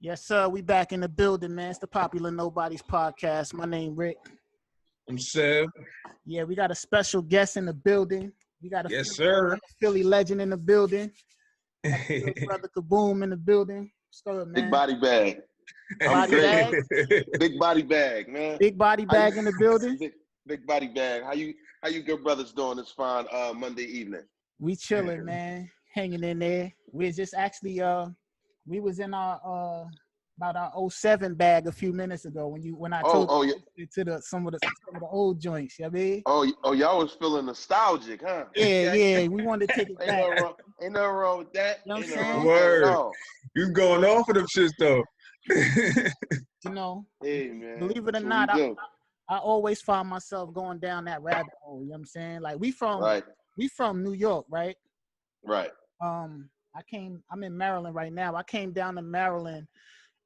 Yes, sir. We back in the building, man. It's the Popular Nobody's podcast. My name Rick. I'm Seb. Yeah, we got a special guest in the building. We got a Philly legend in the building. Brother Kaboom in the building. What's good, man? Big body bag. I'm great. Big body bag, man. Big body bag in the building. Big body bag. How you good brothers doing this fine Monday evening? We chilling, man. Hanging in there. We're just actually we was in our about our 07 bag a few minutes ago when I told you to some of the old joints, you know what I mean? Oh, y'all was feeling nostalgic, huh? Yeah. We wanted to take it back. Ain't nothing wrong with that. You know what I'm saying? Word. You going on for them shits though. You know, hey, man. Believe it or not, I always find myself going down that rabbit hole. You know what I'm saying? Like we from New York, right? Right. I'm in Maryland right now. I came down to Maryland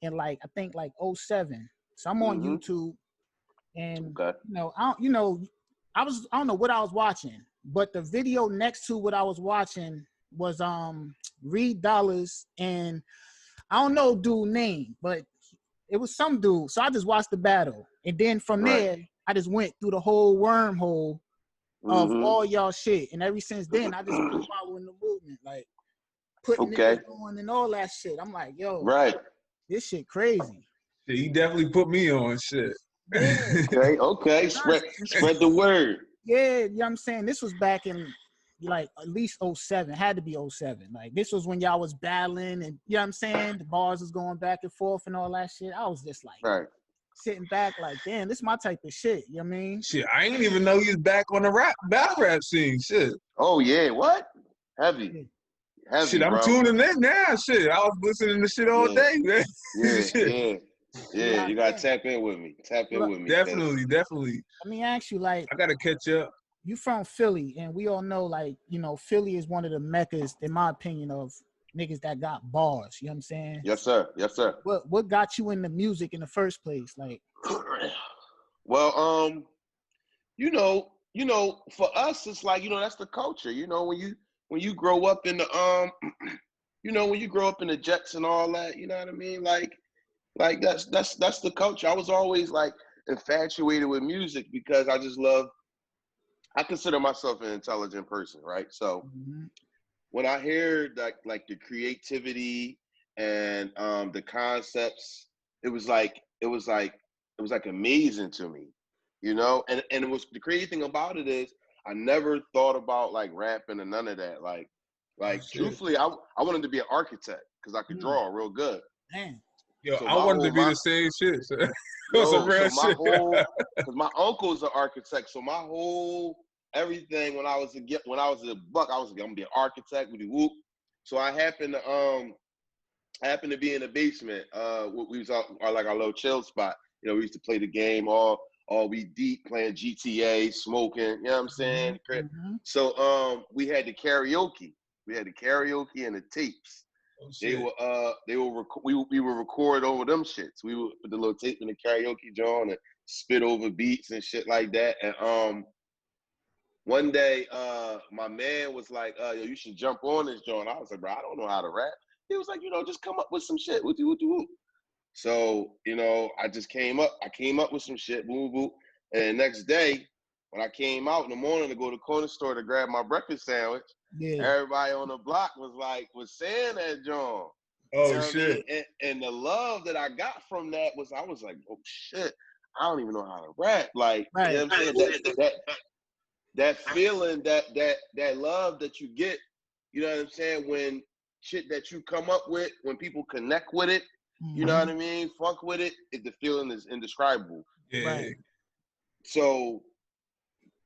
in I think 07. So I'm on YouTube, and I don't know what I was watching, but the video next to what I was watching was Reed Dollars, and I don't know dude name, but it was some dude. So I just watched the battle, and then from there I just went through the whole wormhole of all y'all shit, and ever since then I just been following the movement, like putting it on and all that shit. I'm like, yo, this shit crazy. Yeah, he definitely put me on shit. Yeah. Okay. Spread the word. Yeah, you know what I'm saying? This was back in at least 07. Had to be 07. Like this was when y'all was battling, and you know what I'm saying? The bars was going back and forth and all that shit. I was just sitting back like, damn, this is my type of shit. You know what I mean? Shit, I ain't even know he was back on the battle rap scene. Shit. Oh yeah, what? Heavy. Shit, I'm tuning in now. Shit, I was listening to shit all day, man. Yeah. You gotta tap in with me. Definitely. Let me ask you, I gotta catch up. You from Philly, and we all know, Philly is one of the meccas, in my opinion, of niggas that got bars. You know what I'm saying? Yes, sir. What got you into music in the first place? Well, for us, it's that's the culture. When you grow up in the when you grow up in the Jets and all that, you know what I mean? Like that's the culture. I was always infatuated with music because I consider myself an intelligent person, right? So when I hear that the creativity and the concepts, it was amazing to me, and it was the crazy thing about it is I never thought about rapping and none of that. Truthfully, I wanted to be an architect because I could draw real good. Damn. Yo, so I wanted to be the same shit. Because my uncle's an architect, so my whole everything when I was a buck, I was like, I'm gonna be an architect. We do whoop. So I happened to be in the basement. We was our little chill spot. We used to play the game all we deep playing GTA, smoking. You know what I'm saying? So we had the karaoke. We had the karaoke and the tapes. Oh, we would record over them shits. We would put the little tape in the karaoke joint and spit over beats and shit like that. And one day my man was like, yo, you should jump on this joint. I was like, bro, I don't know how to rap. He was like, just come up with some shit. What do? So, I just came up with some shit, boom, boom. And the next day, when I came out in the morning to go to the corner store to grab my breakfast sandwich, everybody on the block was saying that joint. Oh, shit. I mean? And the love that I got from that I was like, oh, shit, I don't even know how to rap. You know what I'm saying? That feeling, that love that you get, you know what I'm saying, when shit that you come up with, when people connect with it, you know what I mean, fuck with it, the feeling is indescribable. Yeah. Right. So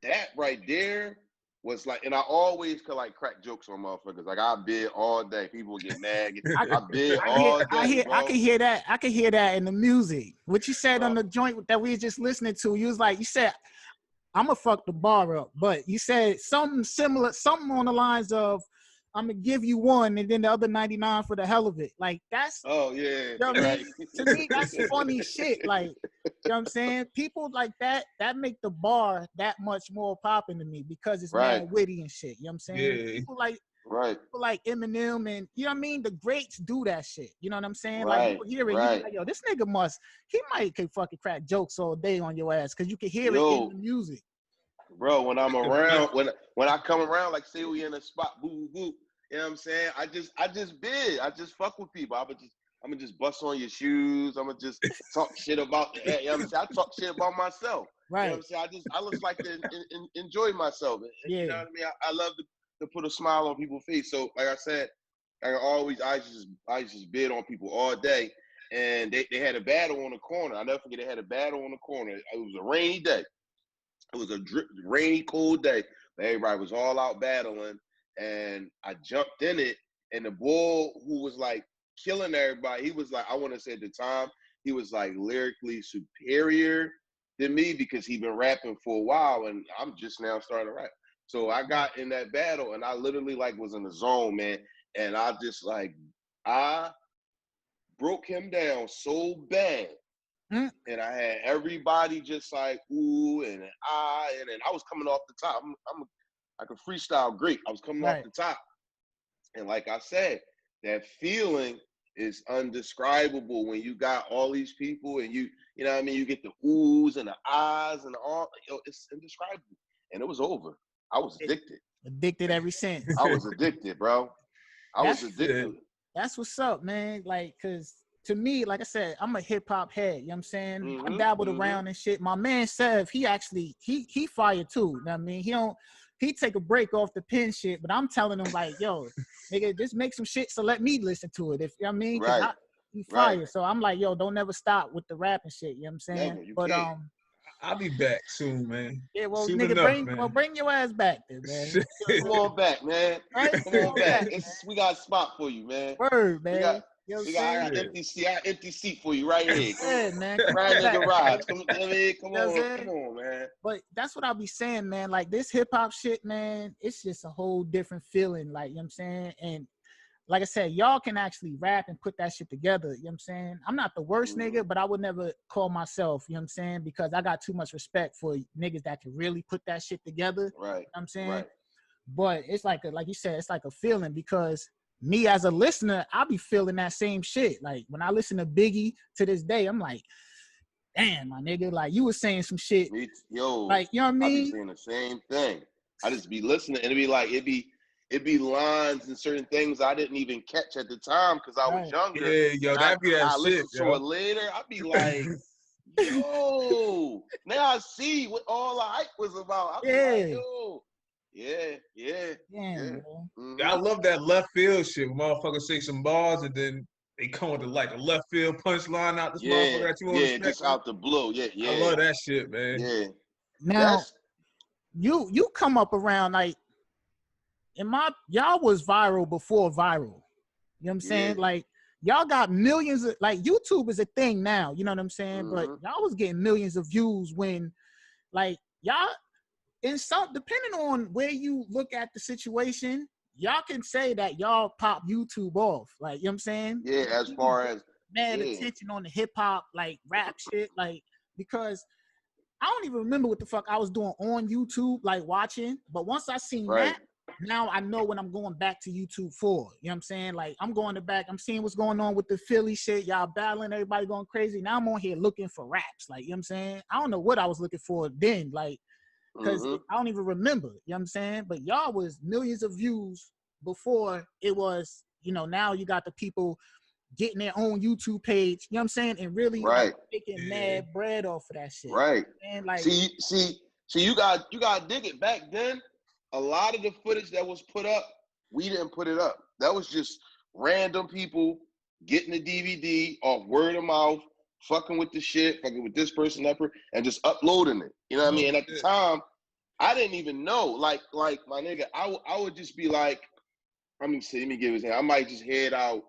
that right there was and I always could crack jokes on motherfuckers. I bid all day. People get mad. I bid all day. I can hear that. I can hear that in the music. What you said on the joint that we were just listening to, you said, I'm gonna fuck the bar up, but you said something similar, something on the lines of, I'm gonna give you one and then the other 99 for the hell of it. That's oh yeah. You know what I mean? To me, that's funny shit. You know what I'm saying? People like that make the bar that much more popping to me because it's mad witty and shit. You know what I'm saying? Yeah. People Right. Like Eminem and you know what I mean. The greats do that shit. You know what I'm saying? Right. Like you hear it, you be like, yo, this nigga he can fucking crack jokes all day on your ass because you can hear it in the music. Bro, when I'm around, when I come around, like say we in a spot, boo boo boo. You know what I'm saying? I just fuck with people. I'm gonna just bust on your shoes. I'm gonna just talk shit about the, you know what I'm saying? I talk shit about myself. Right. You know what I'm saying? I just like to enjoy myself. Yeah. You know what I mean? I love to put a smile on people's face. So like I said, I just bid on people all day. And they had a battle on the corner. I'll never forget they had a battle on the corner. It was a rainy day. It was a rainy, cold day. But everybody was all out battling. And I jumped in it. And the bull who was like killing everybody, he was like, I want to say at the time, he was like lyrically superior than me because he'd been rapping for a while. And I'm just now starting to rap. So I got in that battle and I literally like was in the zone, man. And I just like, I broke him down so bad. And I had everybody just like, ooh, and then I was coming off the top. I'm like a freestyle great. I was coming off the top. And like I said, that feeling is undescribable when you got all these people and you know what I mean? You get the oohs and the ahs and all, it's indescribable. And it was over. I was addicted. Addicted ever since. I was addicted, bro. I was addicted. That's what's up, man. Like, cause to me, like I said, I'm a hip hop head. You know what I'm saying? I dabbled around and shit. My man Sev, he fired too. You know what I mean? He take a break off the pen shit, but I'm telling him like, yo, nigga, just make some shit so let me listen to it. If you know what I mean? Cause he fired. So I'm like, yo, don't never stop with the rapping shit. You know what I'm saying? Never, but can't. I'll be back soon, man. Yeah, well, soon nigga, enough, bring your ass back then, man. Come on back, man. Right? Come on back. We got a spot for you, man. Word, man. We got empty seat for you right here. Yeah, man. Right in the garage. Come on, man. But that's what I'll be saying, man. Like this hip hop shit, man, it's just a whole different feeling. Like, you know what I'm saying? And like I said, y'all can actually rap and put that shit together. You know what I'm saying? I'm not the worst nigga, but I would never call myself, you know what I'm saying? Because I got too much respect for niggas that can really put that shit together. Right. You know what I'm saying? Right. But it's like you said, it's like a feeling because me as a listener, I be feeling that same shit. Like when I listen to Biggie to this day, I'm like, damn, my nigga, like you was saying some shit. Yo, like, you know what I mean? I be saying the same thing. I just be listening and it'd be lines and certain things I didn't even catch at the time because I was younger. Yeah, yo, that'd be that shit, listen to it later. I'd be like, yo, now I see what all the hype was about. I'd be like, yo. Yeah. I love that left field shit. Motherfuckers say some bars and then they come with like a left field punchline out this motherfucker that you want to respect. Just out the blue. Yeah. I love that shit, man. Yeah. Now, you come up around like y'all was viral before viral. You know what I'm saying? Like y'all got millions of like YouTube is a thing now. You know what I'm saying? But y'all was getting millions of views when like y'all. And some, depending on where you look at the situation, y'all can say that y'all pop YouTube off. Like, you know what I'm saying? Yeah, as far as mad attention on the hip hop, like rap shit, like because I don't even remember what the fuck I was doing on YouTube, like watching. But once I seen that, now I know what I'm going back to YouTube for. You know what I'm saying? Like I'm going to back, I'm seeing what's going on with the Philly shit, y'all battling, everybody going crazy. Now I'm on here looking for raps. Like, you know what I'm saying? I don't know what I was looking for then, like. Because I don't even remember, you know what I'm saying? But y'all was millions of views before it was, you know, now you got the people getting their own YouTube page, you know what I'm saying? And really like, making mad bread off of that shit. Right. And like see, you got to dig it. Back then, a lot of the footage that was put up, we didn't put it up. That was just random people getting the DVD off word of mouth, fucking with the shit, fucking with this person, that person, and just uploading it. You know what I mean? And at the time, I didn't even know. Like my nigga, I would just be like, let me give you an example. I might just head out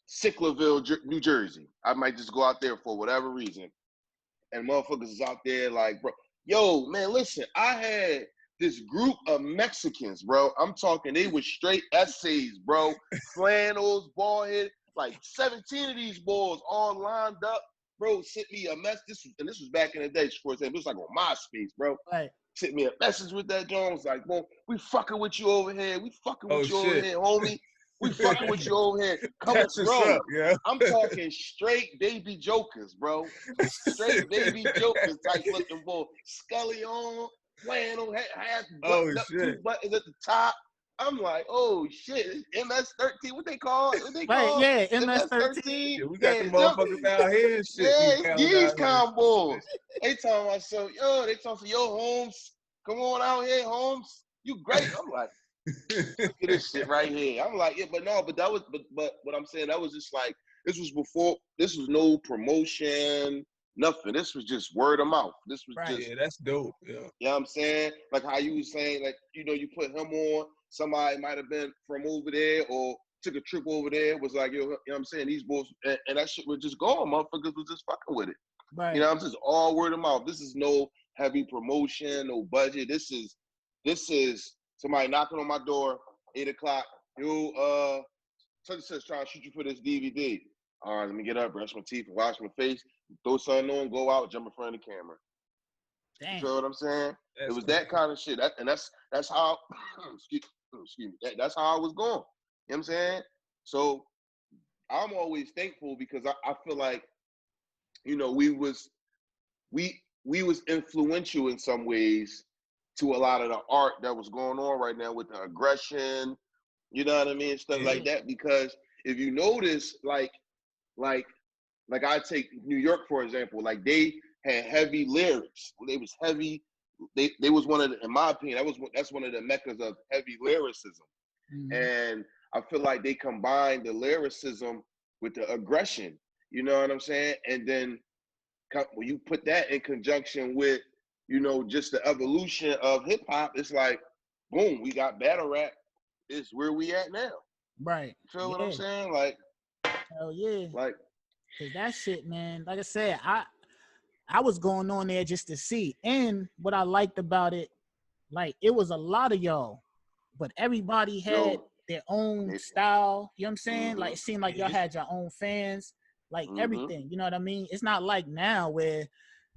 Sicklerville, New Jersey. I might just go out there for whatever reason. And motherfuckers is out there like, bro, yo, man, listen, I had this group of Mexicans, bro. I'm talking, they were straight essays, bro. Flannels, bald head, like 17 of these boys all lined up. Bro, sent me a mess. This was back in the day, sports. It was like on MySpace, bro. Right. sent me a message with that joint. Was like, "Boy, we fucking with you over here. We fucking with you over here, homie. We fucking with you over here. Come, bro. Yeah. I'm talking straight baby jokers, bro. Straight baby jokers type looking boy. Scully on, playing on half button up, 2 buttons at the top. I'm like, oh shit, MS-13, what they call it? What they call it? Yeah, MS-13. Yeah, we got the motherfuckers out here and shit. Yeah, these combos. They talking about they talking yo, Holmes, come on out here, Holmes. You great. I'm like, look at this shit right here. I'm like, yeah, but that was, but what I'm saying, that was just like, this was no promotion, nothing. This was just word of mouth. This was just. Yeah, that's dope. Yeah. You know what I'm saying? Like how you was saying, like, you put him on, somebody might have been from over there or took a trip over there, was like, you know what I'm saying? These boys, and that shit was just going. Motherfuckers was just fucking with it. Right. You know, I'm just all word of mouth. This is no heavy promotion, no budget. This is somebody knocking on my door, 8 o'clock. Yo, such and such trying to shoot you for this DVD. All right, let me get up, brush my teeth, wash my face, throw something on, go out, jump in front of the camera. Damn. You feel what I'm saying? It was that kind of shit. That's how excuse me. That's how I was going. You know what I'm saying? So I'm always thankful because I feel like, we was influential in some ways to a lot of the art that was going on right now with the aggression, you know what I mean? Stuff like that. Because if you notice, like I take New York, for example, like they had heavy lyrics. They was heavy. They was one of the, in my opinion, that's one of the meccas of heavy lyricism. Mm-hmm. And I feel like they combined the lyricism with the aggression. You know what I'm saying? And then when you put that in conjunction with, just the evolution of hip hop, it's like, boom, we got battle rap. It's where we at now. Right. You feel what I'm saying? Like, hell yeah. Like, cause that shit, man. Like I said, I was going on there just to see, and what I liked about it, like it was a lot of y'all, but everybody had their own style. You know what I'm saying? Mm-hmm. Like it seemed like y'all had your own fans, like everything. You know what I mean? It's not like now where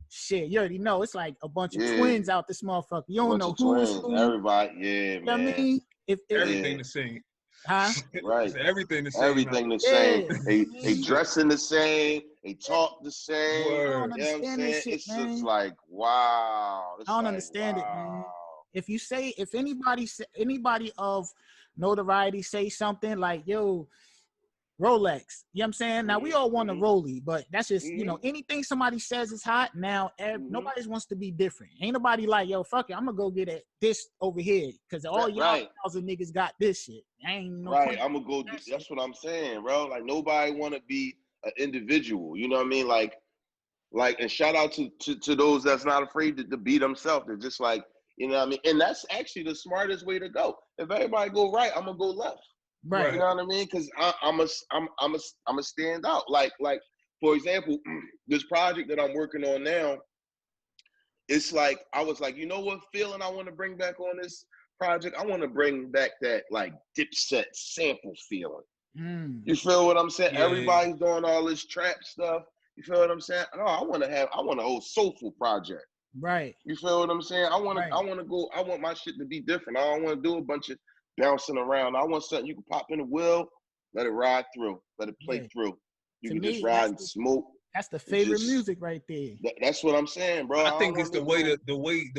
shit, you already know it's like a bunch of twins out this motherfucker. You don't know who's who. Everybody, you know what I mean? If everything the same. Huh? Right. Everything the same. Everything the same. They dressing the same. They talk the same. Word. I don't understand this shit, it's man. just like, wow. I don't understand it, man. If anybody of notoriety say something like, yo, Rolex, you know what I'm saying? Now we all want a Rollie, but that's just, anything somebody says is hot. Now nobody wants to be different. Ain't nobody like, yo, fuck it, I'm gonna go get this over here because all y'all thousand niggas got this shit. Ain't no right. I'm gonna go. That's what I'm saying, bro. Like nobody want to be an individual. You know what I mean? Like, and shout out to those that's not afraid to be themselves. They're just like, you know what I mean? And that's actually the smartest way to go. If everybody go right, I'm gonna go left. Right. You know what I mean? Because I'm a stand out. Like for example, this project that I'm working on now, it's like I was like, you know what feeling I want to bring back on this project? I want to bring back that like Dipset sample feeling. You feel what I'm saying? Yeah. Everybody's doing all this trap stuff. You feel what I'm saying? No, I want a whole soulful project. Right. You feel what I'm saying? I want my shit to be different. I don't want to do a bunch of bouncing around. I want something you can pop in the wheel, let it ride through, let it play through. You can just ride and smoke. That's the favorite music right there. That's what I'm saying, bro. I think it's the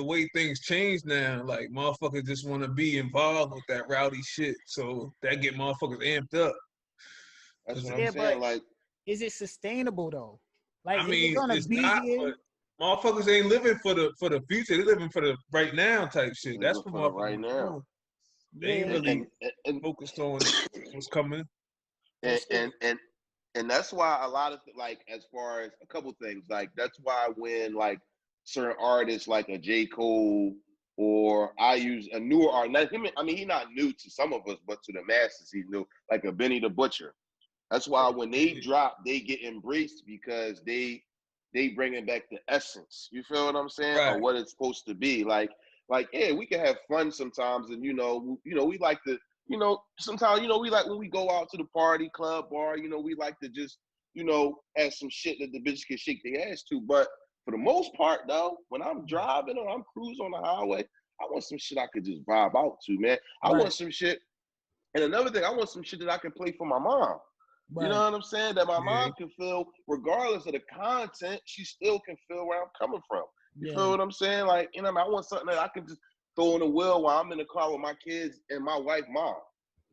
way things change now. Like motherfuckers just want to be involved with that rowdy shit, so that get motherfuckers amped up. That's what I'm saying. Like, is it sustainable though? Like, I mean, it's not. But motherfuckers ain't living for the future. They living for the right now type shit. That's what motherfuckers right now. They ain't really focused on what's coming. And that's why a lot of like, as far as a couple things, like that's why when like certain artists like a J. Cole or I use a newer artist, I mean, he's not new to some of us, but to the masses, he's new, like a Benny the Butcher. That's why when they drop, they get embraced because they bringing back the essence. You feel what I'm saying? Right. Or what it's supposed to be. Like, yeah, we can have fun sometimes, and we like to, sometimes, we like when we go out to the party, club, bar, we like to just, have some shit that the bitches can shake their ass to. But for the most part, though, when I'm driving or I'm cruising on the highway, I want some shit I could just vibe out to, man. I want some shit. And another thing, I want some shit that I can play for my mom. You know what I'm saying? That my mom can feel, regardless of the content, she still can feel where I'm coming from. You feel what I'm saying? Like, you know, I want something that I can just throw in the wheel while I'm in the car with my kids and my wife, mom.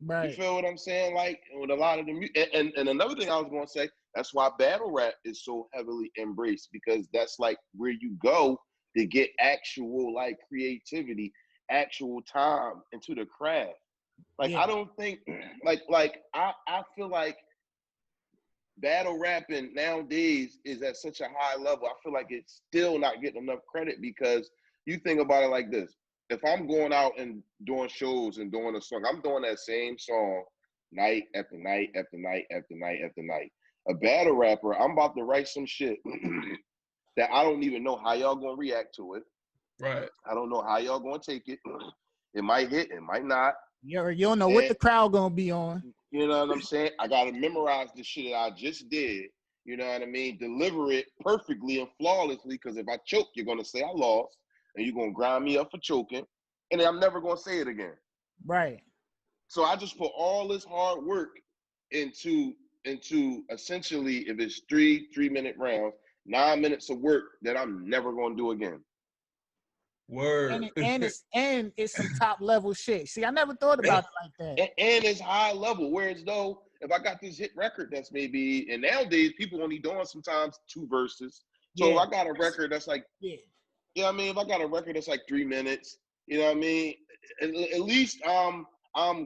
You feel what I'm saying? Like, with a lot of the and another thing I was going to say, that's why battle rap is so heavily embraced, because that's like where you go to get actual like creativity, actual time into the craft. Like, I don't think like I feel like battle rapping nowadays is at such a high level. I feel like it's still not getting enough credit, because you think about it like this. If I'm going out and doing shows and doing a song, I'm doing that same song night after night after night after night after night. A battle rapper, I'm about to write some shit that I don't even know how y'all gonna react to it. Right. I don't know how y'all gonna take it. It might hit, it might not. You don't know what the crowd gonna be on. You know what I'm saying? I gotta memorize the shit that I just did. You know what I mean? Deliver it perfectly and flawlessly, because if I choke, you're gonna say I lost, and you're gonna grind me up for choking, and then I'm never gonna say it again. Right. So I just put all this hard work into essentially, if it's 3-minute rounds, 9 minutes of work that I'm never gonna do again. Word. And it's some top level shit. See, I never thought about it like that. And it's high level. Whereas though, if I got this hit record that's maybe, and nowadays people only doing sometimes 2 verses. So if I got a record that's like, you know what I mean? If I got a record that's like 3 minutes, you know what I mean? At least I'm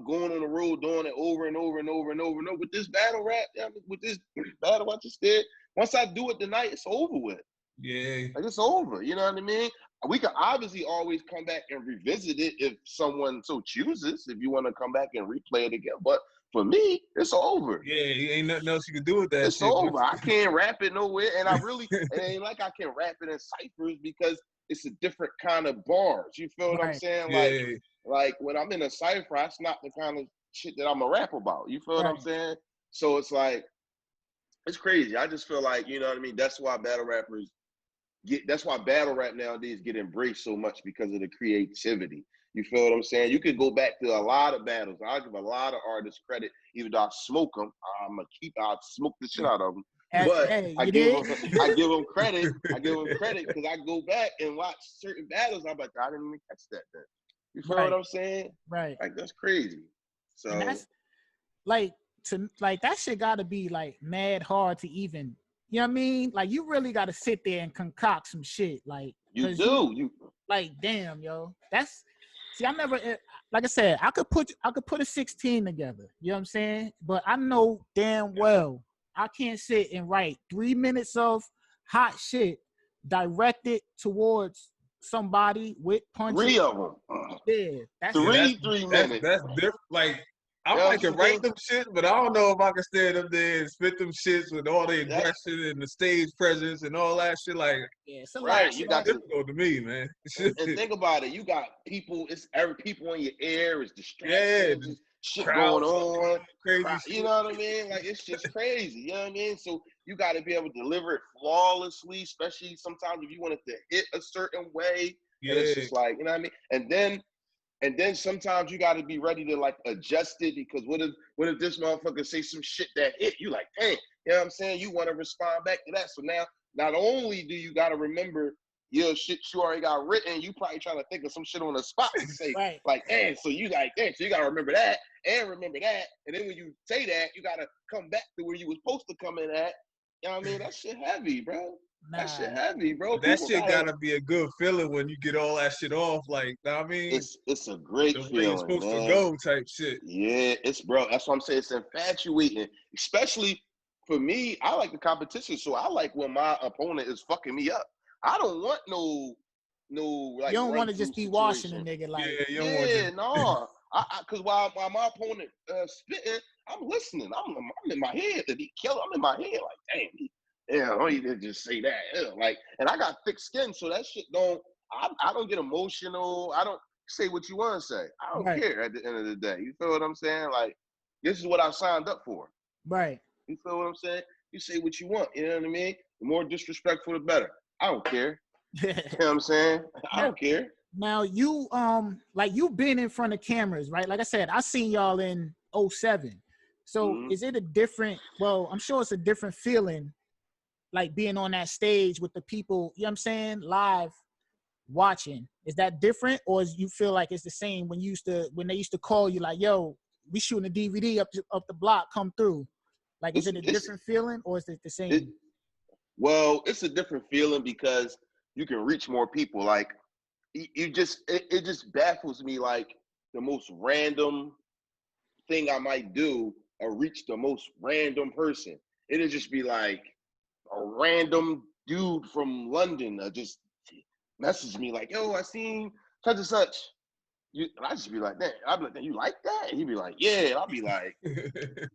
going on the road doing it over and over and over and over and over. With this battle rap, with this battle I just did, once I do it tonight, it's over with. Yeah. Like, it's over. You know what I mean? We can obviously always come back and revisit it if someone so chooses, if you want to come back and replay it again. But for me, it's over. Yeah, ain't nothing else you can do with that it's shit. It's over. I can't rap it nowhere. And it ain't like I can rap it in ciphers, because it's a different kind of bars. You feel what I'm saying? Yeah. Like when I'm in a cipher, that's not the kind of shit that I'm a rap about. You feel what I'm saying? So it's like, it's crazy. I just feel like, you know what I mean? That's why battle rap nowadays get embraced so much, because of the creativity. You feel what I'm saying? You could go back to a lot of battles. I'll give a lot of artists credit, even though I smoke them. I'll smoke the shit out of them. But I give them credit. I give them credit because I go back and watch certain battles. I'm like, I didn't even catch that then. You feel what I'm saying? Right. Like, that's crazy. So and that's like that shit gotta be like mad hard to even, you know what I mean? Like, you really gotta sit there and concoct some shit. Like, you do. You like, damn, yo. That's, see, I never, like I said, I could put a 16 together. You know what I'm saying? But I know damn well I can't sit and write 3 minutes of hot shit directed towards somebody with punches. 3 of them. Yeah, that's 3 minutes. That's different. Like, I can write them shit, but I don't know if I can stand up there and spit them shits with all the aggression and the stage presence and all that shit. Like, right, you got difficult to me, man. And think about it. You got people. It's every people in your ear. It's distractions. Yeah, shit going on. Crazy. You know what I mean? Like, it's just crazy. You know what I mean? So you got to be able to deliver it flawlessly, especially sometimes if you want it to hit a certain way. Yeah. And it's just like, you know what I mean? And then sometimes you got to be ready to like adjust it, because what if this motherfucker say some shit that hit you, like, hey, you know what I'm saying? You want to respond back to that. So now, not only do you got to remember your shit you already got written, you probably trying to think of some shit on the spot to say, like, damn, so you got to remember that and remember that. And then when you say that, you got to come back to where you was supposed to come in at. You know what I mean? That shit heavy, bro. That shit heavy, bro. That shit gotta be a good feeling when you get all that shit off. Like, I mean, it's a great feeling, man. It's supposed to go type shit. Yeah, bro. That's what I'm saying. It's infatuating, especially for me. I like the competition, so I like when my opponent is fucking me up. I don't want no like. You don't want to just be washing a nigga, like. No. Because while my opponent spitting, I'm listening. I'm in my head. Did he kill? I'm in my head like, damn. He didn't just say that. Like, and I got thick skin, so that shit I don't get emotional. I don't say what you want to say. I don't care at the end of the day. You feel what I'm saying? Like, this is what I signed up for. Right. You feel what I'm saying? You say what you want. You know what I mean? The more disrespectful, the better. I don't care. You know what I'm saying? I don't care. Now you like you've been in front of cameras, right? Like I said, I seen y'all in 07. So is it a different, well, I'm sure it's a different feeling like being on that stage with the people, you know what I'm saying, live watching. Is that different, or is you feel like it's the same when they used to call you like, yo, we shooting a DVD up the block, come through? Like, is it a different feeling, or is it the same? Well, it's a different feeling because you can reach more people. Like, it just baffles me, like the most random thing I might do or reach the most random person. It'll just be like a random dude from London just message me like, yo, I seen such and such. And I just be like, that. I'll be like, you like that? And he'd be like, yeah. And I'll be like,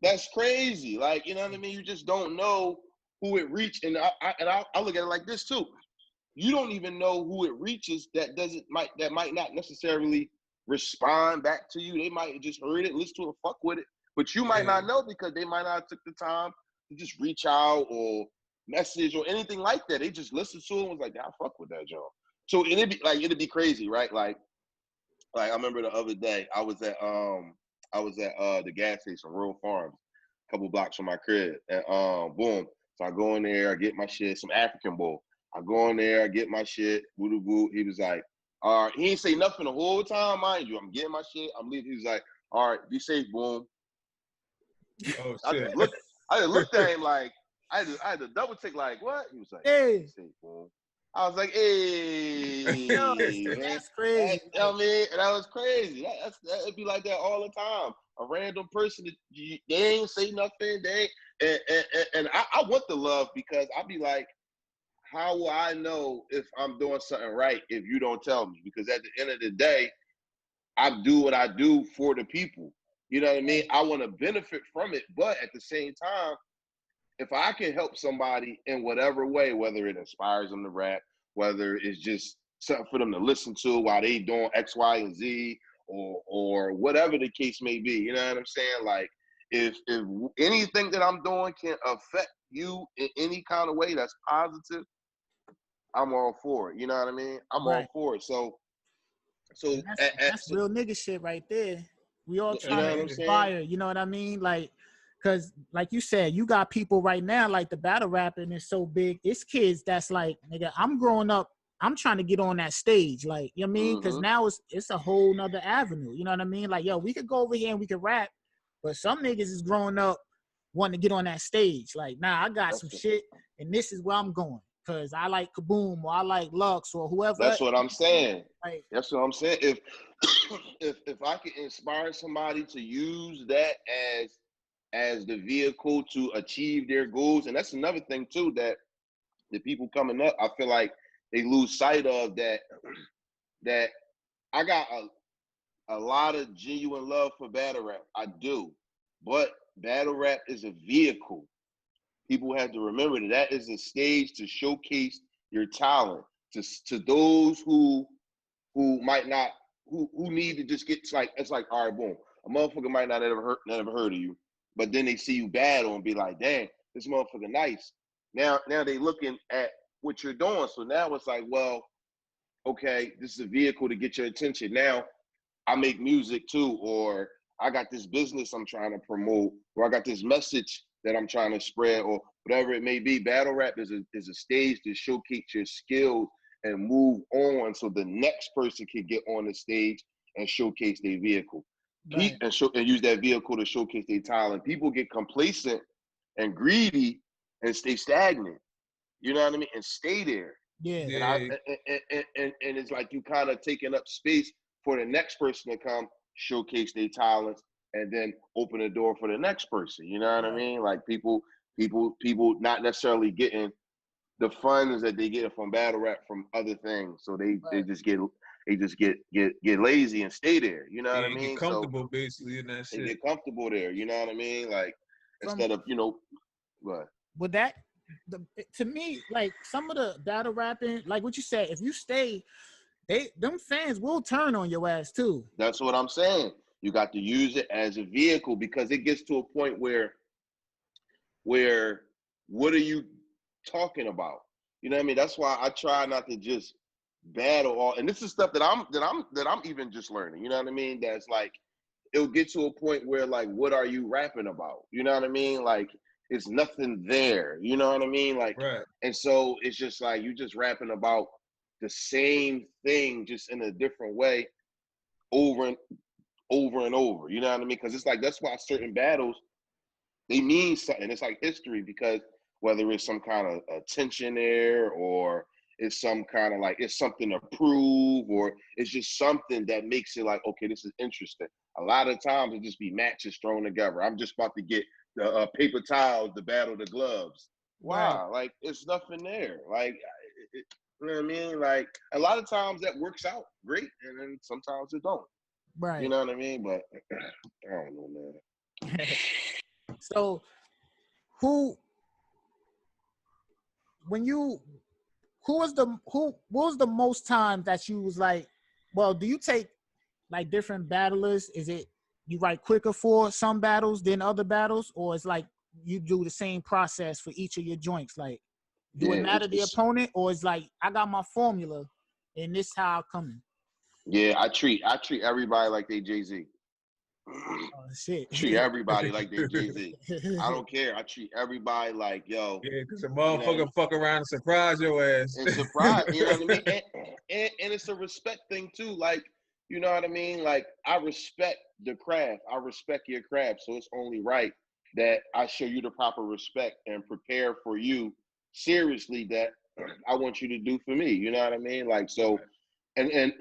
that's crazy. Like, you know what I mean? You just don't know who it reached. And I look at it like this too. You don't even know who it reaches that might not necessarily respond back to you. They might have just heard it, listen to it, fuck with it. But you might not know because they might not have took the time to just reach out or message or anything like that. They just listened to it and was like, yeah, I fuck with that, Joe. So it'd be crazy, right? Like I remember the other day I was at the gas station, Rural Farms, a couple blocks from my crib, and boom. So I go in there, I get my shit, some African bull. I go in there, I get my shit, woo woo. He was like, all right, he ain't say nothing the whole time, mind you. I'm getting my shit, I'm leaving. He was like, all right, be safe, boom. Oh, I shit. just looked at him like, I had to double take, like, what? He was like, hey, be safe, boom. I was like, hey, yo, man. that's crazy. You know what I mean? And that was crazy. It'd be like that all the time. A random person, they ain't say nothing. And I want the love because I'd be like, how will I know if I'm doing something right if you don't tell me? Because at the end of the day, I do what I do for the people. You know what I mean? I want to benefit from it, but at the same time, if I can help somebody in whatever way, whether it inspires them to rap, whether it's just something for them to listen to while they doing X, Y, and Z, or whatever the case may be, you know what I'm saying? Like, if anything that I'm doing can affect you in any kind of way that's positive, I'm all for it. You know what I mean? I'm all for it. So that's real nigga shit right there. We all trying to inspire. You know what I mean? Like, cause like you said, you got people right now, like the battle rapping is so big. It's kids that's like, nigga, I'm growing up. I'm trying to get on that stage. Like, you know what I mean? Cause now it's a whole nother avenue. You know what I mean? Like, yo, we could go over here and we could rap, but some niggas is growing up wanting to get on that stage. Like, nah, I got some shit and this is where I'm going. Cause I like Kaboom or I like Lux or whoever. That's what I'm saying. Like, that's what I'm saying. If I can inspire somebody to use that as the vehicle to achieve their goals, and that's another thing too that the people coming up, I feel like they lose sight of that I got a lot of genuine love for battle rap. I do, but battle rap is a vehicle. People have to remember that is a stage to showcase your talent to those who might not who need to just get like, it's like, all right, boom, a motherfucker might not ever heard of you, but then they see you battle and be like, dang, this motherfucker nice. Now they looking at what you're doing, so now it's like, well, okay, this is a vehicle to get your attention. Now I make music too, or I got this business I'm trying to promote, or I got this message that I'm trying to spread, or whatever it may be. Battle rap is a stage to showcase your skills and move on so the next person can get on the stage and showcase their vehicle. Right. And use that vehicle to showcase their talent. People get complacent and greedy and stay stagnant. You know what I mean? And stay there. Yeah. And it's like you kind of taking up space for the next person to come showcase their talents and then open the door for the next person. You know what I mean? Like people not necessarily getting the funds that they get from battle rap from other things. So they just get lazy and stay there. You know what I mean? Get comfortable basically in that shit. They get comfortable there. You know what I mean? Like instead of, what? With that, to me, like some of the battle rapping, like what you said, if you stay, them fans will turn on your ass too. That's what I'm saying. You got to use it as a vehicle because it gets to a point where what are you talking about? You know what I mean? That's why I try not to just battle all. And this is stuff that I'm even just learning. You know what I mean? That's like, it'll get to a point where like, what are you rapping about? You know what I mean? Like, it's nothing there. You know what I mean? Like, right. And so it's just like you just rapping about the same thing, just in a different way, over and over and over. You know what I mean? Because it's like, that's why certain battles, they mean something. It's like history, because whether it's some kind of tension there, or it's some kind of like, it's something to prove, or it's just something that makes it like, okay, this is interesting. A lot of times it just be matches thrown together. I'm just about to get the paper towels to battle the gloves. Why? Right. Like, it's nothing there. Like, you know what I mean? Like, a lot of times that works out great, and then sometimes it don't. Right. You know what I mean? But I don't know, man. So, what was the most time that you was like, well, do you take like different battlers? Is it you write quicker for some battles than other battles, or it's like you do the same process for each of your joints? Like, do it matter the opponent, or it's like, I got my formula and this how I'm coming? Yeah, I treat everybody like they Jay-Z. Oh, shit. Treat everybody like they Jay-Z. I don't care. I treat everybody like, yo. Yeah, because the motherfucker fuck around and surprise your ass. And surprise, you know what I mean? And it's a respect thing too. Like, you know what I mean? Like, I respect the craft. I respect your craft. So it's only right that I show you the proper respect and prepare for you seriously that I want you to do for me. You know what I mean? Like, so, and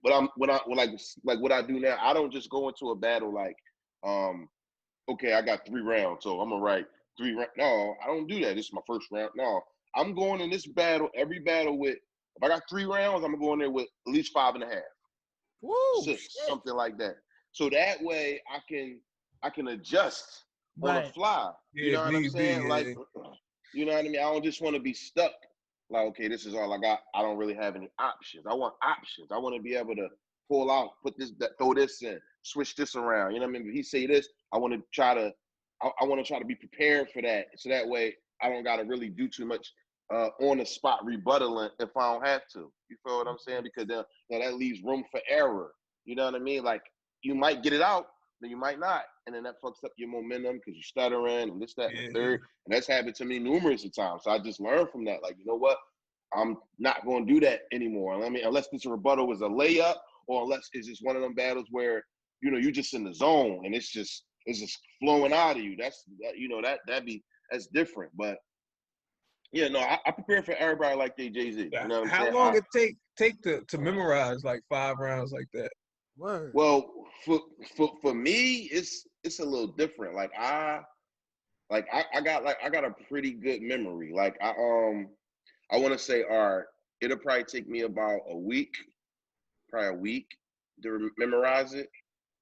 what I do now, I don't just go into a battle like, okay, I got 3 rounds, so I'm gonna write 3 rounds. No, I don't do that. This is my first round. No, I'm going in this battle, every battle with, if I got 3 rounds, I'm gonna go in there with at least 5.5. Woo, 6, shit. something like that. So that way I can adjust on the fly. You know what I'm saying? Like, you know what I mean? I don't just want to be stuck. Like, okay, this is all I got. I don't really have any options. I want options. I want to be able to pull out, put this, throw this in, switch this around. You know what I mean? If he say this, I want to try to be prepared for that. So that way I don't got to really do too much on the spot rebuttaling if I don't have to. You feel what I'm saying? Because then, that leaves room for error. You know what I mean? Like, you might get it out, then you might not. And then that fucks up your momentum because you're stuttering and this, that, and the third. And that's happened to me numerous of times. So I just learned from that. Like, you know what? I'm not going to do that anymore. I mean, unless this rebuttal is a layup, or unless it's just one of them battles where, you know, you're just in the zone and it's just flowing out of you. That's different. But yeah, no, I prepare for everybody like they Jay-Z. You know what I'm saying? How long it take to memorize like 5 rounds like that? Word. Well, for me, it's a little different. Like I got a pretty good memory. Like I want to say, it'll probably take me about a week to memorize it.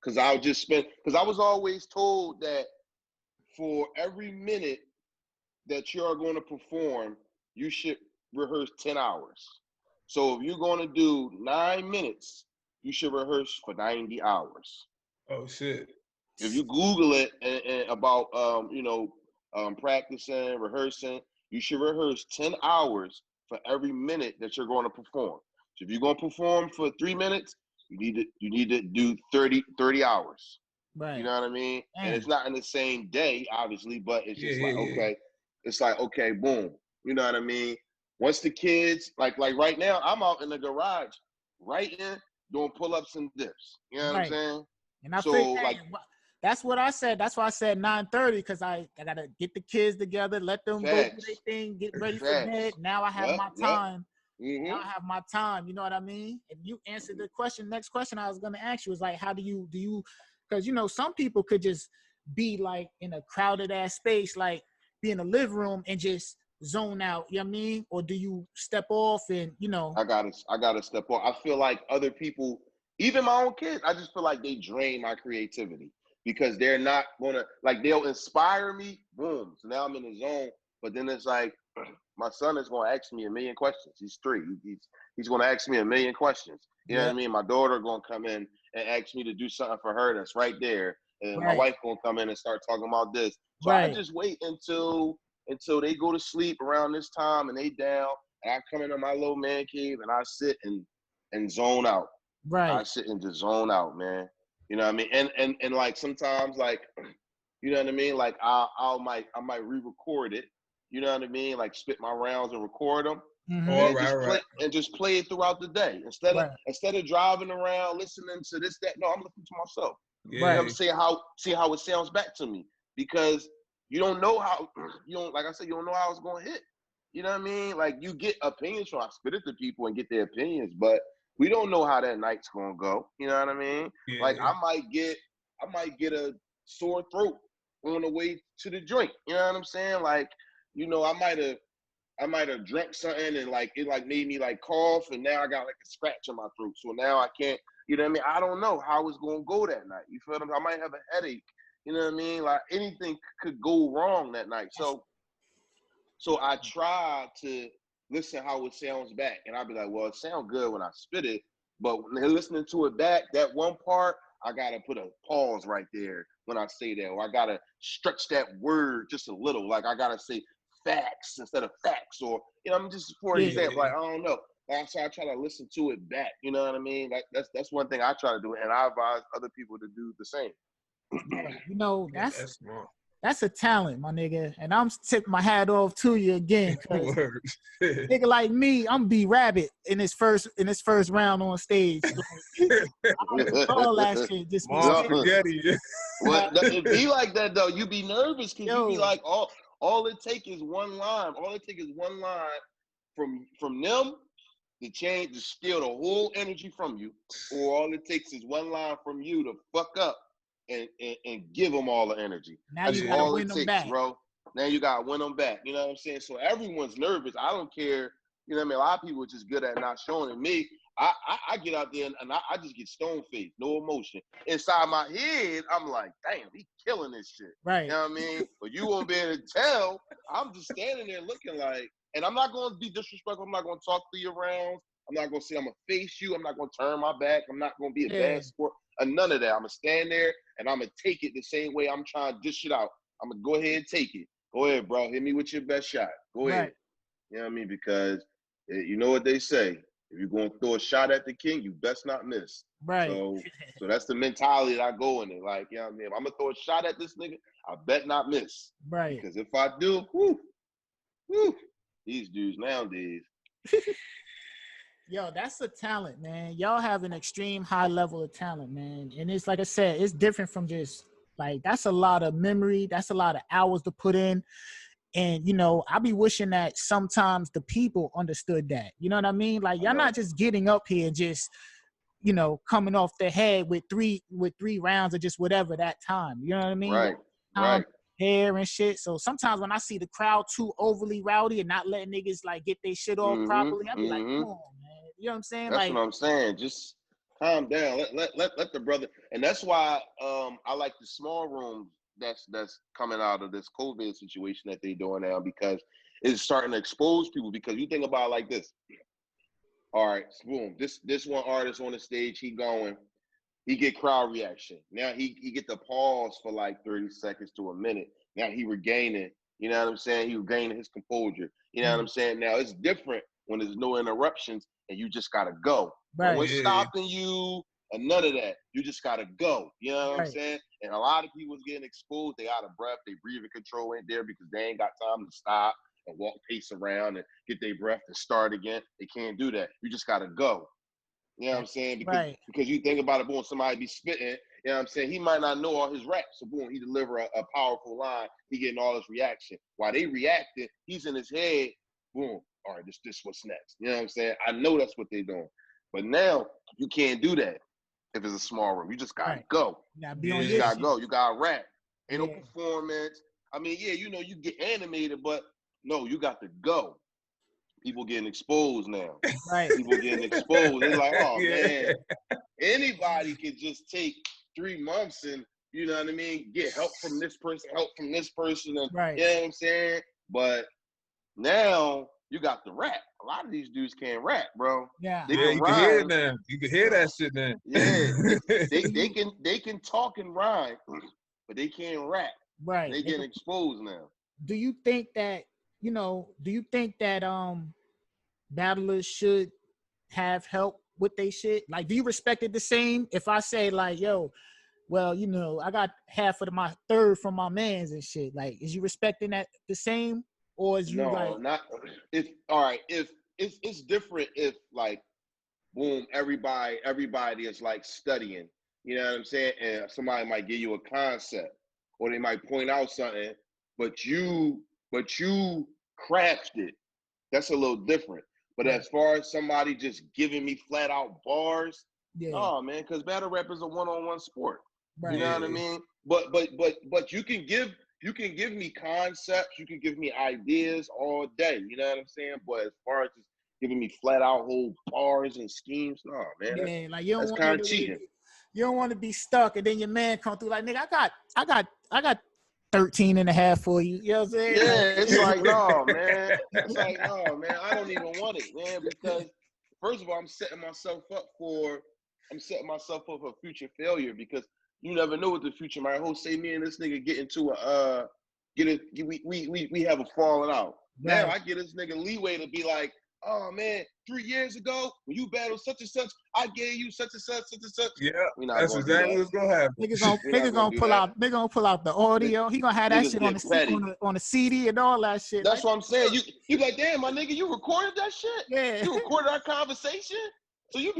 Because I was always told that for every minute that you're going to perform, you should rehearse 10 hours. So if you're going to do 9 minutes, you should rehearse for 90 hours. Oh, shit. If you Google it and about, practicing, rehearsing, you should rehearse 10 hours for every minute that you're going to perform. So if you're going to perform for 3 minutes, you need to do 30 hours. Right. You know what I mean? And it's not in the same day, obviously, but it's just okay. It's like, okay, boom. You know what I mean? Once the kids, like right now, I'm out in the garage writing, doing pull-ups and dips. You know what I'm saying? And I think, that's what I said. That's why I said 9:30, because I gotta get the kids together, let them go do their thing, get ready for bed. Now I have my time. Mm-hmm. Now I have my time. You know what I mean? And you answered the question. Next question I was gonna ask you was like, how do you? Because, you know, some people could just be like in a crowded ass space, like be in a living room and just zone out. You know what I mean? Or do you step off and, you know? I gotta step off. I feel like other people, even my own kids, I just feel like they drain my creativity because they're not gonna, like, they'll inspire me. Boom. So now I'm in the zone. But then it's like, my son is gonna ask me a million questions. He's 3. He's gonna ask me a million questions. You know what I mean? My daughter gonna come in and ask me to do something for her that's right there. And my wife gonna come in and start talking about this. So I just wait until they go to sleep around this time and they down. and I come into my little man cave and I sit and zone out. Right. I sit and just zone out, man. You know what I mean? And like sometimes like, you know what I mean? Like I might re-record it. You know what I mean? Like spit my rounds and record them. Mm-hmm. And just play it throughout the day. Instead of driving around listening to this, that. No, I'm listening to myself. Yeah. You know what I'm saying? How it sounds back to me. Because you don't know how, like I said, you don't know how it's going to hit. You know what I mean? Like you get opinions from, I spit it to people and get their opinions, but we don't know how that night's going to go. You know what I mean? Yeah. Like I might get a sore throat on the way to the joint. You know what I'm saying? Like, I might have drunk something and like it like made me like cough, and now I got like a scratch in my throat. So now I can't, you know what I mean? I don't know how it's gonna go that night. You feel me? I might have a headache. You know what I mean? Like anything could go wrong that night. So I try to listen how it sounds back, and I'll be like, well, it sounds good when I spit it, but when they're listening to it back, that one part, I gotta put a pause right there when I say that, or I gotta stretch that word just a little. Like I gotta say facts instead of facts, or I'm just for example, like I don't know. Like, so I try to listen to it back. You know what I mean? Like that's one thing I try to do, and I advise other people to do the same. That's a talent, my nigga, and I'm tip my hat off to you again. Nigga like me, I'm B Rabbit in his first round on stage. All that shit just spaghetti. Well, it be like that though. You be nervous because you be like, all it take is one line. All it take is one line from them to steal the whole energy from you, or all it takes is one line from you to fuck up and give them all the energy. Now you gotta win them back, bro. Now you gotta win them back. You know what I'm saying? So everyone's nervous. I don't care. You know what I mean? A lot of people are just good at not showing it. Me, I get out there and I just get stone-faced, no emotion. Inside my head, I'm like, damn, he killing this shit. Right. You know what I mean? But you won't be able to tell. I'm just standing there looking like, and I'm not going to be disrespectful. I'm not going to talk through your rounds. I'm not going to say I'm going to face you. I'm not going to turn my back. I'm not going to be a bad sport. None of that. I'm going to stand there and I'm going to take it the same way I'm trying to dish it out. I'm going to go ahead and take it. Go ahead, bro. Hit me with your best shot. Go ahead. You know what I mean? Because you know what they say. If you're going to throw a shot at the king, you best not miss. Right. So that's the mentality that I go in it. Like, you know what I mean? If I'm going to throw a shot at this nigga, I bet not miss. Right. Because if I do, these dudes nowadays. Yo, that's a talent, man. Y'all have an extreme high level of talent, man. And it's like I said, it's different from just like, that's a lot of memory. That's a lot of hours to put in. And, I be wishing that sometimes the people understood that. You know what I mean? Like, y'all not just getting up here and just, coming off the head with three rounds or just whatever that time. You know what I mean? Right. Hair and shit. So sometimes when I see the crowd too overly rowdy and not letting niggas like get their shit off properly, I be like, come on, man. You know what I'm saying? That's what I'm saying. Just calm down. Let the brother. And that's why I like the small rooms that's coming out of this COVID situation that they doing now, because it's starting to expose people. Because you think about it like this. All right, boom. This one artist on the stage, he get crowd reaction. Now he get the pause for like 30 seconds to a minute. Now he regaining, you know what I'm saying? He regaining his composure. You know what I'm saying? Now it's different when there's no interruptions and you just gotta go. Right. No one's stopping you or none of that. You just gotta go. You know what I'm saying? And a lot of people's getting exposed. They out of breath. They breathing control ain't there because they ain't got time to stop and walk, pace around and get their breath and start again. They can't do that. You just gotta go. You know what I'm saying? Because you think about it, boom, somebody be spitting, you know what I'm saying? He might not know all his raps. So boom, he deliver a powerful line. He getting all his reaction. While they reacting, he's in his head, boom, all right, this what's next. You know what I'm saying? I know that's what they're doing. But now you can't do that if it's a small room. You just gotta go. You just gotta go. You gotta rap. Ain't no performance. I mean, you get animated, but no, you got to go. People getting exposed now. Right. People getting exposed. They're like, oh man, anybody can just take 3 months and, you know what I mean, get help from this person, and you know what I'm saying? But now you got the rap. A lot of these dudes can't rap, bro. Yeah. They can you can hear it now. You can hear that shit now. Yeah. they can talk and rhyme, but they can't rap. Right. They getting exposed now. Do you think that battlers should have help with they shit? Like, do you respect it the same? If I say like, yo, well, you know, I got half of my third from my mans and shit. Like, is you respecting that the same, or is you like? Not if all right. If it's different if like boom, everybody is like studying. You know what I'm saying? And somebody might give you a concept, or they might point out something, but you craft it. That's a little different. But as far as somebody just giving me flat out bars, no, man, because battle rap is a one-on-one sport. Right. You know what I mean? But you can give me concepts, you can give me ideas all day. You know what I'm saying? But as far as just giving me flat out whole bars and schemes, no, man. Yeah, like you don't that's want kind of cheating. You don't want to be stuck, and then your man come through like, nigga, I got 13 and a half for you. You know what I'm saying? Yeah, it's like, no, man. It's like, no, man, I don't even want it, man, because first of all, I'm setting myself up for future failure, because you never know what the future might hold. Say me and this nigga get into we have a falling out. Right. Now I get this nigga leeway to be like, oh man, 3 years ago when you battled such and such, I gave you such and such, such and such. Yeah, that's exactly what's gonna happen. Niggas gonna pull out the audio. He gonna have that shit on the CD and all that shit. That's like, what I'm saying. You like, damn, my nigga, you recorded that shit? Yeah. You recorded our conversation? So you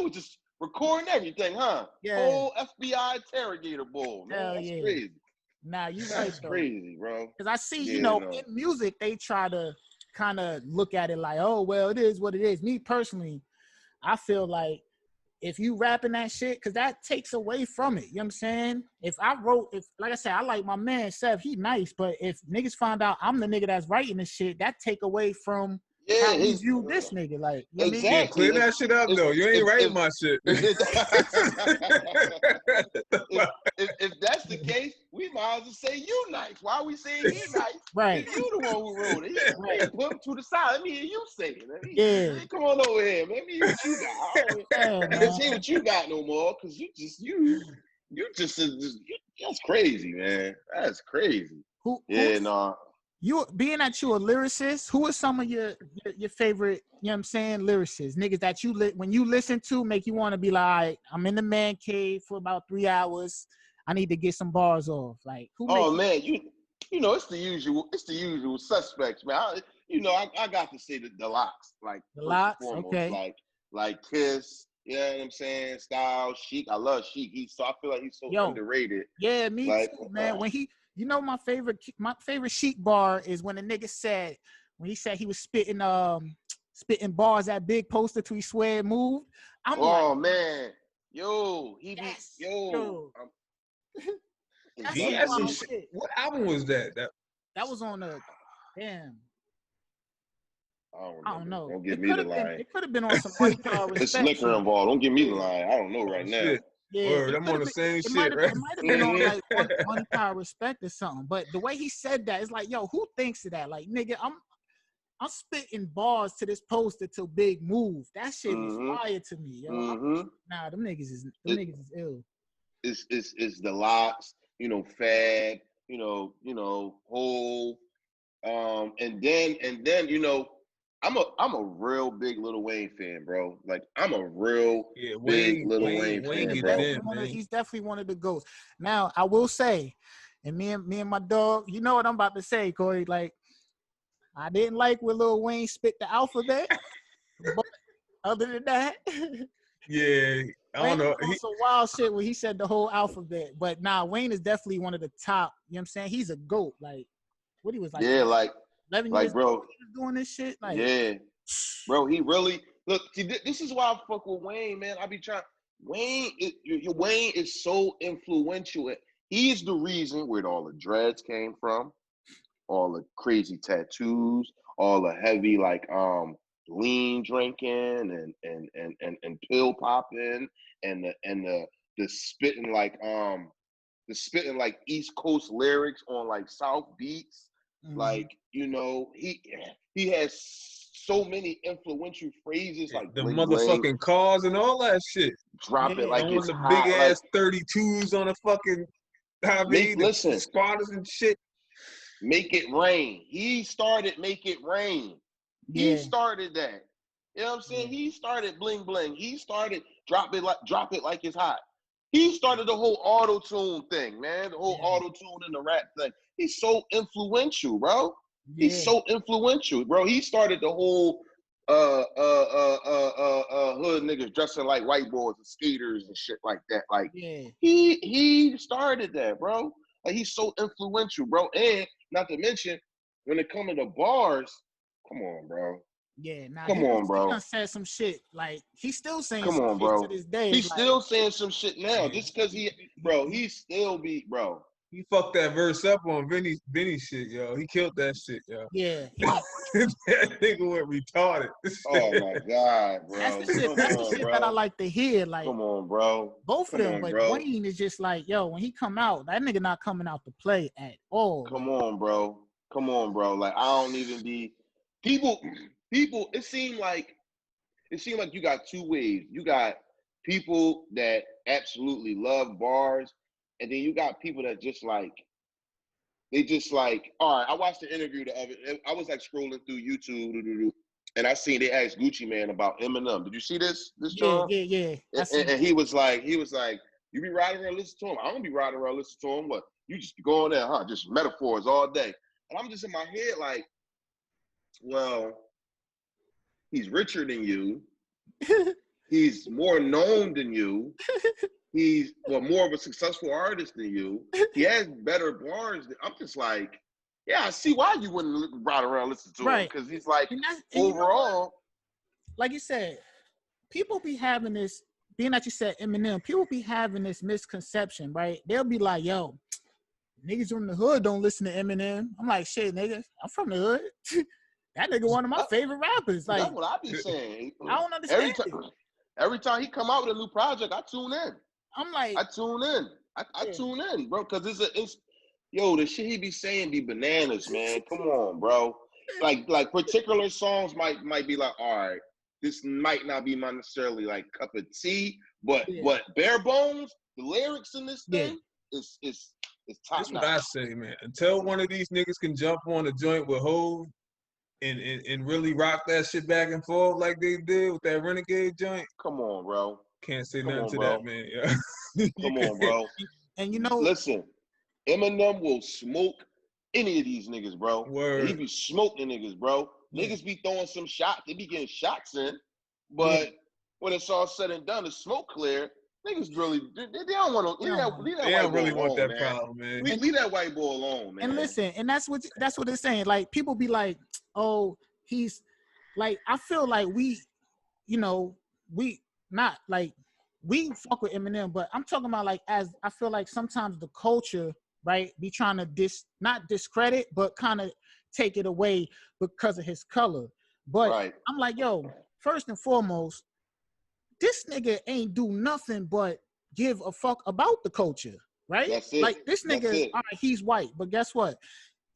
were just recording everything, huh? Yeah. Whole FBI interrogator bull, man. That's crazy. Nah, you right. That's crazy, bro. Because I see, in music, they try to kind of look at it like, oh, well, it is what it is. Me personally, I feel like if you rapping that shit, because that takes away from it. You know what I'm saying? If like I said, I like my man, Seth, he nice, but if niggas find out I'm the nigga that's writing this shit, that take away from how we view this nigga. Like, you know exactly. What I mean? Clear that shit up, though. You ain't writing my shit. If that's the case, we might as well say you nice. Why are we saying he nice? Right. If you the one who wrote it. Right. Put him to the side. Let me hear you say it. Yeah. Come on over here. Let me hear what you got. I don't see what you got no more, because that's crazy, man. That's crazy. You being that you a lyricist, who are some of your favorite, you know what I'm saying, lyricists? Niggas that when you listen to make you want to be like, I'm in the man cave for about 3 hours. I need to get some bars off. Like, who? Oh man, you know it's the usual suspects, man. I got to say the locks, like the locks, okay, like Kiss. You know what I'm saying? Style, Chic. I love Chic. I feel like he's so underrated. Yeah, me too, man. When you know, my favorite Chic bar is when the nigga said, when he said he was spitting bars at Big Poster till he swear it moved. Man, yo, he had some shit. What album was that? That was on the damn. I don't know. Don't give me the line. It could have been on some Money Power Respect. It's liquor involved. Don't give me the line. I don't know right now. Shit. Yeah, word, I'm on the same shit, right? It might have been on like Money Power Respect or something. But the way he said that, it's like, yo, who thinks of that? Like, nigga, I'm spitting bars to this poster till Big move. That shit was fire to me, yo. Nah, them niggas is ill. It's the locks, Fab, Hov, and then I'm a real big Lil Wayne fan, bro. Like, I'm a real big Lil Wayne fan, bro. He's definitely one of the GOATs. Now, I will say, and me and my dog, you know what I'm about to say, Corey. Like, I didn't like when Lil Wayne spit the alphabet, but other than that, yeah, I don't know. Some wild shit when he said the whole alphabet. But nah, Wayne is definitely one of the top. You know what I'm saying? He's a GOAT. Like, what he was like? Yeah, like 11 years bro, old, he was doing this shit. Like, yeah, bro, he really look. See, this is why I fuck with Wayne, man. I be trying. Wayne is so influential. He's the reason where all the dreads came from, all the crazy tattoos, all the heavy lean drinking and pill popping and the spitting like East Coast lyrics on like South beats. Like, he has so many influential phrases, like the motherfucking cars and all that shit. Drop it like it's the big ass 32s on a fucking. Listen, spotters and shit. Make It Rain. He started Make It Rain. He started that. You know what I'm saying? He started bling bling. He started drop it like it's hot. He started the whole auto-tune thing, man. The whole auto-tune and the rap thing. He's so influential, bro. He's so influential, bro. He started the whole hood niggas dressing like white boys and skaters and shit like that. Like he started that, bro. Like he's so influential, bro. And not to mention, when it comes to the bars, come on, bro. Yeah, nah, come on, bro. He done said some shit. Like he's still saying come some on, shit bro. to this day. He's still saying some shit now, just because he still be, bro. He fucked that verse up on Benny shit, yo. He killed that shit, yo. Yeah. That nigga went retarded. Oh my God, bro. That's the shit that I like to hear. Like, come on, bro. Both of them, but Wayne is just like, yo, when he come out, that nigga not coming out to play at all. Come on, bro. Like I don't even be people. It seemed like you got two waves. You got people that absolutely love bars, and then you got people that just like, all right, I watched the interview the other, I was like scrolling through YouTube, and I seen they asked Gucci Mane about Eminem. Did you see this? Yeah. And he was like, you be riding around listening to him. I don't be riding around listening to him. What? You just be going there, huh? Just metaphors all day. And I'm just in my head like, well, he's richer than you. He's more known than you. He's more of a successful artist than you. He has better bars. I'm just like, yeah, I see why you wouldn't ride around listen to him, because he's like, overall, like you said, people be having this. Being that you said Eminem, people be having this misconception, right? They'll be like, yo, niggas from the hood don't listen to Eminem. I'm like, shit, nigga, I'm from the hood. That nigga one of my favorite rappers. Like, that's what I be saying. I don't understand. Every time he come out with a new project, I tune in. I'm like, I tune in. I tune in, bro, because it's the shit he be saying be bananas, man. Come on, bro. Like particular songs might be like, all right, this might not be my necessarily like cup of tea, but bare bones, the lyrics in this thing is top That's notch. what I say, man. Until one of these niggas can jump on a joint with Hov and really rock that shit back and forth like they did with that Renegade joint. Come on, bro. Can't say nothing to that, man. Yeah. Come on, bro. And you know, listen, Eminem will smoke any of these niggas, bro. Word. He be smoking niggas, bro. Niggas be throwing some shots. They be getting shots in, but when it's all said and done, the smoke clear. Niggas really, they don't want to. They don't really want that problem, man. Leave that white boy alone, man. And listen, and that's what it's saying. Like, people be like, oh, he's like, I feel like we fuck with Eminem, but I'm talking about like, as I feel like sometimes the culture, right, be trying to not discredit, but kind of take it away because of his color. But I'm like, yo, first and foremost, this nigga ain't do nothing but give a fuck about the culture, right? That's it. Like, this nigga, all right, he's white, but guess what?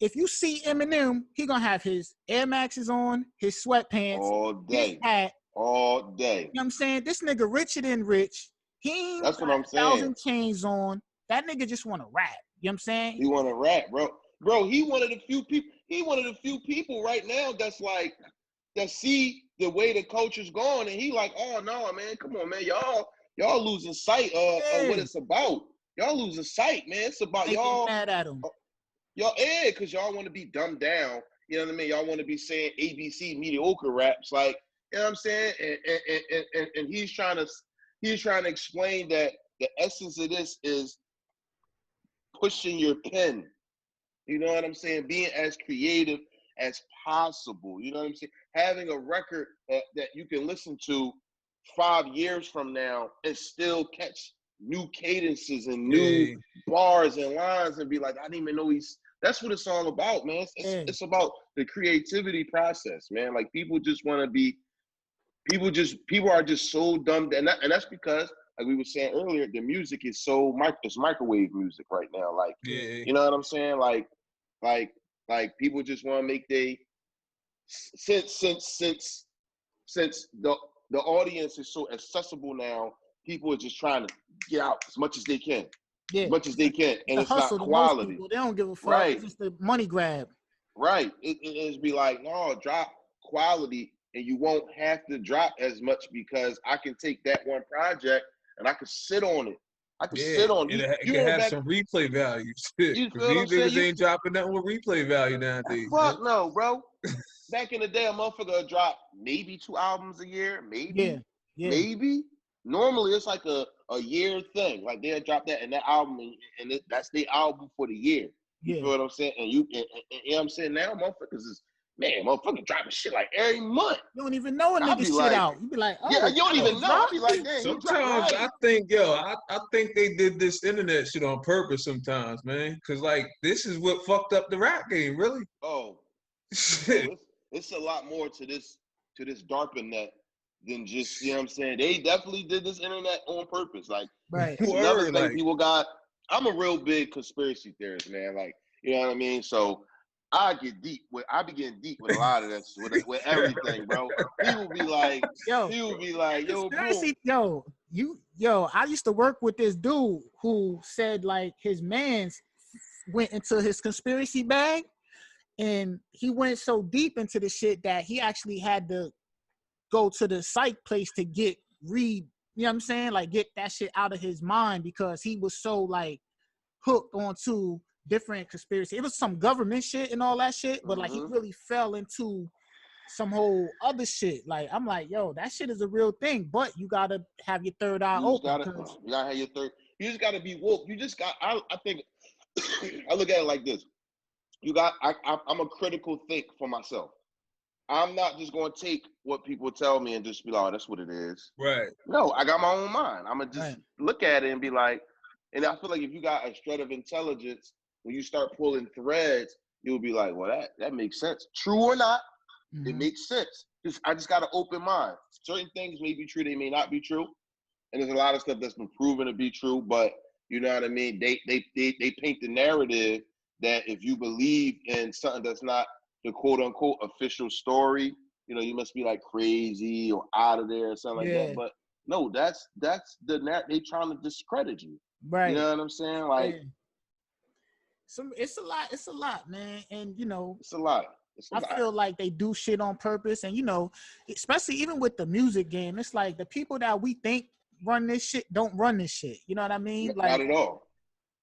If you see Eminem, he gonna have his Air Maxes on, his sweatpants, all day, his hat, all day. You know what I'm saying? This nigga richer than rich. He ain't That's what I'm saying. 1,000 chains on. That nigga just want to rap. You know what I'm saying? He want to rap, bro. Bro, he one of the few people right now that's like, that see the way the culture's going, and he like, oh no, man, come on, man, y'all losing sight of what it's about. Y'all losing sight, man. It's about y'all mad at him. Y'all, because y'all want to be dumbed down. You know what I mean? Y'all want to be saying ABC mediocre raps, like, you know what I'm saying? And he's trying to explain that the essence of this is pushing your pen. You know what I'm saying? Being as creative as possible. You know what I'm saying? Having a record that you can listen to 5 years from now and still catch new cadences and new bars and lines and be like, I didn't even know that's what it's all about, man. It's about the creativity process, man. Like, people are just so dumb, and that's because, like we were saying earlier, the music is it's microwave music right now. Like, you know what I'm saying? Like people just want to make since the audience is so accessible now, people are just trying to get out as much as they can. As much as they can. And it's hustle, not quality. People, they don't give a fuck. Right. It's just the money grab. Right. It's be like, no, drop quality, and you won't have to drop as much because I can take that one project and I can sit on it. I can sit on it. It can have some replay value. You feel what I'm saying? These niggas ain't dropping nothing with replay value nowadays. Fuck no, bro. Back in the day, a motherfucker would drop maybe 2 albums a year, maybe. Maybe. Normally, it's like a year thing. Like they'll drop that and that album, and that's the album for the year. You feel what I'm saying? And you know what I'm saying? Now, motherfuckers is, man, motherfucker dropping shit like every month. You don't even know a nigga shit out. You be like, oh, yeah, you don't even know. I be like, damn. Sometimes I think, I think they did this internet shit on purpose sometimes, man. Cause like this is what fucked up the rap game, really. Oh, shit. It's a lot more to this DARPA net than just, you know what I'm saying? They definitely did this internet on purpose. Like, right. Another thing people got. I'm a real big conspiracy theorist, man. Like, you know what I mean? So I be getting deep with a lot of this, with everything, bro. People be like, yo, conspiracy, yo, I used to work with this dude who said like his mans went into his conspiracy bag, and he went so deep into the shit that he actually had to go to the psych place to get you know what I'm saying? Like get that shit out of his mind because he was so like hooked onto different conspiracy. It was some government shit and all that shit, but like he really fell into some whole other shit. Like I'm like, yo, that shit is a real thing, but you gotta have your third eye open. You gotta have your third. You just gotta be woke. You just got. I think I look at it like this. I'm a critical think for myself. I'm not just gonna take what people tell me and just be like, oh, that's what it is. Right. No, I got my own mind. I'm gonna just look at it and be like, and I feel like if you got a shred of intelligence, when you start pulling threads, you'll be like, well, that makes sense. True or not, it makes sense. I just got an open mind. Certain things may be true, they may not be true. And there's a lot of stuff that's been proven to be true, but you know what I mean? They paint the narrative that if you believe in something that's not the quote unquote official story, you know, you must be like crazy or out of there or something like that. But no, that's they trying to discredit you. Right. You know what I'm saying? Like it's a lot, man. And you know, it's a lot. I feel like they do shit on purpose. And you know, especially even with the music game, it's like the people that we think run this shit don't run this shit. You know what I mean? Like not at all.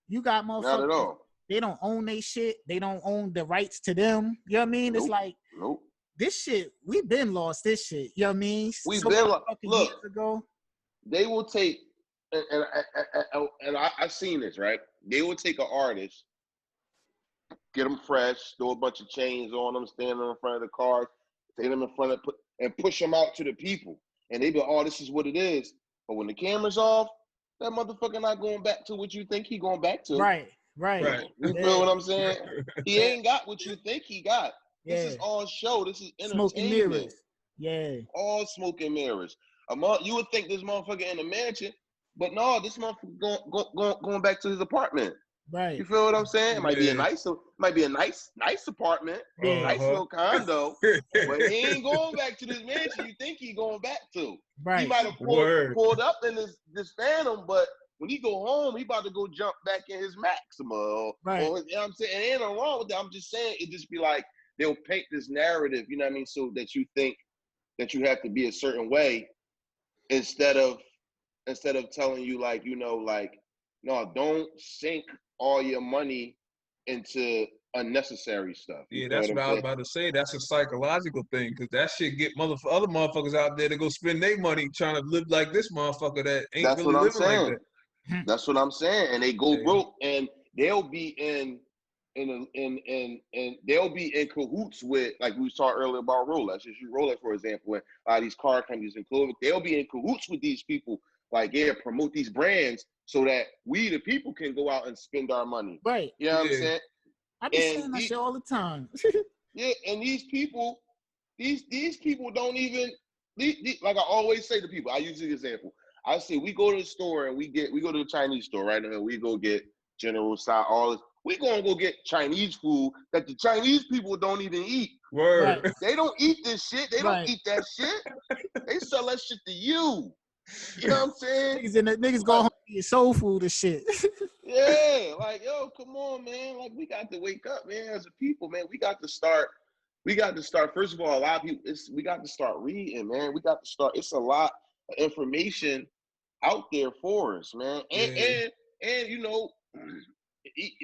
You got motherfuckers. Not at all. They don't own they shit. They don't own the rights to them. You know what I mean? Nope. It's like this shit, we've been lost this shit. You know what I mean? We've been lost. Look, years ago. They will take and I've seen this, right? They will take an artist, get them fresh, throw a bunch of chains on them, stand them in front of the cars, take them in front of and push them out to the people. And they be, oh, this is what it is. But when the camera's off, that motherfucker not going back to what you think he going back to. Right. You feel what I'm saying? He ain't got what you think he got. This is all show. This is entertainment. Smoke and mirrors. Yeah. All smoke and mirrors. You would think this motherfucker in a mansion, but no, this motherfucker going back to his apartment. Right. You feel what I'm saying? It might be a nice apartment, nice little condo, but he ain't going back to this mansion you think he going back to. Right. He might have pulled up in this Phantom, but when he go home, he about to go jump back in his Maxima. Right. Or, you know what I'm saying? And ain't nothing wrong with that. I'm just saying it just be like they'll paint this narrative, you know what I mean, so that you think that you have to be a certain way instead of telling you like, you know, like, no, don't sink all your money into unnecessary stuff. Yeah, that's what I was about to say. That's a psychological thing because that shit get other motherfuckers out there to go spend their money trying to live like this motherfucker that ain't really living like that. That's what I'm saying. And they go broke and they'll be in they'll be in cahoots with, like we saw earlier about Rolex. Just use Rolex for example, and a lot of these car companies and clothing, they'll be in cahoots with these people, like promote these brands so that we the people can go out and spend our money. Right. You know what I'm saying? I be saying that shit all the time. Yeah, and these people don't even like I always say to people, I use the example. I say we go to the store and we go to the Chinese store, right? And we go get General Tso, all this. We gonna go get Chinese food that the Chinese people don't even eat. Word. Right. They don't eat this shit. They don't eat that shit. They sell that shit to you. You know what I'm saying? Niggas go home and eat soul food and shit. Yeah, like, yo, come on, man. Like, we got to wake up, man, as a people, man. We got to start we got to start. First of all, a lot of people. We got to start reading, man. We got to start. It's a lot of information out there for us, man. And you know,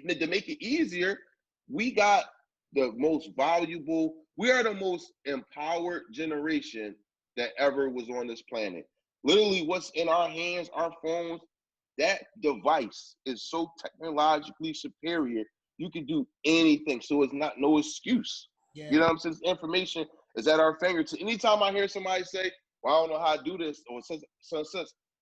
to make it easier, we got the most valuable. We are the most empowered generation that ever was on this planet. Literally, what's in our hands, our phones, that device is so technologically superior. You can do anything, so it's not no excuse. Yeah. You know what I'm saying? This information is at our fingertips. Anytime I hear somebody say, "Well, I don't know how to do this," or says,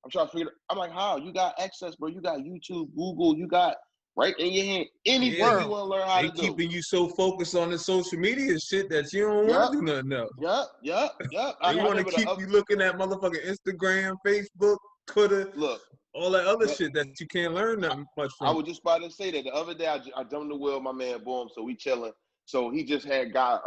I'm trying to figure it out. I'm like, how? You got access, bro. You got YouTube, Google, you got right in your hand. Anything you want to learn how to do. They keeping you so focused on the social media shit that you don't want to do nothing else. Yep. They want to keep you looking at motherfucking Instagram, Facebook, Twitter, all that other shit that you can't learn nothing much from. I was just about to say that the other day I jumped the wheel, my man Boom, so we chilling. So he just had got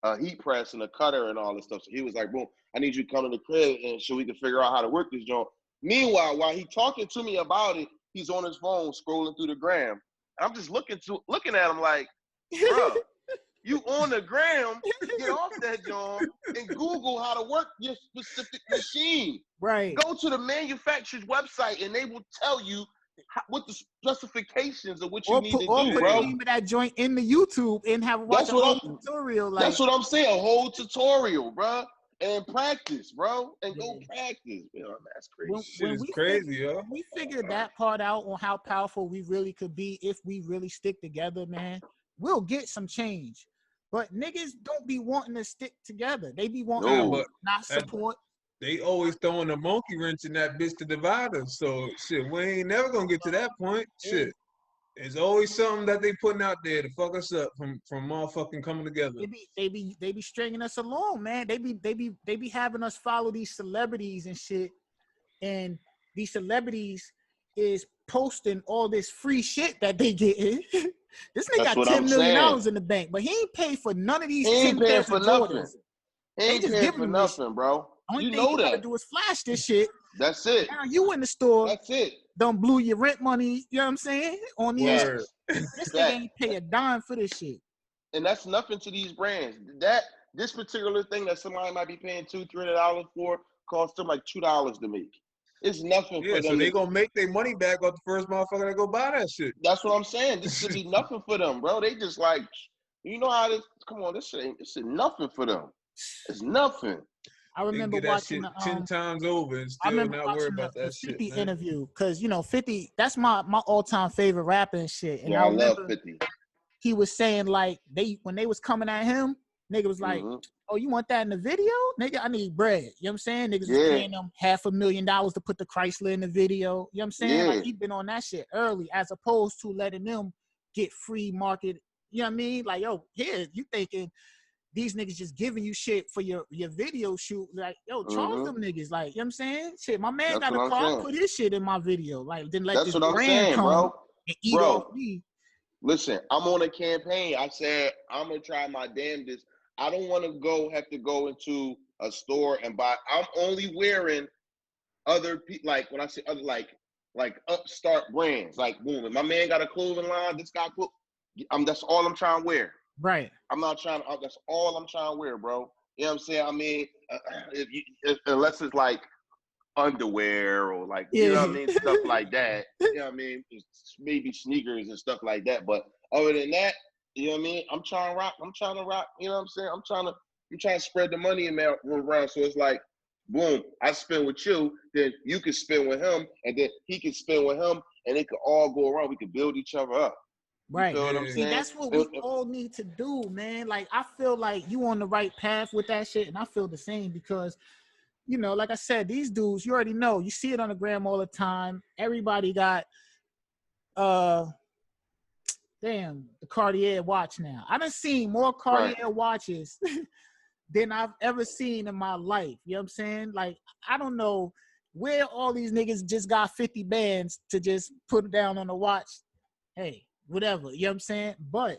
a heat press and a cutter and all this stuff. So he was like, Boom, I need you to come to the crib and so we can figure out how to work this joint. Meanwhile, while he talking to me about it, he's on his phone scrolling through the gram. I'm just looking at him like, bro, you on the gram, get off that joint and Google how to work your specific machine. Right. Go to the manufacturer's website and they will tell you what the specifications of what you need to do, bro. Or put the name of that joint in the YouTube and have watch a whole tutorial. Like, that's what I'm saying, a whole tutorial, bro. And practice, bro, and go practice. Man, that's crazy. Shit is crazy, yo. When we figured that part out on how powerful we really could be if we really stick together, man, we'll get some change. But niggas don't be wanting to stick together. They be wanting to not support. They always throwing a monkey wrench in that bitch to divide us. So shit, we ain't never gonna get to that point. Shit. There's always something that they putting out there to fuck us up from motherfucking coming together. They be stringing us along, man. They be having us follow these celebrities and shit, and these celebrities is posting all this free shit that they getting. This nigga got $10 million in the bank, but he ain't paid for none of these 10 pairs of Jordans. He ain't paying for nothing, bro. Only thing you gotta do is flash this shit. That's it. Now you in the store. That's it. Don't blew your rent money, you know what I'm saying? On these, this nigga ain't pay a dime for this shit. And that's nothing to these brands. This particular thing that somebody might be paying $200-$300 for costs them like $2 to make. It's nothing for them. So they gonna make their money back off the first motherfucker that go buy that shit. That's what I'm saying. This should be nothing for them, bro. They just like, you know how this? Come on, this shit nothing for them. It's nothing. I remember watching 10 times over and still not worry about that 50 shit, interview, because you know 50. That's my all-time favorite rapper and shit. And I love 50. He was saying like when they was coming at him, nigga was like, "Oh, you want that in the video, nigga? I need bread." You know what I'm saying? Niggas was paying them $500,000 to put the Chrysler in the video. You know what I'm saying? Like he been on that shit early, as opposed to letting them get free market. You know what I mean? Like, yo, here you thinking these niggas just giving you shit for your video shoot. Like, yo, charge them niggas. Like, you know what I'm saying? Shit, my man got a car, put his shit in my video. Like, then let this brand come and eat off me. Listen, I'm on a campaign. I said, I'm going to try my damnedest. I don't want to have to go into a store and buy. I'm only wearing other people, like, when I say other, like upstart brands. Like, boom, if my man got a clothing line, this guy put, that's all I'm trying to wear. Right. I'm not trying to, that's all I'm trying to wear, bro. You know what I'm saying? I mean, unless it's like underwear or like, you know what I mean? Stuff like that. You know what I mean? Maybe sneakers and stuff like that. But other than that, you know what I mean? I'm trying to rock. You know what I'm saying? I'm trying to spread the money around. So it's like, boom, I spend with you, then you can spend with him, and then he can spend with him, and it could all go around. We could build each other up. Right. You know what I'm saying? That's what we all need to do, man. Like, I feel like you on the right path with that shit, and I feel the same because, you know, like I said, these dudes, you already know. You see it on the gram all the time. Everybody got, the Cartier watch now. I done seen more Cartier watches than I've ever seen in my life. You know what I'm saying? Like, I don't know where all these niggas just got 50 bands to just put down on the watch. Hey, whatever, you know what I'm saying? But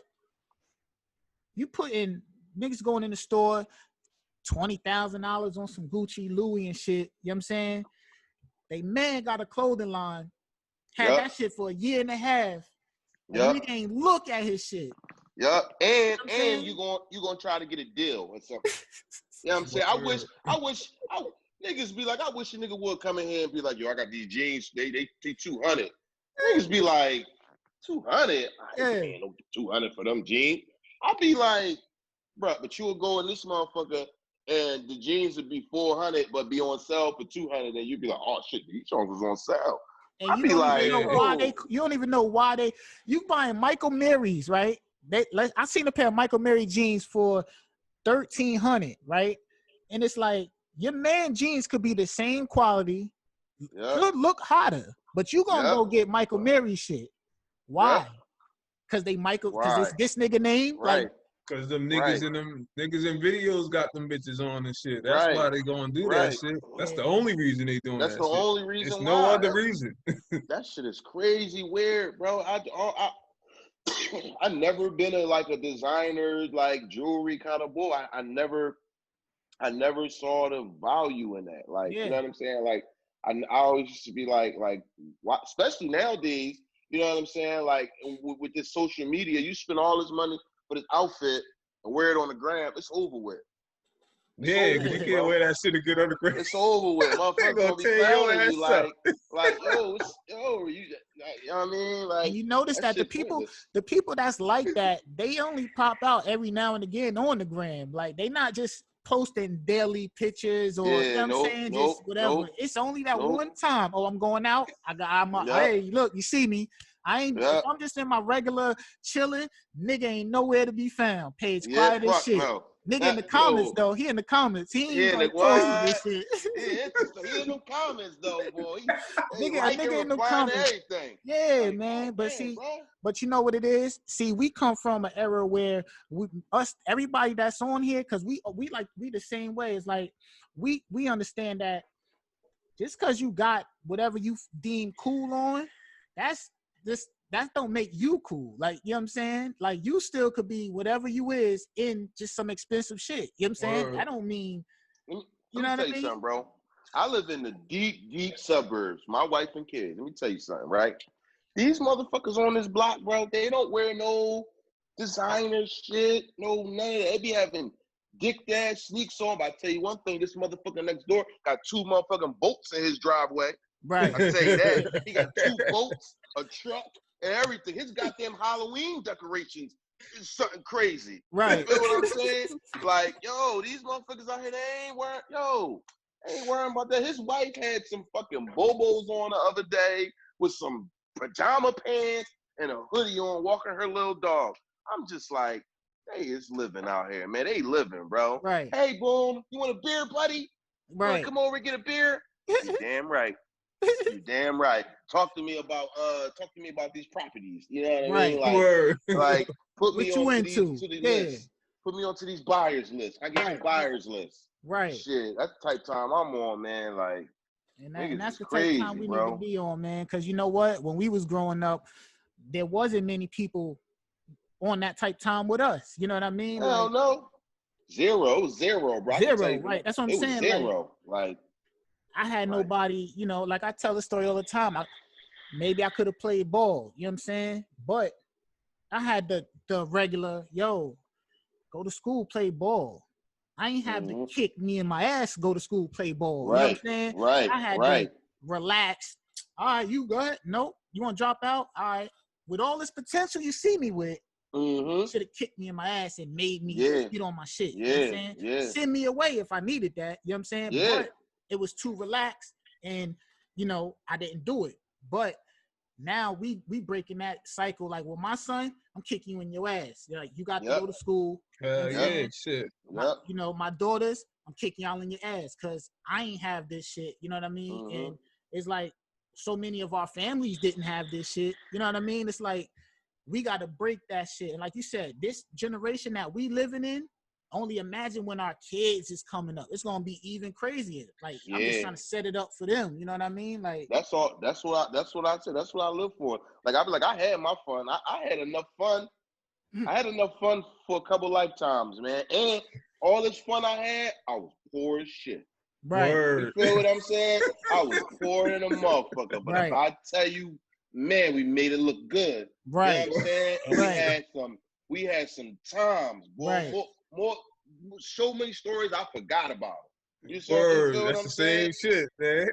you put in niggas going in the store, $20,000 on some Gucci, Louis and shit, you know what I'm saying? They man got a clothing line, had that shit for a year and a half. And nigga ain't look at his shit. Yup. And you gonna try to get a deal or something. You know what I'm saying? Niggas be like, I wish a nigga would come in here and be like, yo, I got these jeans, they 200. Niggas be like, 200? I ain't paying no 200 for them jeans. I'll be like, bro, but you will go in this motherfucker and the jeans would be 400 but be on sale for 200, and you'd be like, oh shit, these songs was on sale. And you don't even know why you don't even know why you buying Michael Mary's, right? I seen a pair of Michael Mary jeans for $1,300, right? And it's like, your man jeans could be the same quality, could look hotter, but you gonna go get Michael Mary shit. Why? Because because this nigga name, right? Because them niggas niggas in videos got them bitches on and shit. That's why they gonna do that shit. That's the only reason they doing that shit. That's the only reason. It's no other reason. That shit is crazy weird, bro. I never been a designer, like jewelry kind of boy. I never saw the value in that. Like, you know what I'm saying? Like, I always used to be like, why, especially nowadays, you know what I'm saying? Like, with this social media, you spend all this money for this outfit and wear it on the gram, it's over with. Because you can't wear that shit to get on the gram. It's over with. Motherfuckers gonna be clowning you like, yo, you know what I mean? Like, and you notice that the people that's like that, they only pop out every now and again on the gram. Like, they not just posting daily pictures or you know what I'm saying, just whatever. It's only that one time. Oh, I'm going out. Hey, look, you see me. I ain't. If I'm just in my regular chilling, nigga ain't nowhere to be found. Page quiet as shit. No. Nigga in the comments though. He in the comments. He ain't like this shit. He in the comments though, boy. Nigga in the comments. Everything. Yeah, like, man. But see, but you know what it is? See, we come from an era where everybody that's on here, because we the same way. It's like we understand that just because you got whatever you deem cool on, that don't make you cool. Like, you know what I'm saying? Like, you still could be whatever you is in just some expensive shit. You know what I'm saying? That don't mean, you know what I mean? Let me tell you something, bro. I live in the deep suburbs. My wife and kids. Let me tell you something, right? These motherfuckers on this block, bro, they don't wear no designer shit, no none of that. They be having dick-ass sneaks on. But I tell you one thing, this motherfucker next door got 2 motherfucking boats in his driveway. Right. I tell you that. He got 2 boats, a truck, and everything. His goddamn Halloween decorations is something crazy. Right. You know what I'm saying? Like, yo, these motherfuckers out here, they ain't worrying about that. His wife had some fucking bobos on the other day with some pajama pants and a hoodie on, walking her little dog. I'm just like, they is living out here, man. They living, bro. Right. Hey, Boom, you want a beer, buddy? Right. You want to come over and get a beer? You damn right. You damn right. Talk to me about these properties. You know what I mean? Like put me onto these lists. Put me onto these buyers lists. I get some buyers lists. Right. Shit, that's the type time I'm on, man. Like, and that's the type of time we need to be on, man. Because you know what? When we was growing up, there wasn't many people on that type time with us. You know what I mean? Hell no. Zero, bro. Zero, right? That's what I'm saying. Zero. Like I had nobody, you know, like I tell the story all the time. Maybe I could have played ball, you know what I'm saying? But I had the regular, go to school, play ball. I ain't have to kick me in my ass, go to school, play ball. Right. You know what I'm saying? Right. I had to relax. All right, you go ahead. Nope. You want to drop out? All right. With all this potential you see me with, should have kicked me in my ass and made me get on my shit. You know what I'm saying? Yeah. Send me away if I needed that. You know what I'm saying? Yeah. But it was too relaxed, and you know, I didn't do it. But now we breaking that cycle. Like with my son, I'm kicking you in your ass. You're like, you got to go to school. Shit. You know, my daughters, I'm kicking y'all in your ass because I ain't have this shit. You know what I mean? And it's like so many of our families didn't have this shit. You know what I mean? It's like we got to break that shit. And like you said, this generation that we living in, only imagine when our kids is coming up. It's gonna be even crazier. Like I'm just trying to set it up for them. You know what I mean? Like that's all. That's what I said. That's what I live for. Like I had my fun. I had enough fun. I had enough fun for a couple lifetimes, man. And all this fun I had, I was poor as shit. Right. You feel what I'm saying? I was poor in a motherfucker. But if I tell you, man, we made it look good. Right. You know what I'm saying? And we had some we had some times, boy. Right. More, so many stories I forgot about. You Word, feel what that's I'm the saying? same shit, man.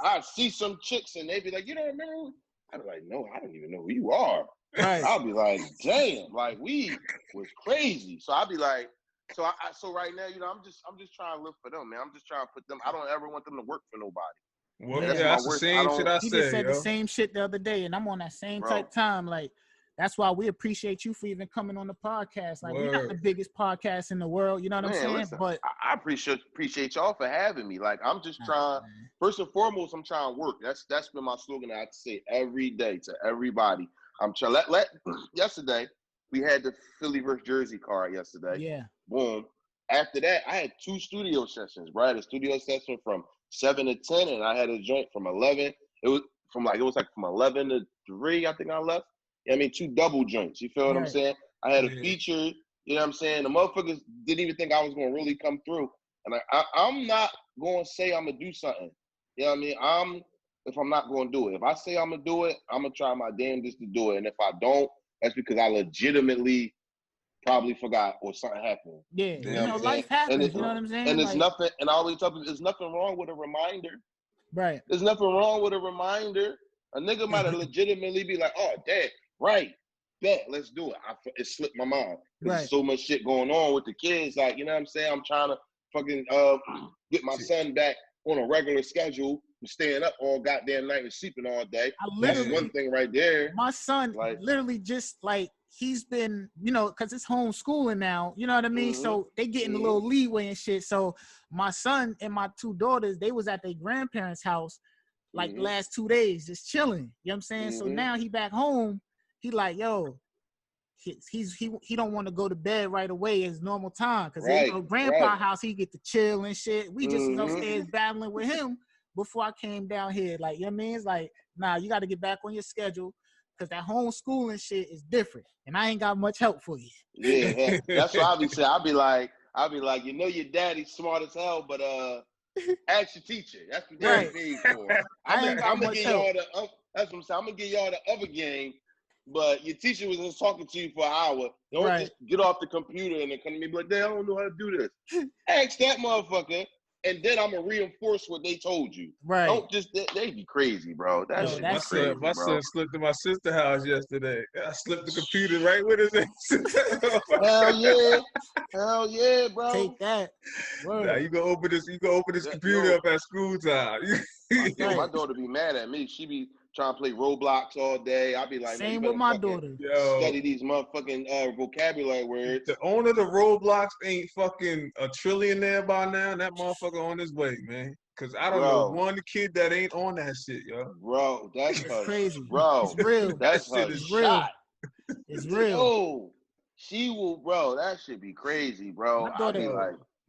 I see some chicks and they be like, you don't remember? I'd be like, no, I don't even know who you are. Right. I'll be like, damn, like we was crazy. So I'll be like, so right now, you know, I'm just trying to live for them, man. I'm just trying to put them. I don't ever want them to work for nobody. Well, Yeah. that's the worst. same shit I He said, just said yo. the same shit the other day, and I'm on that same type time. Like, that's why we appreciate you for even coming on the podcast. Like, we're not the biggest podcast in the world, you know what I'm saying? Listen, but I appreciate y'all for having me. Like, I'm just trying. First and foremost, I'm trying to work. That's been my slogan. I have to say every day to everybody. I'm trying. Yesterday, we had the Philly versus Jersey card yesterday. Yeah. Boom. After that, I had 2 studio sessions. Right, a studio session from 7 to 10, and I had a joint from 11. It was from 11 to 3. I think I left. I mean, 2 double joints. You feel what I'm saying? I had a feature. You know what I'm saying? The motherfuckers didn't even think I was gonna really come through. And I'm not gonna say I'm gonna do something. You know what I mean? If I'm not gonna do it. If I say I'm gonna do it, I'm gonna try my damnedest to do it. And if I don't, that's because I legitimately probably forgot or something happened. Yeah, you know life happens. You know what I'm saying? And there's nothing. And I always tell people, there's nothing wrong with a reminder. Right. There's nothing wrong with a reminder. A nigga might have legitimately be like, "Oh, dad, right, bet, let's do it." It slipped my mind. There's so much shit going on with the kids. Like, you know what I'm saying? I'm trying to fucking get my son back on a regular schedule. I'm staying up all goddamn night and sleeping all day. That's one thing right there. My son literally just like, he's been, you know, because it's homeschooling now, you know what I mean? So they getting a little leeway and shit. So my son and my 2 daughters, they was at their grandparents' house like the last 2 days, just chilling. You know what I'm saying? So now he back home. He like, yo, he don't want to go to bed right away as normal time, because you know, grandpa house, he get to chill and shit. We just was upstairs battling with him before I came down here. Like, you know what I mean? It's like, nah, you got to get back on your schedule, because that homeschooling shit is different, and I ain't got much help for you. Yeah, that's what I'll be saying. I'll be like, you know, your daddy's smart as hell, but ask your teacher. That's what they're paid for. I'm gonna give y'all that's what I'm saying. I'm gonna give y'all the other game, but your teacher was just talking to you for an hour. Don't just get off the computer and then come to me and be like, "Dad, I don't know how to do this." Ask that motherfucker, and then I'm gonna reinforce what they told you. Right? Don't just they be crazy, bro. That's crazy. My son slipped to my sister's house yesterday. I slipped the computer right with his ass. Hell yeah, bro. Take that. Nah, you go open this computer up at school time. My daughter be mad at me. She be trying to play Roblox all day. I be like, same with my daughter. Study these motherfucking vocabulary words. The owner of the Roblox ain't fucking a trillionaire by now. That motherfucker on his way, man. Cause I don't know one kid that ain't on that shit, yo. Bro, that's crazy. Bro, it's real. That's her shot. It's real. Yo, she will, bro. That should be crazy, bro.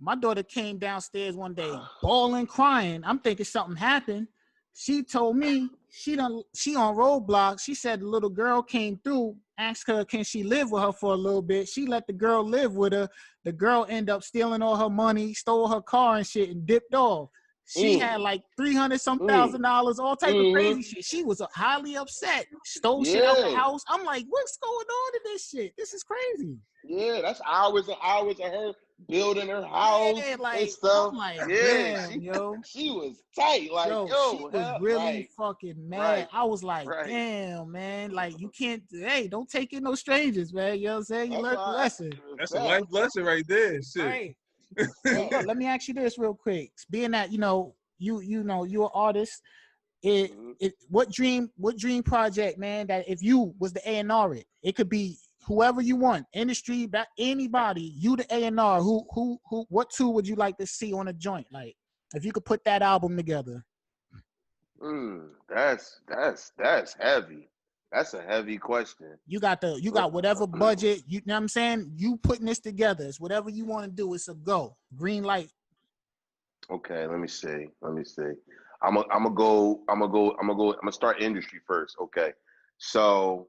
My daughter came downstairs one day, bawling, crying. I'm thinking something happened. She told me she on Roblox. She said the little girl came through, asked her, can she live with her for a little bit? She let the girl live with her. The girl ended up stealing all her money, stole her car and shit, and dipped off. She had like $300-some thousand, all type of crazy shit. She was highly upset. Stole shit out the house. I'm like, what's going on in this shit? This is crazy. Yeah, that's hours and hours of her building her house and stuff. She was tight. Like, she was really fucking mad. I was like, damn, man. Like, you can't, don't take in no strangers, man. You know what I'm saying? You learned the lesson. That's a life lesson right there. Shit. Right. So, look, let me ask you this real quick. Being that, you know, you're an artist, what dream project, man, that if you was the A&R it could be whoever you want, industry, anybody, you the A&R, who what two would you like to see on a joint? Like, if you could put that album together. That's heavy. That's a heavy question. You got whatever budget, you know what I'm saying? You putting this together. It's whatever you want to do. It's a go. Green light. Okay, let me see. I'm gonna start industry first. Okay. So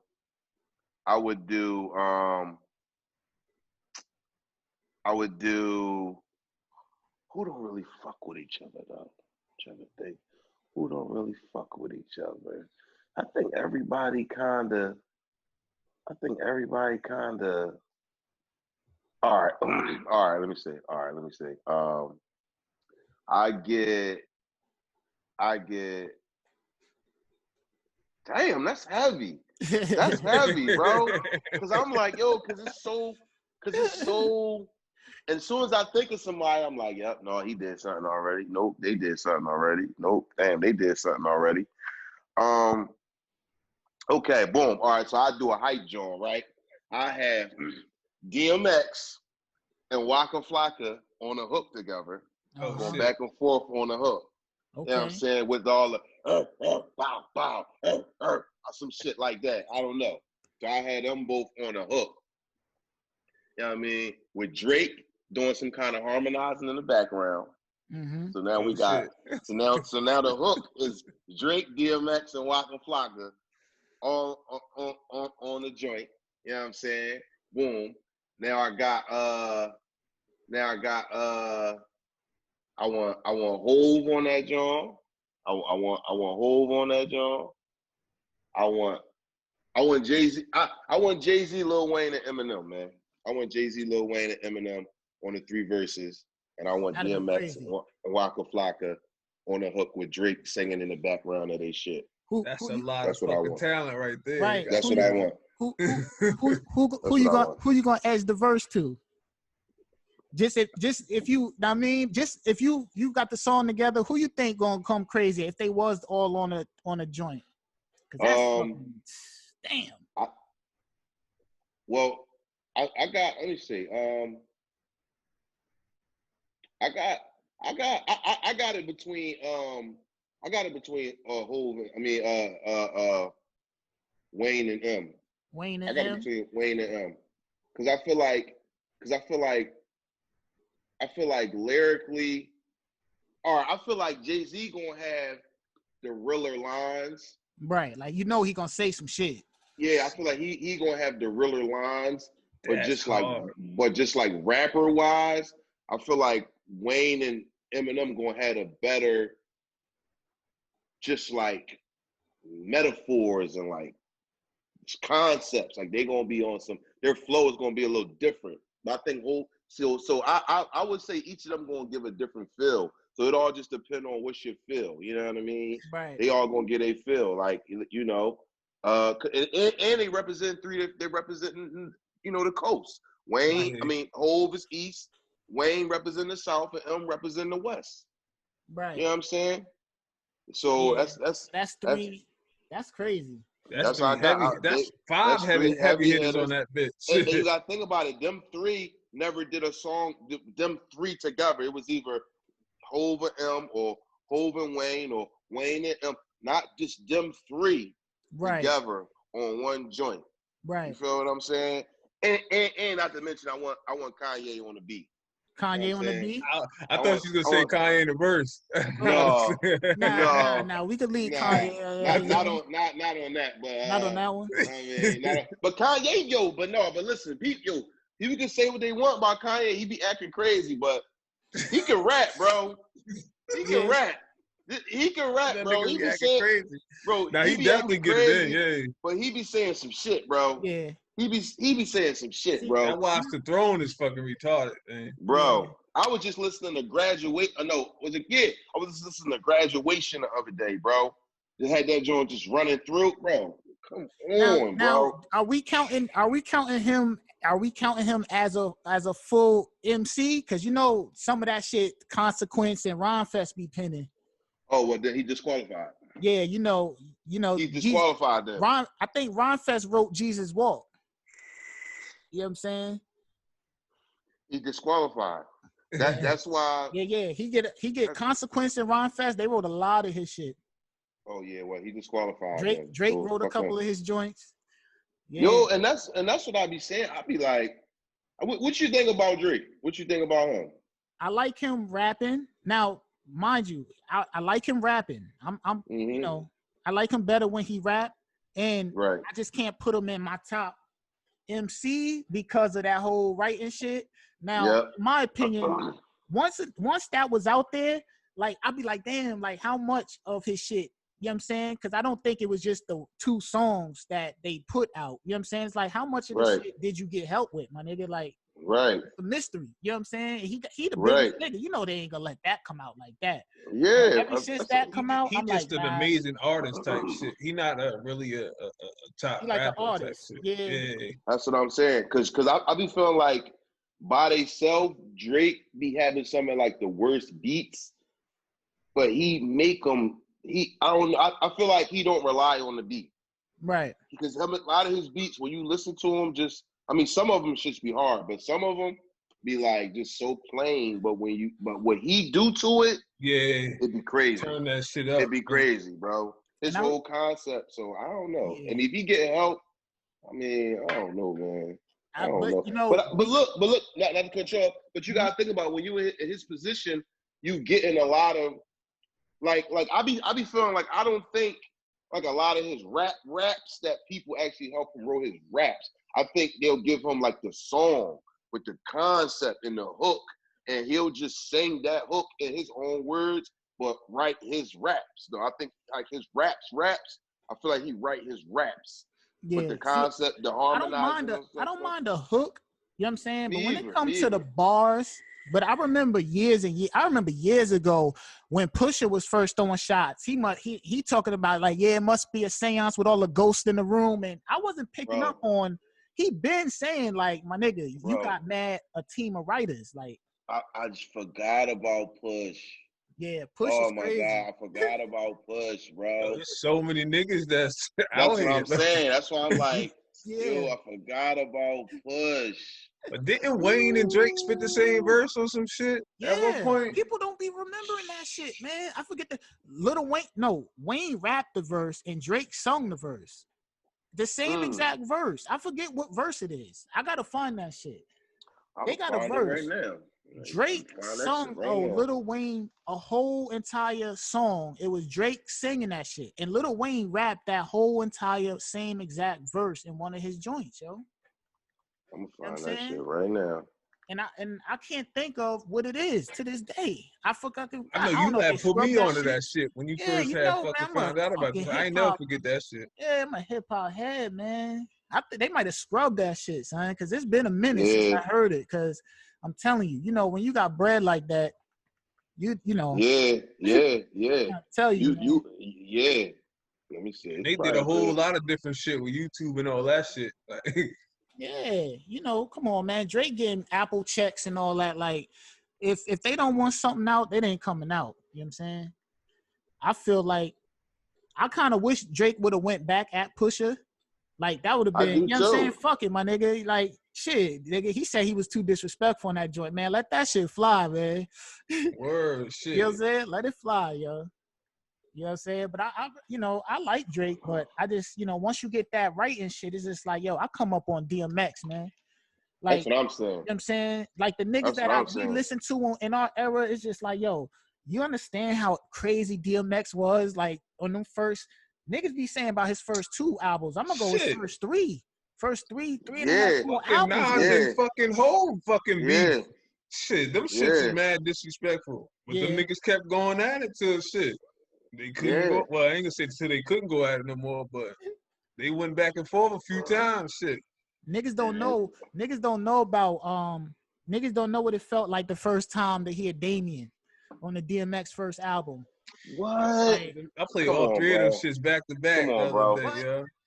I would do who don't really fuck with each other though? I'm trying to think. Who don't really fuck with each other? I think everybody kinda All right. All right. Let me see. I get. Damn, that's heavy. That's heavy, bro. Because I'm like, yo, because it's so. And as soon as I think of somebody, I'm like, yep, no, he did something already. Nope, they did something already. Nope, damn, they did something already. Okay, boom. All right, so I do a hype joint, right? I have DMX and Waka Flocka on a hook together, going back and forth on the hook. Okay. You know what I'm saying? With all the bow, bow, some shit like that. I don't know. So I had them both on a hook. You know what I mean? With Drake doing some kind of harmonizing in the background. Mm-hmm. So now we got so now the hook is Drake, DMX, and Waka Flocka on the joint. You know what I'm saying? Boom. Now I want Hove on that joint. I want Hove on that joint. I want Jay-Z. I want Jay-Z, Lil Wayne, and Eminem, man. I want Jay-Z, Lil Wayne, and Eminem on the 3 verses. And I want DMX and Waka Flocka on the hook with Drake singing in the background of their shit. That's a lot of fucking talent right there. Right. That's what I want. Who you gonna edge the verse to? Just if you got the song together, who you think gonna come crazy if they was all on a joint? Damn. I got. Let me see. I got it between. I got it between Hov. Wayne and M. Wayne and I got M? it between Wayne and M. Because I feel like lyrically, I feel like Jay-Z gonna have the realer lines. Right, like he gonna say some shit. Yeah, I feel like he gonna have the realer lines, but just like rapper wise, I feel like Wayne and Eminem gonna have a better, just like metaphors and like concepts. Like they gonna be on their flow is gonna be a little different. But I think so I would say each of them gonna give a different feel. So it all just depends on what's your feel. You know what I mean? Right. They all gonna get a feel. Like and they represent they're representing the coast. Wayne, Hov is east. Wayne represent the south, and M represent the west. Right. You know what I'm saying? So that's 3. That's crazy. That's how I got. That's 5 heavy hitters on that bitch. And you got to think about it. Them 3 never did a song. Them 3 together. It was either Hov and M or Hov and Wayne or Wayne and M. Not just them 3 together on one joint. Right. You feel what I'm saying? And not to mention, I want Kanye on the beat. Kanye on the beat? I thought you was gonna say Kanye in the verse. No, no. We could leave Kanye. Not on that, but not on that one. But Kanye, but listen, people can say what they want about Kanye. He be acting crazy, but he can rap, bro. He can rap. He can rap, bro. He be saying crazy, bro. Now he definitely get it in, yeah. But he be saying some shit, bro. Yeah. He be saying some shit, bro. That Watch the Throne is fucking retarded, man. Bro, I was just listening to Graduation to Graduation the other day, bro. Just had that joint just running through, bro. Come on, bro. Are we counting him as a full MC? Because some of that shit, Consequence and Ron Fest be pinning. Oh, well, then he disqualified. Yeah, he disqualified then. I think Ron Fest wrote Jesus Walk. You know what I'm saying? He disqualified. That's why. Yeah. He get Consequence and Ron Fest. They wrote a lot of his shit. Oh yeah, well he disqualified. Drake wrote a couple of his joints. Yeah. Yo, and that's what I be saying. I be like, what you think about Drake? What you think about him? I like him rapping. Now, mind you, I like him rapping. I'm I like him better when he rap, and I just can't put him in my top MC because of that whole writing shit. Now, in my opinion, once that was out there, like I'd be like, damn, like how much of his shit, you know what I'm saying? Because I don't think it was just the 2 songs that they put out. You know what I'm saying? It's like how much of the shit did you get help with, my nigga? Like, Right. The mystery. You know what I'm saying? He the Right. biggest nigga. You know they ain't gonna let that come out like that. Yeah. Ever since that come out, He I'm just like, an nah. amazing artist type shit. He not really a top He like an rapper type artist. shit. Yeah. That's what I'm saying. Cause I be feeling like by themselves, Drake be having some of like the worst beats, but he make them. I feel like he don't rely on the beat. Right. Because a lot of his beats, when you listen to them, some of them should be hard, but some of them be like just so plain. But what he do to it, yeah, it'd be crazy. Turn that shit up. It'd be crazy, bro. His whole concept. So I don't know. Yeah. And if he getting help, I mean, I don't know, man. I don't know. You know, but look, not to cut you off, but you gotta think about when you in his position, you getting a lot of like I be feeling like I don't think like a lot of his raps that people actually help him wrote his raps. I think they'll give him like the song with the concept and the hook, and he'll just sing that hook in his own words, but write his raps. No, I think like his raps. I feel like he write his raps. Yeah. With the concept, the harmonizing. I don't mind the hook. You know what I'm saying? But when it comes to the either. bars, but I remember years ago when Pusha was first throwing shots. He talking about like, yeah, it must be a seance with all the ghosts in the room, and I wasn't picking up on. He been saying like, my nigga, you got mad a team of writers. Like I just forgot about Push. Yeah, Push oh is my crazy. God, I forgot about Push, bro. There's so many niggas that's out here. That's what I'm saying. That's why I'm like, yeah. yo, I forgot about Push. But didn't Wayne and Drake spit the same verse or some shit at one point? People don't be remembering that shit, man. I forget Wayne rapped the verse and Drake sung the verse. The same exact verse. I forget what verse it is. I gotta find that shit. They got a verse. Right now. Drake sung Lil Wayne a whole entire song. It was Drake singing that shit. And Lil Wayne rapped that whole entire same exact verse in one of his joints, yo. I'm gonna find that shit right now. And I can't think of what it is to this day. I forgot. I know you had put me onto that shit when you first had fucking found out about it. I ain't never forget that shit. Yeah, I'm a hip hop head, man. They might have scrubbed that shit, son, because it's been a minute since I heard it. Because I'm telling you, you know, when you got bread like that, you know. Yeah. I tell you, yeah. Let me see. They did a whole lot of different shit with YouTube and all that shit. Yeah, you know, come on, man. Drake getting Apple checks and all that. Like, if they don't want something out, it ain't coming out. You know what I'm saying? I feel like I kind of wish Drake would have went back at Pusha. Like, that would have been, you know what I'm saying? Fuck it, my nigga. Like, shit, nigga. He said he was too disrespectful on that joint, man. Let that shit fly, man. Word, shit. You know what I'm saying? Let it fly, yo. You know what I'm saying? But I like Drake, but I just, once you get that right and shit, it's just like, yo, I come up on DMX, man. Like, that's what I'm saying. You know what I'm saying? Like, the niggas we listen to in our era, it's just like, yo, you understand how crazy DMX was? Like, on them first, niggas be saying about his first 2 albums. I'm gonna go with first 3. First three and a half, 4 albums. Nas and fucking whole fucking beef. Shit, them shits is mad disrespectful. But them niggas kept going at it till shit. They couldn't go. Well, I ain't gonna say till they couldn't go at it no more, but they went back and forth a few times. Shit. Niggas don't know. Niggas don't know about. Niggas don't know what it felt like the first time to hear Damien on the DMX first album. What? I played all 3 of them shits back to back. Come on, bro.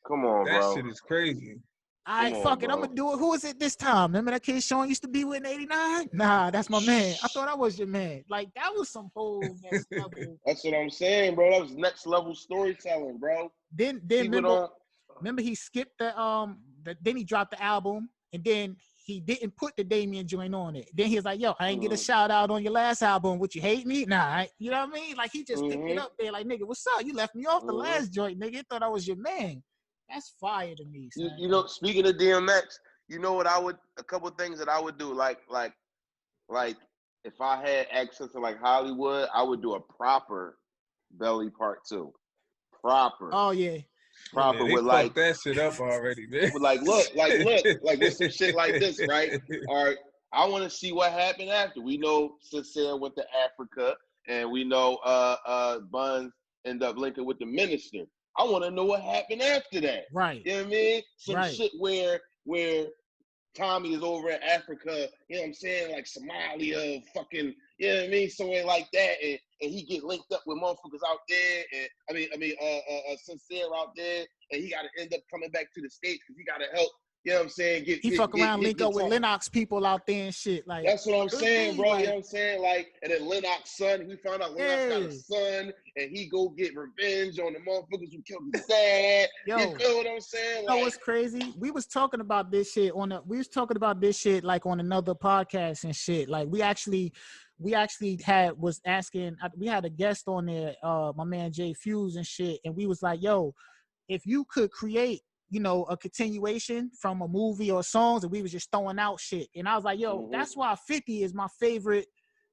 Come on, bro. That shit is crazy. All right, fuck it. I'm gonna do it. Who is it this time? Remember that kid Sean used to be with in '89? Nah, that's my man. I thought I was your man. Like, that was some whole next level. That's what I'm saying, bro. That was next level storytelling, bro. Then remember he skipped then he dropped the album, and then he didn't put the Damien joint on it. Then he was like, yo, I ain't get a shout out on your last album. Would you hate me? Nah, you know what I mean? Like, he just picked it up there like, nigga, what's up? You left me off the last joint, nigga. Thought I was your man. That's fire to me, son. You know, speaking of DMX, you know what a couple of things that I would do, like if I had access to like Hollywood, I would do a proper Belly Part 2. Proper. Oh yeah. Proper with like that shit up already, man. With like look, with some shit like this, right? All right. I want to see what happened after. We know Sincere went to Africa, and we know Buns ended up linking with the minister. I want to know what happened after that. Right. You know what I mean? Some shit where Tommy is over in Africa, you know what I'm saying, like Somalia, fucking, you know what I mean, somewhere like that, and he get linked up with motherfuckers out there, and Sincere out there, and he got to end up coming back to the States because he got to help. You know what I'm saying? Link up with Lennox people out there and shit. Like that's what I'm saying, bro. Like, you know what I'm saying? Like, and then Lennox's son, we found out Lennox got a son, and he go get revenge on the motherfuckers who killed his dad. Yo, you feel what I'm saying? You know what's crazy? We was talking about this shit like on another podcast and shit. Like we actually had a guest on there, my man Jay Fuse and shit, and we was like, yo, if you could create, you know, a continuation from a movie or songs, and we was just throwing out shit. And I was like, yo, that's why 50 is my favorite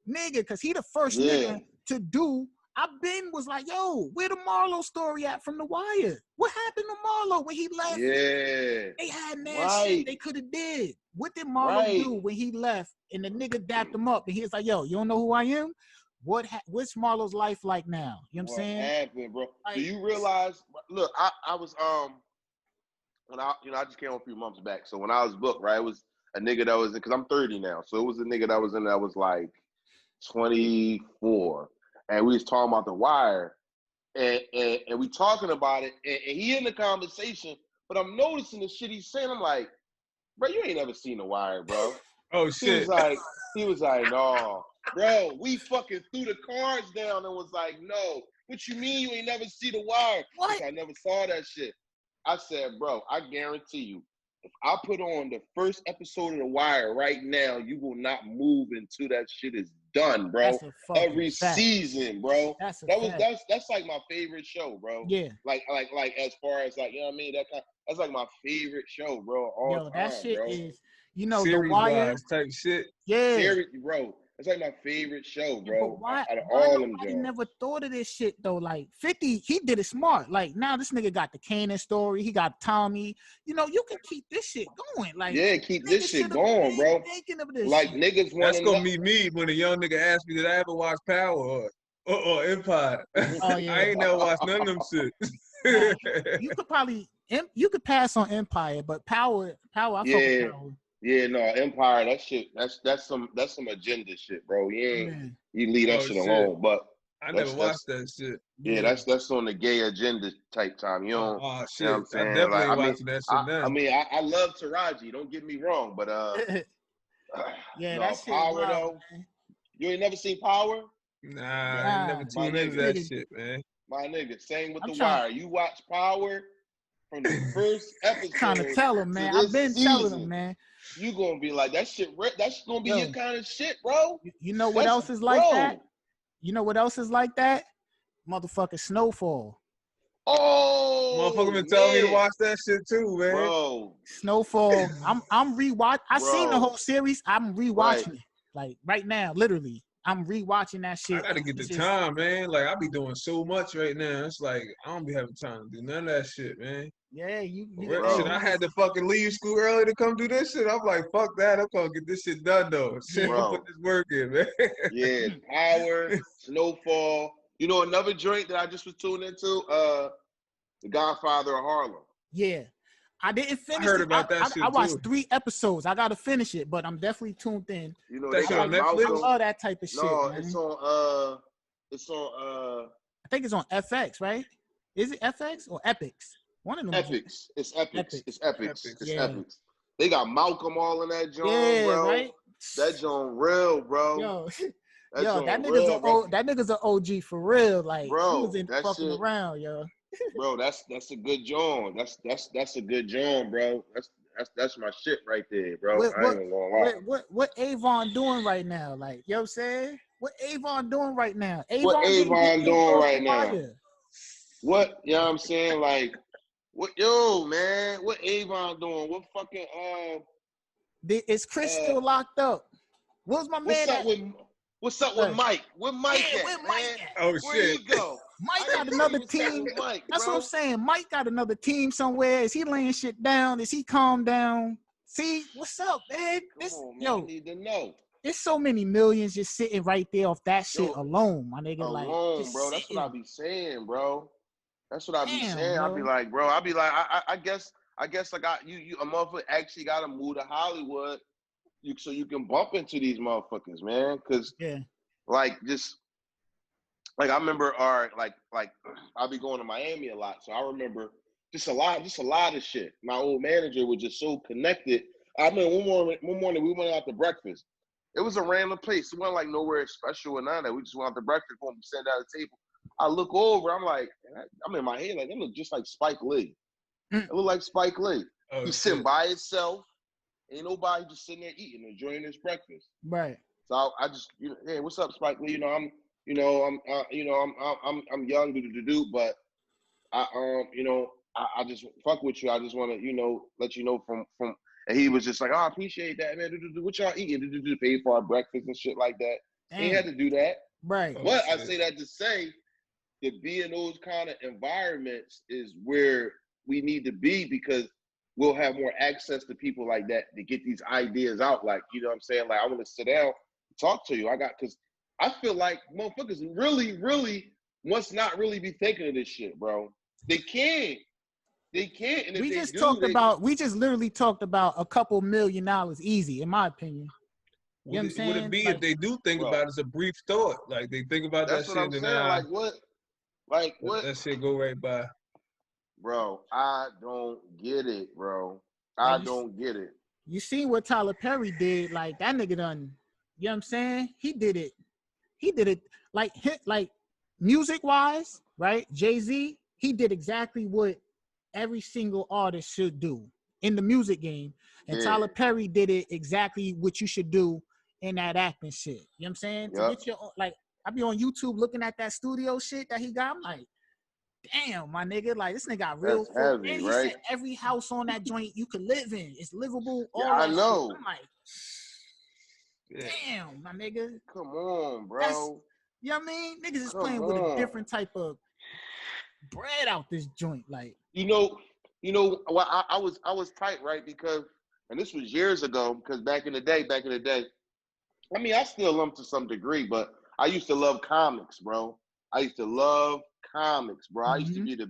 nigga, because he the first nigga to do. I was like, yo, where the Marlo story at from The Wire? What happened to Marlo when he left? Yeah. They had mad shit they could have did. What did Marlo do when he left? And the nigga dapped him up, and he was like, yo, you don't know who I am? What's Marlo's life like now? You know what I'm saying? What happened, bro? Like, do you realize, look, I was, when I just came a few months back. So when I was booked, right, it was a nigga that was, because I'm 30 now. So it was a nigga that was in that was like 24. And we was talking about The Wire. And we talking about it. And he in the conversation, but I'm noticing the shit he's saying. I'm like, bro, you ain't never seen The Wire, bro. Oh, shit. He was like, no. Bro, we fucking threw the cards down and was like, no. What you mean you ain't never see The Wire? What? I never saw that shit. I said, bro, I guarantee you, if I put on the first episode of The Wire right now, you will not move until that shit is done, bro. Every season, bro. That's like my favorite show, bro. Yeah. Like as far as like, you know what I mean? That's like my favorite show, bro. All time, that shit bro. Is, you know, series The Wire type shit. Yeah. Series, bro. It's like my favorite show, bro. But why all them nobody never thought of this shit though? Like 50, he did it smart. Like now this nigga got the Kanan story. He got Tommy. You know, you can keep this shit going. Like keep this shit going, bro. Like shit. Niggas want. That's gonna be me when a young nigga asks me, did I ever watch Power or Empire? Oh, yeah. I ain't never watched none of them shit. You could pass on Empire, but Power. I fuck with Power. Yeah, no, Empire, that shit, that's some agenda shit, bro. You leave that shit alone. But I never watched that shit. Yeah, that's on the gay agenda type time. You don't. Oh shit, you know what I'm saying? I definitely ain't watching that shit now. I mean, I love Taraji. Don't get me wrong, but that shit Power wild, though. Man. You ain't never seen Power? Nah, I ain't never tuned into that shit, man. My nigga, same with The Wire. You watch Power from the first episode. Trying to tell him, man. I've been telling him, man. You gonna be like that shit. That's gonna be your kind of shit, bro. You know what else is like that? You know what else is like that? Motherfucking Snowfall. Oh, motherfucker been telling me to watch that shit too, man. Bro, Snowfall. I'm rewatch. I seen the whole series. I'm rewatching it like right now, literally. I'm rewatching that shit. I gotta get the time, man. Like I be doing so much right now. It's like I don't be having time to do none of that shit, man. Yeah, you shit, I had to fucking leave school early to come do this shit. I'm like, fuck that. I'm gonna get this shit done though. Shit, I'm put this work in, man. Yeah, Power, Snowfall. You know another joint that I just was tuning into? The Godfather of Harlem. Yeah. I didn't finish I heard about that shit I watched too. 3 episodes. I gotta finish it, but I'm definitely tuned in. You know, that shit on Netflix? I love that type of shit. No, man. it's on I think it's on FX, right? Is it FX or Epix? One of them. Epix. It's Epix. It's Epix. It's yeah. Epix. They got Malcolm all in that joint, bro. Right? That joint real, bro. That nigga's an OG for real. Like bro, he was in fucking around, yo. Bro, that's a good joint. That's a good joint, bro. That's my shit right there, bro. What Avon doing right now? Like, you know what I'm saying? What Avon doing right now? What Avon doing right now? What, you know what I'm saying? Like, what Avon doing? What fucking is Chris still locked up? What's my man? What's up with Mike? Where Mike at, where man? Mike at? Oh Where shit. he go? Mike got another team. That's what I'm saying. Mike got another team somewhere. Is he laying shit down? Is he calmed down? See, what's up, man? I need to know. There's so many millions just sitting right there off that shit alone, my nigga. Alone, bro. That's what I be saying, bro. That's what I be saying. Bro. I be like, I guess I guess like you a motherfucker actually got to move to Hollywood, so you can bump into these motherfuckers, man. Cause like just like I remember, like I'll be going to Miami a lot, so I remember just a lot of shit. My old manager was just so connected. I mean, one morning we went out to breakfast. It was a random place. It wasn't like nowhere special or none of that. We just went out to breakfast. When we sat down at the table, I look over. I'm like, I'm in my head like, it look just like Spike Lee. It look like Spike Lee. Oh, He's sitting by himself. Ain't nobody, just sitting there eating, enjoying his breakfast. Right. So I just, hey, what's up, Spike Lee? I'm young, but I just fuck with you. I just want to, let you know from. And he was just like, oh, I appreciate that, man. What y'all eating? Pay for our breakfast and shit like that. Damn. He had to do that. Right. But I say that to say that be in those kind of environments is where we need to be, because we'll have more access to people like that to get these ideas out. Like, you know what I'm saying? Like, I want to sit down and talk to you. Because I feel like motherfuckers really must not really be thinking of this shit, bro. They can't. And if we just literally talked about a couple $1 million easy, in my opinion. You know what I'm saying? Would it be, like, if they do think about it as a brief thought? Like, they think about that shit. That's what I'm saying. Like, what? Like, what? That shit go right by. Bro, I don't get it, bro. I don't get it. You seen what Tyler Perry did? Like, that nigga done, you know what I'm saying? He did it like music-wise, right? Jay-Z, he did exactly what every single artist should do in the music game. And Tyler Perry did it exactly what you should do in that acting shit. You know what I'm saying? Yep. To get your, like, I be on YouTube looking at that studio shit that he got. I'm like, damn, my nigga, like, this nigga got real. That's heavy, and he right? said every house on that joint you could live in. It's livable. All I that know. Shit. I'm like, damn, my nigga. Come on, bro. You know what I mean? Niggas is playing with a different type of bread out this joint. Like, well, I was tight, right? Because, and this was years ago, because back in the day, I mean, I still love to some degree, but I used to love comics, bro. I used to love comics, bro. I used to be the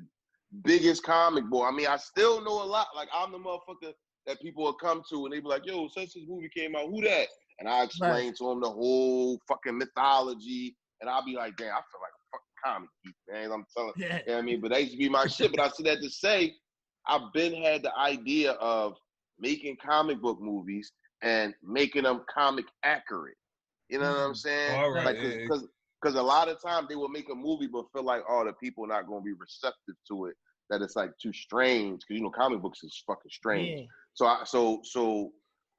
biggest comic boy. I mean, I still know a lot. Like, I'm the motherfucker that people will come to and they be like, yo, since this movie came out, who that? And I explain to them the whole fucking mythology. And I'll be like, damn, I feel like a fucking comic geek, man. I'm telling you, know what I mean? But that used to be my shit. But I said that to say, I've been had the idea of making comic book movies and making them comic accurate. You know what I'm saying? All right. Like, because a lot of times they will make a movie but feel like, oh, the people are not going to be receptive to it, that it's like too strange. Because, comic books is fucking strange. So,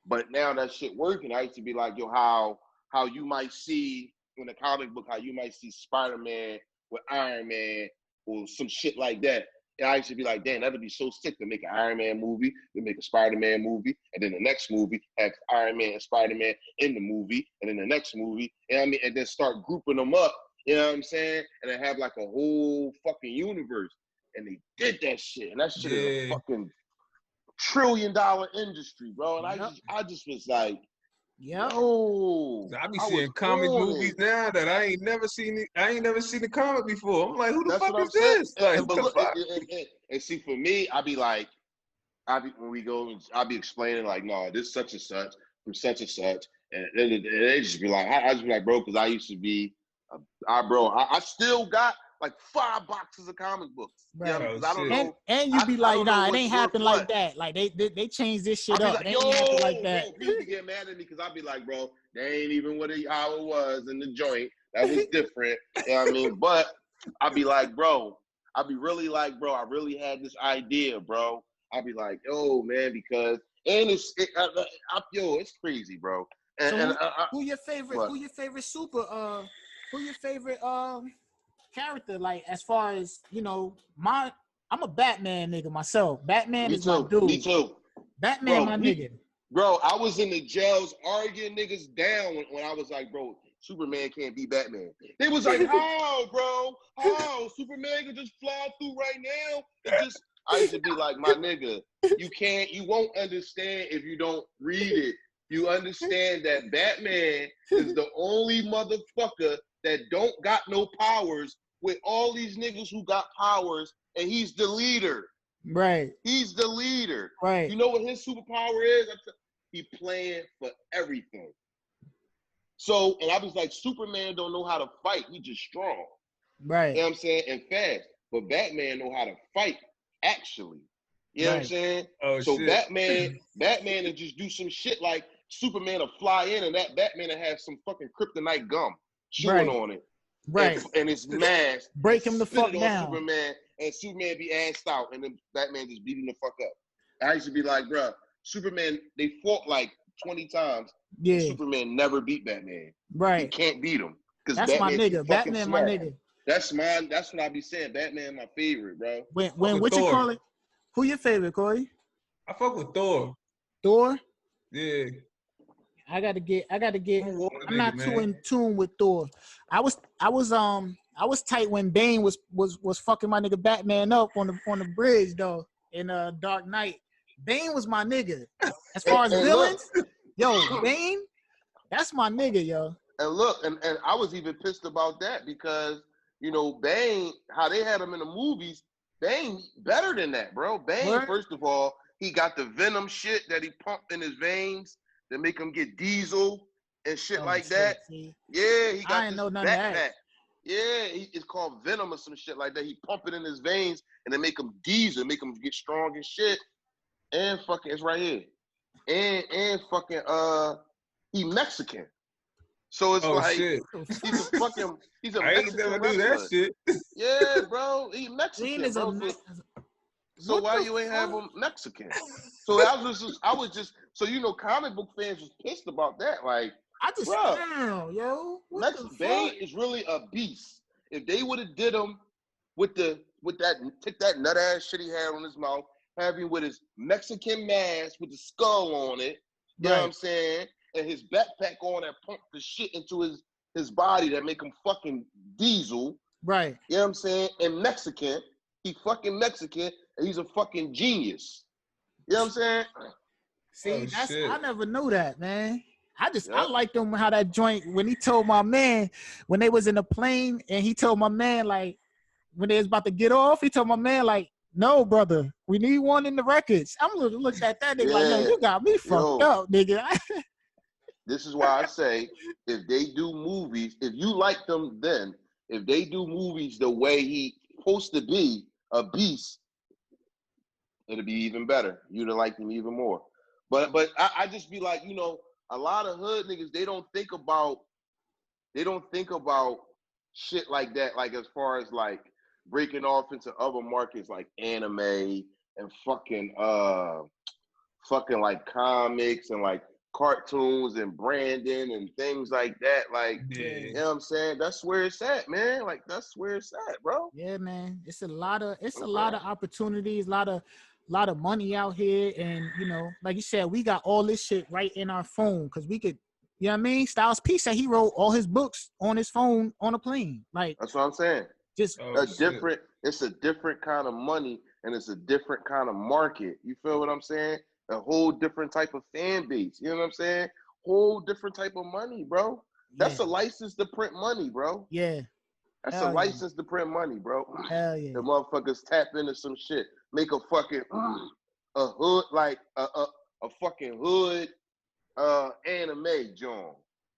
but now that shit working, I used to be like, yo, how you might see in a comic book, how you might see Spider-Man with Iron Man or some shit like that. And I used to be like, damn, that'd be so sick to make an Iron Man movie, to make a Spider-Man movie, and then the next movie have Iron Man and Spider-Man in the movie, and then the next movie, you know what I mean? And then start grouping them up, you know what I'm saying? And then have like a whole fucking universe. And they did that shit, and that shit is a fucking $1 trillion industry, bro. And I just was like, yo, I be seeing comic movies now that I ain't never seen it. I ain't never seen the comic before. I'm like, who the fuck is this? And see, for me, I be like, when we go, I'll be explaining like, no, this such and such from such and such, and they just be like, I just be like, bro, because I used to be, I still got like 5 boxes of comic books. Right. You know, I don't know. And you be like, nah, it ain't happen like that. Like they changed this shit up. Like, it ain't happen like that. Bro, people get mad at me because I be like, bro, they ain't even how it was in the joint. That was different. You know what I mean? But I be like, bro, I be really like, bro, I really had this idea, bro. I be like, yo, man, because it's crazy, bro. And, who your favorite character, like, as far as, I'm a Batman nigga myself. Batman is my dude. Me too. Batman, my nigga. Bro, I was in the jails arguing niggas down when I was like, bro, Superman can't be Batman. They was like, how, bro? How? Superman can just fly through right now? I used to be like, my nigga, you won't understand if you don't read it. You understand that Batman is the only motherfucker that don't got no powers with all these niggas who got powers, and he's the leader. Right. He's the leader. Right. You know what his superpower is? He playing for everything. So, and I was like, Superman don't know how to fight. He just strong. Right. You know what I'm saying? And fast. But Batman know how to fight, actually. You know what I'm saying? Oh, so shit. Batman will just do some shit like Superman will fly in and that Batman will have some fucking kryptonite gum chewing on it. Right. And his mask. Break him the fuck down. Superman, and Superman be assed out, and then Batman just beat him the fuck up. I used to be like, bro, Superman, they fought like 20 times. Yeah. Superman never beat Batman. Right. He can't beat him. That's Batman's my nigga. Batman, smart. my nigga. That's mine. That's what I be saying. Batman, my favorite, bro. When what you call it? Who your favorite, Corey? I fuck with Thor. Thor? Yeah. I gotta get. I'm not too in tune with Thor. I was tight when Bane was fucking my nigga Batman up on the bridge though in Dark Knight. Bane was my nigga. As far as villains, yo, Bane, that's my nigga, yo. And look, and I was even pissed about that because, you know, Bane, how they had him in the movies, Bane better than that, bro. Bane, first of all, he got the venom shit that he pumped in his veins that make him get diesel and shit like that. See? Yeah, he got this backpack. Yeah, it's called venom or some shit like that. He pump it in his veins and then make him diesel, make him get strong and shit. And fucking, it's right here. And fucking, he Mexican. So it's shit. he's a I ain't never do that shit. Yeah, bro, he Mexican, bro. So why you ain't have him Mexican? So I was just, so you know, comic book fans was pissed about that. Like, Bane is really a beast. If they would have did him with that, take that nut ass shit he had on his mouth, have him with his Mexican mask with the skull on it, you know what I'm saying? And his backpack on that pump the shit into his body that make him fucking diesel. Right. You know what I'm saying? And Mexican. He fucking Mexican and he's a fucking genius. You know what I'm saying? See, I never knew that, man. I liked him how that joint when he told my man when they was in the plane and he told my man like when they was about to get off, he told my man like, no, brother, we need one in the records. I'm looking at that nigga like, yo, you got me fucked up, nigga. This is why I say if they do movies, if you like them then, if they do movies the way he supposed to be, a beast, it'll be even better. You'd like him even more. But I just be like, you know, a lot of hood niggas, they don't think about shit like that, like as far as like breaking off into other markets like anime and fucking like comics and like cartoons and branding and things like that. Like, you know what I'm saying? That's where it's at, man. Like, that's where it's at, bro. Yeah, man. It's a lot of opportunities, a lot of money out here. And, you know, like you said, we got all this shit right in our phone because we could, you know what I mean? Styles P said he wrote all his books on his phone on a plane. Like, that's what I'm saying. Just it's a different kind of money and it's a different kind of market. You feel what I'm saying? A whole different type of fan base. You know what I'm saying? Whole different type of money, bro. That's a license to print money, bro. Yeah. That's a license to print money, bro. Hell yeah. The motherfuckers tap into some shit. Make a fucking a hood, like a fucking hood anime joint.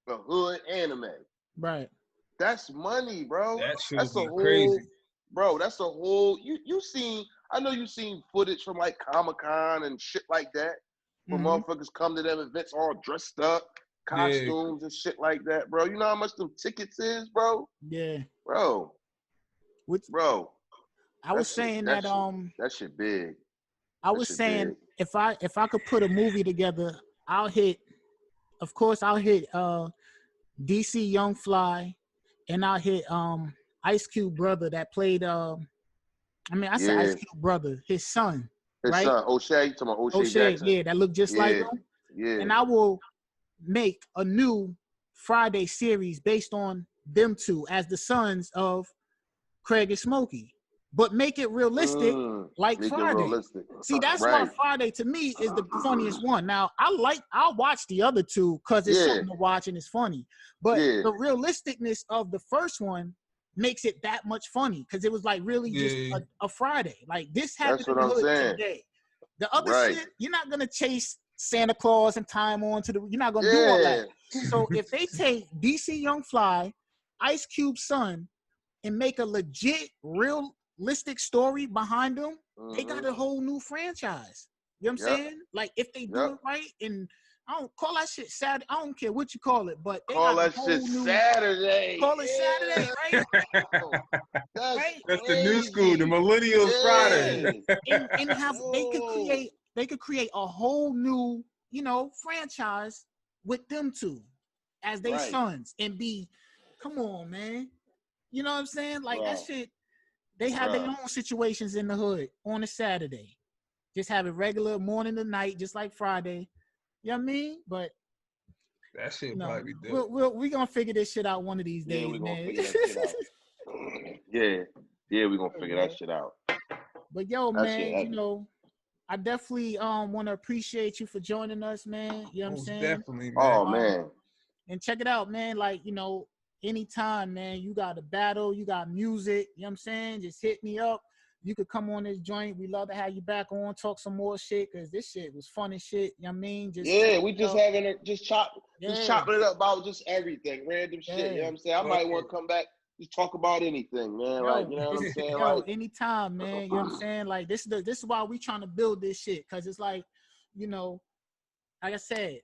A hood anime. Right. That's money, bro. That's a whole crazy. Bro, that's a whole you seen. I know you seen footage from like Comic-Con and shit like that, where motherfuckers come to them events all dressed up, costumes and shit like that, bro. You know how much them tickets is, bro? Yeah. Bro. Bro. I was saying that shit big. I was saying if I could put a movie together, I'll hit DC Young Fly and I'll hit Ice Cube brother that played said Ice Cube brother, his son. His son, O'Shea, talking about O'Shea Jackson. Yeah, that look just like him. Yeah. And I will make a new Friday series based on them two as the sons of Craig and Smokey. But make it realistic like Friday. See, that's why Friday to me is the funniest one. Now, I'll watch the other two because it's something to watch and it's funny. But the realisticness of the first one makes it that much funny because it was like really just a Friday. Like this happened in the hood today. The other shit, you're not gonna chase Santa Claus and time on to the. You're not gonna do all that. So if they take DC Young Fly, Ice Cube's son, and make a legit, realistic story behind them, they got a whole new franchise. You know what I'm saying? Like if they do it right, and I don't call that shit Saturday. I don't care what you call it, but they call got that shit Saturday. Call it Saturday, right? That's the new school, the Millennials Friday. And have they could create a whole new, you know, franchise with them two as they sons and be, come on, man. You know what I'm saying? Like that shit. They have their own situations in the hood on a Saturday. Just have it regular morning to night, just like Friday. You know what I mean? But that shit probably be dope. We're gonna figure this shit out one of these days, man. Figure that shit out. Yeah, we're gonna figure that shit out. But yo, man, you know, I definitely want to appreciate you for joining us, man. You know what I'm saying? Definitely, man. Oh man. And check it out, man. Like, you know, anytime, man, you got a battle, you got music, you know what I'm saying? Just hit me up. You could come on this joint. We love to have you back on, talk some more shit, because this shit was fun as shit. You know what I mean? We just having it, just chopping it up about just everything, random shit. You know what I'm saying? I might want to come back, just talk about anything, man. Like, you know what I'm saying? Like, anytime, man. You know what I'm saying? Like, this is why we trying to build this shit, because it's like, you know, like I said,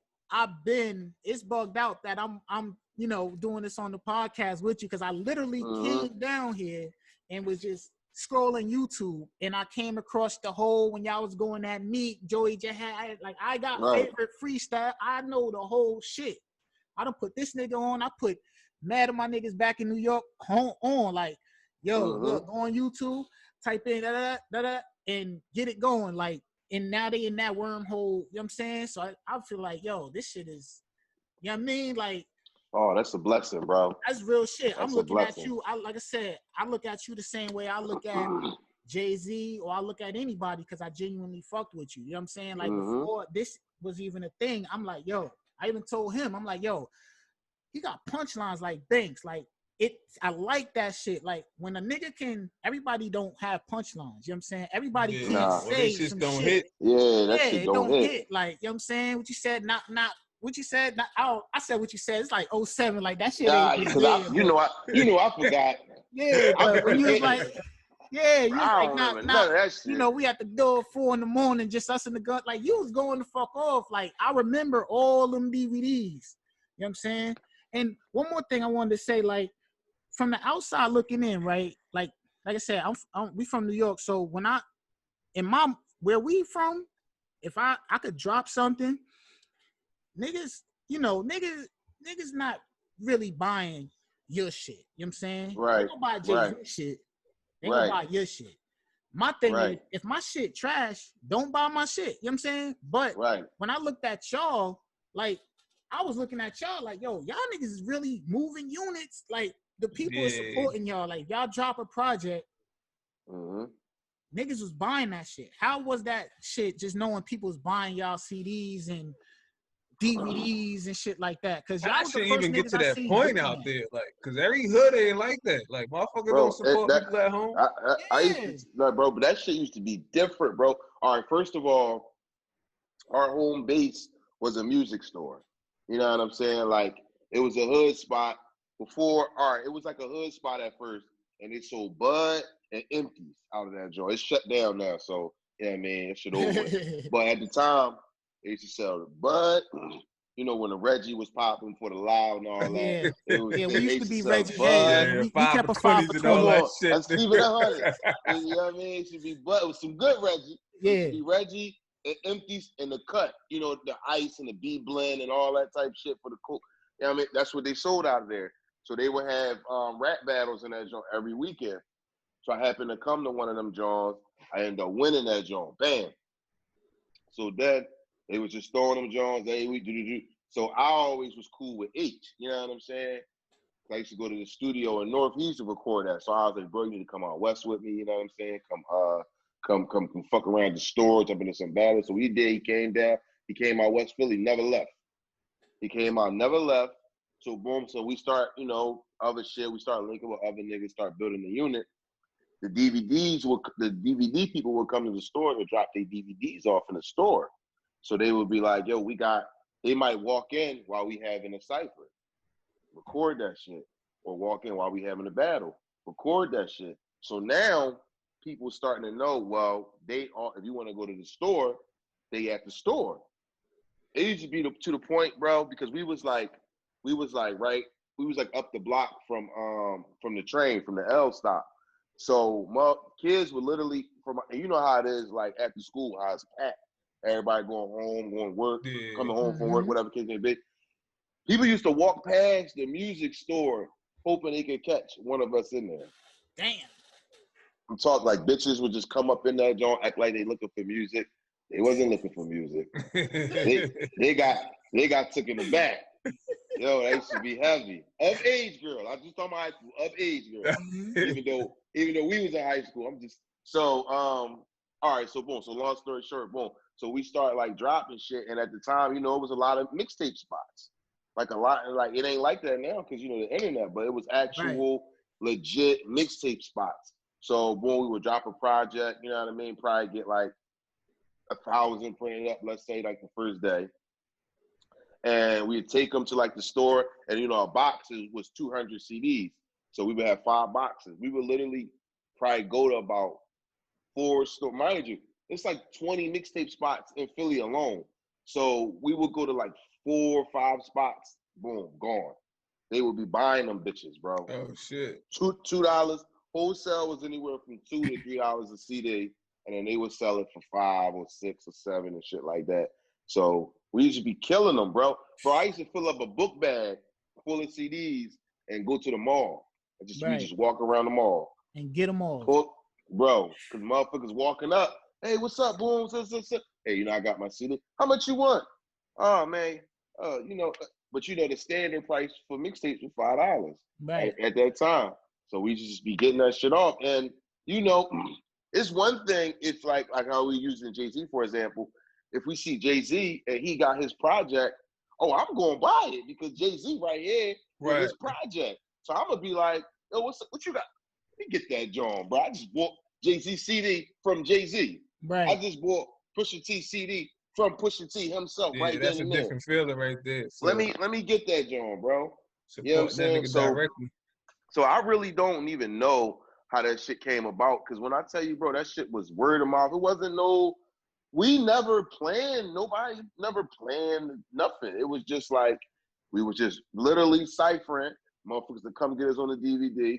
it's bugged out that I'm you know, doing this on the podcast with you, because I literally came down here and was just scrolling YouTube, and I came across the whole, when y'all was going at Meek, Joey Jahad, like I got favorite freestyle. I know the whole shit. I done put this nigga on. I put Mad of my niggas back in New York on. Like, yo, look, go on YouTube, type in da-da-da-da, and get it going. Like, and now they in that wormhole, you know what I'm saying? So I feel like, yo, this shit is, you know what I mean? Like, oh, that's a blessing, bro. That's real shit. I'm looking at you. Like I said, I look at you the same way I look at Jay-Z, or I look at anybody, because I genuinely fucked with you. You know what I'm saying? Like before this was even a thing, I'm like, yo, I even told him, I'm like, yo, he got punchlines like Banks. Like I like that shit. Like when a nigga everybody don't have punchlines. You know what I'm saying? Everybody can't say some shit. Hit. Yeah, that shit don't hit. Like, you know what I'm saying? What you said, not what you said. I said what you said. It's like 07. Like that shit. You know I forgot. Yeah, but when you was like, yeah, you was like, not, you know, we at the door 4 a.m, just us in the gun. Like you was going to fuck off. Like I remember all them DVDs. You know what I'm saying? And one more thing I wanted to say, like from the outside looking in, right? Like I said, we from New York, so when where we from, if I could drop something, niggas, you know, niggas not really buying your shit. You know what I'm saying? Right. They gonna buy Jay-Z shit. They gonna buy your shit. My thing is, if my shit trash, don't buy my shit. You know what I'm saying? But when I looked at y'all, like, I was looking at y'all like, yo, y'all niggas is really moving units. Like, the people are supporting y'all. Like, y'all drop a project, niggas was buying that shit. How was that shit, just knowing people was buying y'all CDs and DVDs and shit like that? Because y'all shouldn't even get to that point out there, like, because every hood ain't like that. Like, motherfuckers don't support people at home. I used to, bro, but that shit used to be different, bro. All right, first of all, our home base was a music store. You know what I'm saying? Like, it was a hood spot before. All right, it was like a hood spot at first, and they sold Bud and Empties out of that joint. It's shut down now, so yeah, man, it should over. But at the time, they used to sell the Bud. You know, when the Reggie was popping for the Loud and all that. We used to be Reggie. We kept a 5 for 20. Let's keep it 100. You know what I mean? It should be Bud. It was some good Reggie. Yeah. It should be Reggie and Empties and the cut. You know, the ice and the B blend and all that type shit for the cool. You know what I mean? That's what they sold out of there. So they would have rap battles in that joint every weekend. So I happened to come to one of them joints. I ended up winning that joint. Bam. So then they was just throwing them joints every week. So I always was cool with H. You know what I'm saying? I used to go to the studio in North. He used to record that. So I was like, bro, you need to come out west with me. You know what I'm saying? Come fuck around the store, jump into some battles. So he did. He came down. He came out West Philly, never left. He came out, never left. So boom. So we start, you know, other shit. We started linking with other niggas, start building the unit. The DVD people would come to the store to drop their DVDs off in the store. So they would be like, yo, they might walk in while we having a cipher, record that shit, or walk in while we having a battle, record that shit. So now people starting to know, well, if you want to go to the store, they at the store. It used to be to the point, bro, because we was like up the block from the train, from the L stop. So kids would literally and you know how it is, like after school, how it's packed. Everybody going home, going to work, coming home from work, whatever kids may be. People used to walk past the music store hoping they could catch one of us in there. Damn. I'm talking like bitches would just come up in that joint, act like they looking for music. They wasn't looking for music. they got took in the back. Yo, that used to be heavy. Of age girl. I just talking about high school. Of age girl. even though we was in high school. All right, so boom. So long story short, boom. So we start like dropping shit, and at the time, it was a lot of mixtape spots. Like a lot, like it ain't like that now because the internet, but it was actual legit mixtape spots. So boom, we would drop a project, you know what I mean? Probably get like 1,000 printed up, let's say like the first day. And we'd take them to like the store, and a box was 200 CDs. So we would have 5 boxes. We would literally probably go to about 4 stores. Mind you, it's like 20 mixtape spots in Philly alone. So we would go to like 4 or 5 spots, boom, gone. They would be buying them bitches, bro. Oh shit. $2. Wholesale was anywhere from $2 to $3 a CD, and then they would sell it for 5 or 6 or 7 and shit like that. So we used to be killing them, bro. Bro, I used to fill up a book bag full of CDs and go to the mall. We just walk around the mall. And get them all. Bro, because motherfuckers walking up. Hey, what's up, boom? Hey, I got my CD. How much you want? Oh, man. But the standard price for mixtapes was $5 at that time. So we just be getting that shit off. And, it's one thing if like how we using Jay-Z, for example. If we see Jay-Z and he got his project, I'm going to buy it because Jay-Z right here with his project. So I'm going to be like, yo, what you got? Let me get that John, bro. I just bought Jay-Z CD from Jay-Z. Right. I just bought Pusha T CD from Pusha T himself right there. That's a different feeling right there. So let me get that John, bro. Support, you know what I'm saying? So I really don't even know how that shit came about, because when I tell you, bro, that shit was word of mouth. It wasn't we never planned, nobody never planned nothing. It was just like, we was just literally ciphering motherfuckers to come get us on the DVD.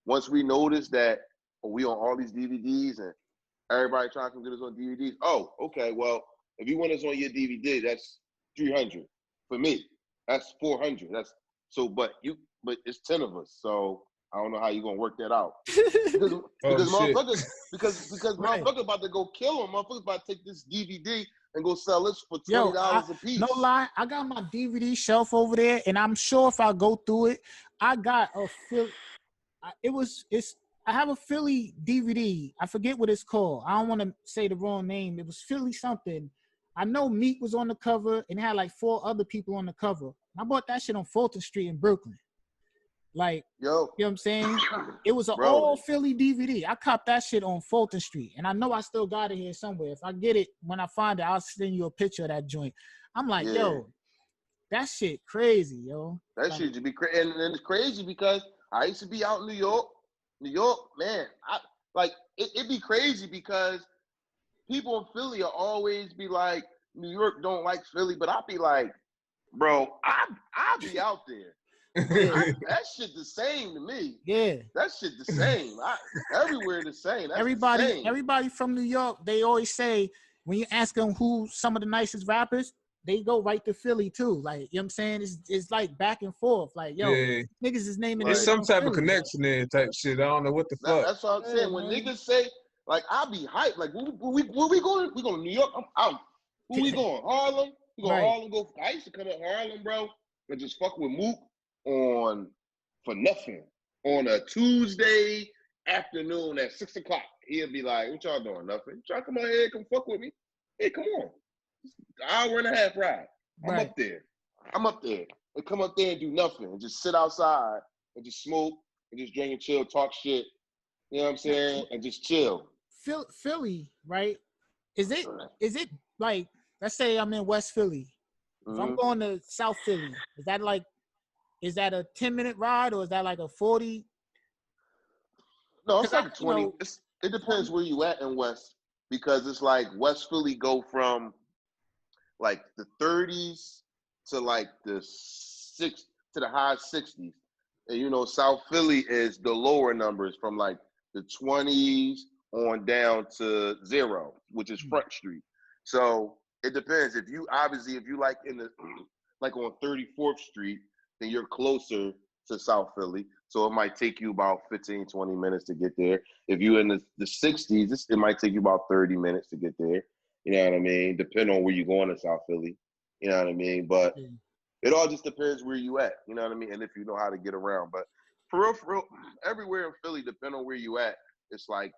Once we noticed that we on all these DVDs and everybody trying to come get us on DVDs, okay, well, if you want us on your DVD, that's $300. For me, that's $400. But it's 10 of us, so I don't know how you gonna work that out. Because motherfuckers about to go kill them. Motherfuckers about to take this DVD and go sell this for $20 a piece. No lie, I got my DVD shelf over there, and I'm sure if I go through it, I got a Philly. I have a Philly DVD. I forget what it's called. I don't want to say the wrong name. It was Philly something. I know Meek was on the cover, and it had like 4 other people on the cover. I bought that shit on Fulton Street in Brooklyn. Like, you know what I'm saying? It was an all Philly DVD. I copped that shit on Fulton Street. And I know I still got it here somewhere. If I get it, when I find it, I'll send you a picture of that joint. I'm like, yo, that shit crazy, yo. That shit should be crazy. And it's crazy because I used to be out in New York. New York, man, it'd be crazy because people in Philly will always be like, New York don't like Philly. But I'll be like, bro, I'll be out there. That shit the same to me. Yeah, that shit the same. Everywhere the same. That's everybody from New York, they always say when you ask them who some of the nicest rappers, they go right to Philly too. Like, you know what I'm saying? It's like back and forth. Like, yo, niggas is naming. There's some type of connection there, type shit. I don't know what the fuck. That's what I'm saying. When niggas say, like, I be hyped. Like, where we going? We going to New York? I'm out. Who we going? Harlem? We going to Harlem? I used to come to Harlem, bro, and just fuck with Mook for nothing on a Tuesday afternoon at 6 o'clock. He'll be like, what y'all doing? Nothing. Y'all come on here, come fuck with me. Hey, come on. Hour and a half ride. I'm up there. And come up there and do nothing and just sit outside and just smoke and just drink and chill, talk shit. You know what I'm saying? And just chill. Philly, right? Is it like, let's say I'm in West Philly. If I'm going to South Philly, is that a 10-minute ride or is that like a 40? No, it's like 20. It depends where you at in West, because it's like West Philly go from like the 30s to like the high 60s. And you know, South Philly is the lower numbers from like the 20s on down to 0, which is Front Street. So it depends. If you like in the like on 34th Street, then you're closer to South Philly. So it might take you about 15, 20 minutes to get there. If you're in the 60s, it might take you about 30 minutes to get there. You know what I mean? Depending on where you're going to South Philly. You know what I mean? But it all just depends where you at. You know what I mean? And if you know how to get around. But for real, everywhere in Philly, depending on where you at, it's like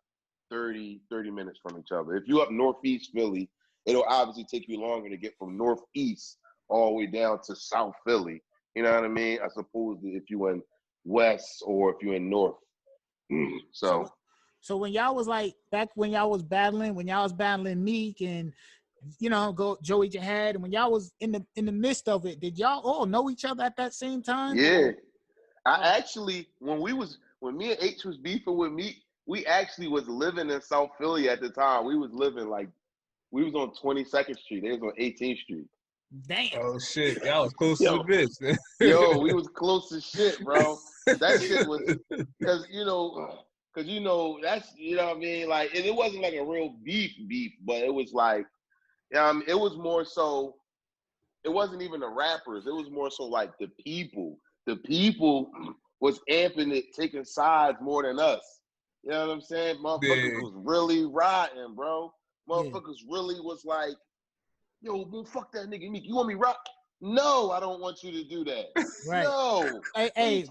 30 minutes from each other. If you up Northeast Philly, it'll obviously take you longer to get from Northeast all the way down to South Philly. You know what I mean? As opposed to if you in West or if you're in North. So when y'all was like, back when y'all was battling Meek and, you know, go Joey Jihad, and when y'all was in the midst of it, did y'all all know each other at that same time? Yeah. I actually, when me and H was beefing with Meek, we actually was living in South Philly at the time. We was on 22nd Street. They was on 18th Street. Damn. Oh shit, y'all was close to the bitch. Yo, we was close as shit, bro. That shit was, because you know that's, you know what I mean, like, and it wasn't like a real beef, but it was like, it was more so, it wasn't even the rappers. It was more so like the people. The people was amping it, taking sides more than us. You know what I'm saying? Motherfuckers was really riding, bro. Motherfuckers really was like, yo, man, fuck that nigga Meek. You want me rock? No, I don't want you to do that. Right. No. Hey,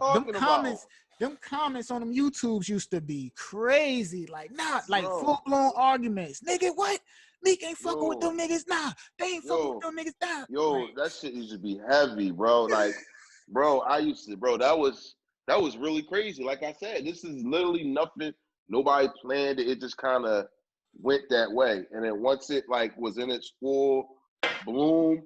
them comments on them YouTubes used to be crazy. Like, full-blown arguments. Nigga, what? Meek ain't fucking with them niggas. Nah, they ain't fucking with them niggas. Nah. Yo, that shit used to be heavy, bro. Like, bro, that was really crazy. Like I said, this is literally nothing. Nobody planned it. It just kind of went that way. And then once it like was in its full bloom,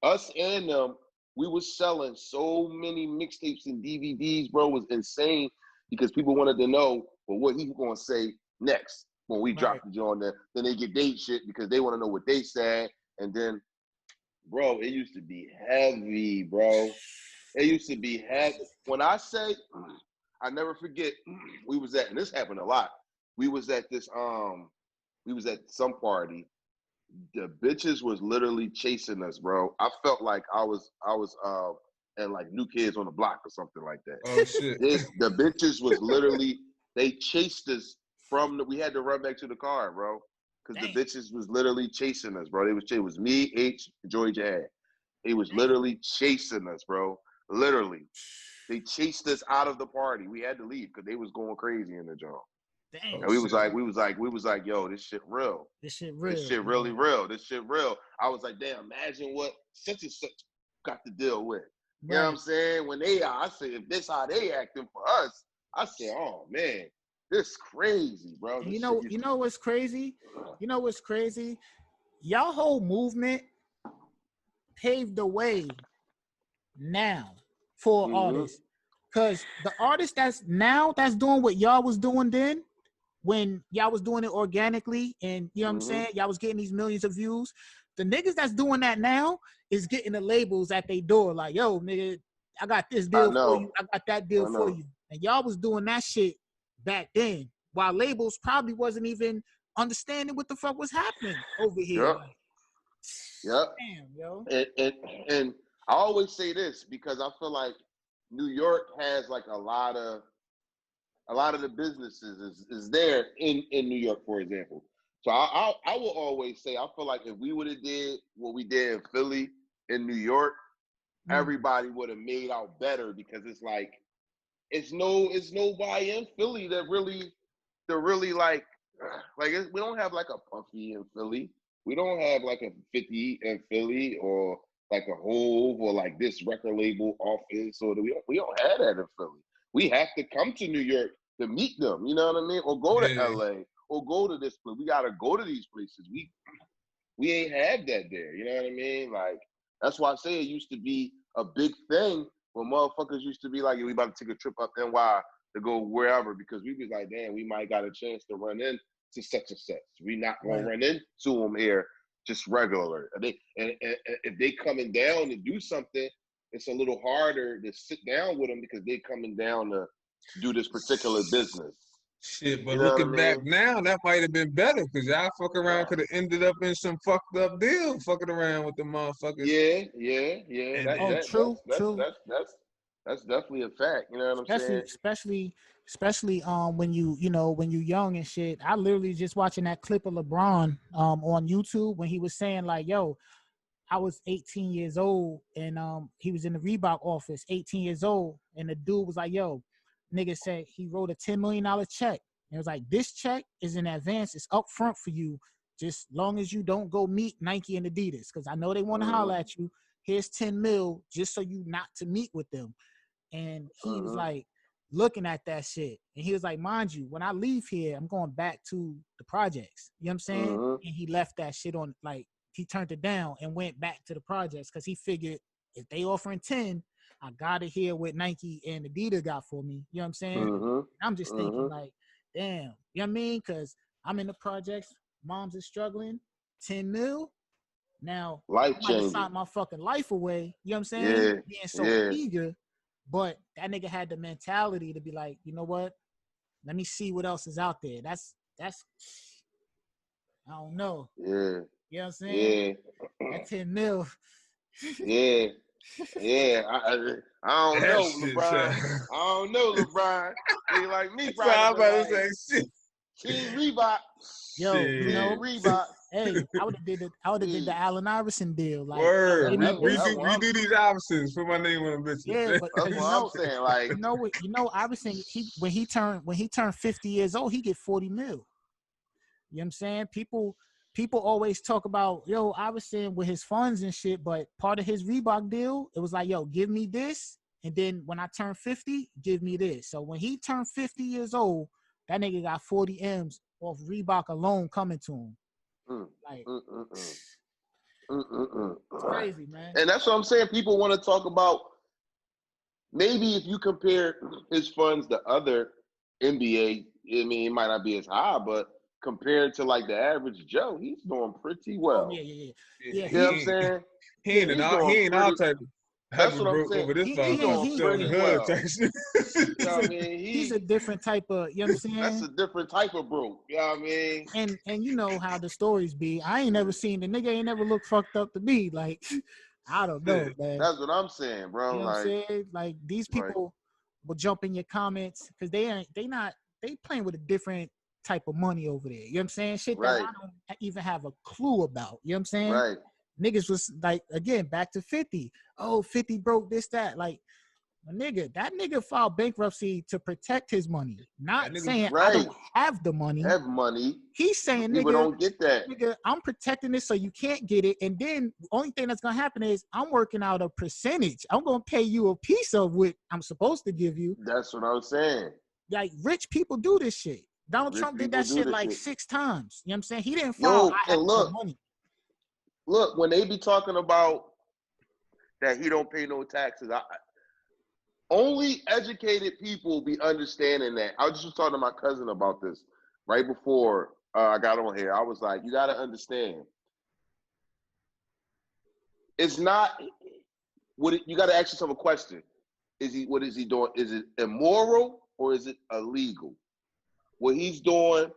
us and them, we was selling so many mixtapes and DVDs, bro. It was insane, because people wanted to know, well, what he gonna say next when we drop the joint there. Then they get date shit because they want to know what they said. And then, bro, it used to be heavy, bro. It used to be heavy. When I say, I never forget, we was at, and this happened a lot. We was at some party. The bitches was literally chasing us, bro. I felt like I was and like New Kids on the Block or something like that. Oh shit. The bitches was literally, they chased us we had to run back to the car, bro. Because the bitches was literally chasing us, bro. It was me, H, Joy Jad. They was literally chasing us, bro. Literally. They chased us out of the party. We had to leave because they was going crazy in the joint. Damn. And we was like, yo, this shit real. This shit real. This shit really real. This shit real. I was like, damn, imagine what such and such got to deal with. You know what I'm saying? When I said, if this how they acting for us, I said, oh man, this crazy, bro. You know what's crazy? You know what's crazy? Y'all whole movement paved the way now for artists. Because the artist that's doing what y'all was doing then, when y'all was doing it organically, and you know what I'm saying, y'all was getting these millions of views. The niggas that's doing that now is getting the labels at their door, like, yo, nigga, I got this deal for you, I got that deal for you. And y'all was doing that shit back then, while labels probably wasn't even understanding what the fuck was happening over here. Yep. Damn, yo. And I always say this because I feel like New York has like a lot of the businesses is there in New York, for example. So I will always say, I feel like if we would have did what we did in Philly, in New York, everybody would have made out better, because it's like, it's nobody in Philly that really like we don't have like a Puffy in Philly. We don't have like a 50 in Philly, or like a Hove, or like this record label office, or we don't have that in Philly. we have to come to New York to meet them. You know what I mean? Or go to LA or go to this place. We gotta go to these places. We ain't had that there. You know what I mean? Like, that's why I say it used to be a big thing when motherfuckers used to be like, we about to take a trip up NY to go wherever, because we was like, damn, we might got a chance to run into such and such. We not gonna run into them here just regular. And if they coming down to do something, it's a little harder to sit down with them because they coming down to do this particular business. Shit, but looking back now, that might have been better because y'all fuck around could have ended up in some fucked up deal fucking around with the motherfuckers. Yeah. True. That's definitely a fact. You know what I'm saying? Especially when you young and shit. I literally just watching that clip of LeBron on YouTube when he was saying like, yo, I was 18 years old and he was in the Reebok office, 18 years old, and the dude was like, yo, nigga said he wrote a $10 million check. And it was like, this check is in advance, it's up front for you, just long as you don't go meet Nike and Adidas, because I know they want to holler at you. Here's 10 mil just so you not to meet with them. And he was like looking at that shit. And he was like, mind you, when I leave here, I'm going back to the projects. You know what I'm saying? And he left that shit on, like, he turned it down and went back to the projects because he figured if they offering 10, I gotta hear what Nike and Adidas got for me. You know what I'm saying? I'm just thinking like, damn, you know what I mean? Because I'm in the projects, moms are struggling, 10 mil. Now, life I might have changing. signed my fucking life away. You know what I'm saying? Being so eager. But that nigga had the mentality to be like, you know what? Let me see what else is out there. That's I don't know. Yeah. You know what I'm saying? That 10 mil. Yeah. I don't know, LeBron. I don't know, LeBron. They like me, probably. I'm about to say shit. Team Reebok. Yo, you know, Reebok. Hey, I would have did the Allen Iverson deal. Like, word, redo these Iversons. Put my name on them bitches. Yeah, but that's what I'm saying. Like, you know, Iverson, when he turned 50 years old, he get 40 mil. You know what I'm saying? People always talk about, yo, Iverson with his funds and shit, but part of his Reebok deal, it was like, yo, give me this, and then when I turn 50, give me this. So when he turned 50 years old, that nigga got 40 M's off Reebok alone coming to him. Like, it's crazy, man. And that's what I'm saying. People want to talk about, maybe if you compare his funds to other NBA, I mean, it might not be as high, but compared to like the average Joe, he's doing pretty well. Oh, yeah. You know what I'm saying? He ain't our type of. That's what I'm saying. Over this he's doing pretty well. You know what I mean? He's a different type of, you know what I'm saying? That's a different type of broke. You know what I mean? And you know how the stories be. I ain't never seen the nigga ain't never looked fucked up to me. Like, I don't know, man. That's what I'm saying, bro. You know what I'm saying? Like, these people will jump in your comments because they playing with a different type of money over there. You know what I'm saying? Shit that I don't even have a clue about. You know what I'm saying? Right. Niggas was like, again, back to 50. Oh, 50 broke this, that. Like, that nigga filed bankruptcy to protect his money. Not saying I don't have the money. Have money. He's saying, people nigga, don't get that. Nigga, I'm protecting this so you can't get it. And then the only thing that's gonna happen is I'm working out a percentage. I'm gonna pay you a piece of what I'm supposed to give you. That's what I'm saying. Like, rich people do this shit. Donald Trump did that shit like 6 times. You know what I'm saying? He didn't file money. Look, when they be talking about that he don't pay no taxes, only educated people be understanding that. I was just talking to my cousin about this right before I got on here. I was like, you got to understand. It's not you got to ask yourself a question. What is he doing? Is it immoral or is it illegal? What he's doing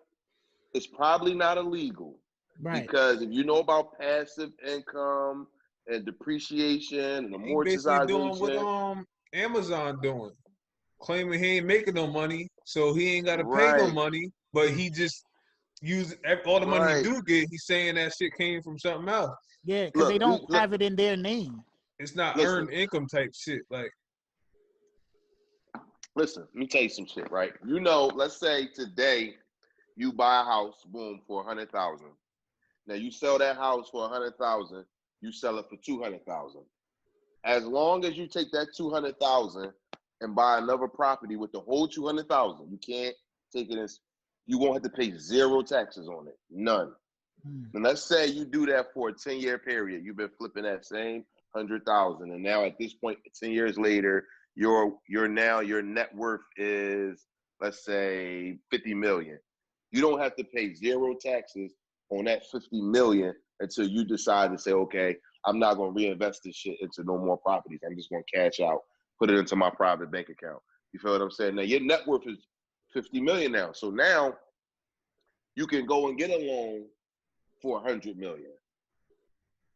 is probably not illegal. Right. Because if you know about passive income and depreciation and amortization. Doing what Amazon doing. Claiming he ain't making no money, so he ain't got to pay no money, but he just use all the money he do get, he's saying that shit came from something else. Yeah, because they don't have it in their name. It's not earned income type shit. Like, listen, let me tell you some shit, right? You know, let's say today you buy a house, boom, for $100,000. Now you sell that house for $100,000, you sell it for $200,000. As long as you take that $200,000 and buy another property with the whole $200,000. You can't take it as, you won't have to pay zero taxes on it, none. And let's say you do that for a 10-year period. You've been flipping that same 100,000, and now at this point, 10 years later, your net worth is, let's say, 50 million. You don't have to pay zero taxes on that 50 million until you decide to say, okay, I'm not going to reinvest this shit into no more properties. I'm just going to cash out, put it into my private bank account. You feel what I'm saying? Now your net worth is 50 million now. So now you can go and get a loan for 100 million.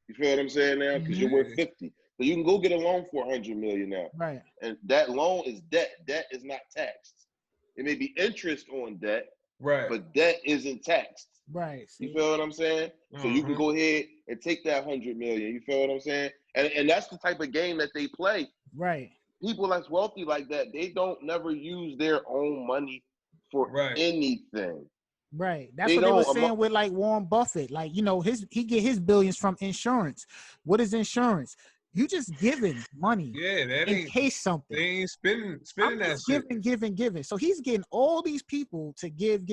You feel what I'm saying now? Because you're worth 50. So you can go get a loan for 100 million now. Right. And that loan is debt. Debt is not taxed. It may be interest on debt, right, but debt isn't taxed. Right. See? You feel what I'm saying? So you can go ahead and take that 100 million. You feel what I'm saying? And that's the type of game that they play. Right. People that's wealthy like that, they don't never use their own money for anything. Right. That's what they were saying with like Warren Buffett. Like, you know, he get his billions from insurance. What is insurance? You just giving money in case something. They ain't spending that shit. Giving. So he's getting all these people to give.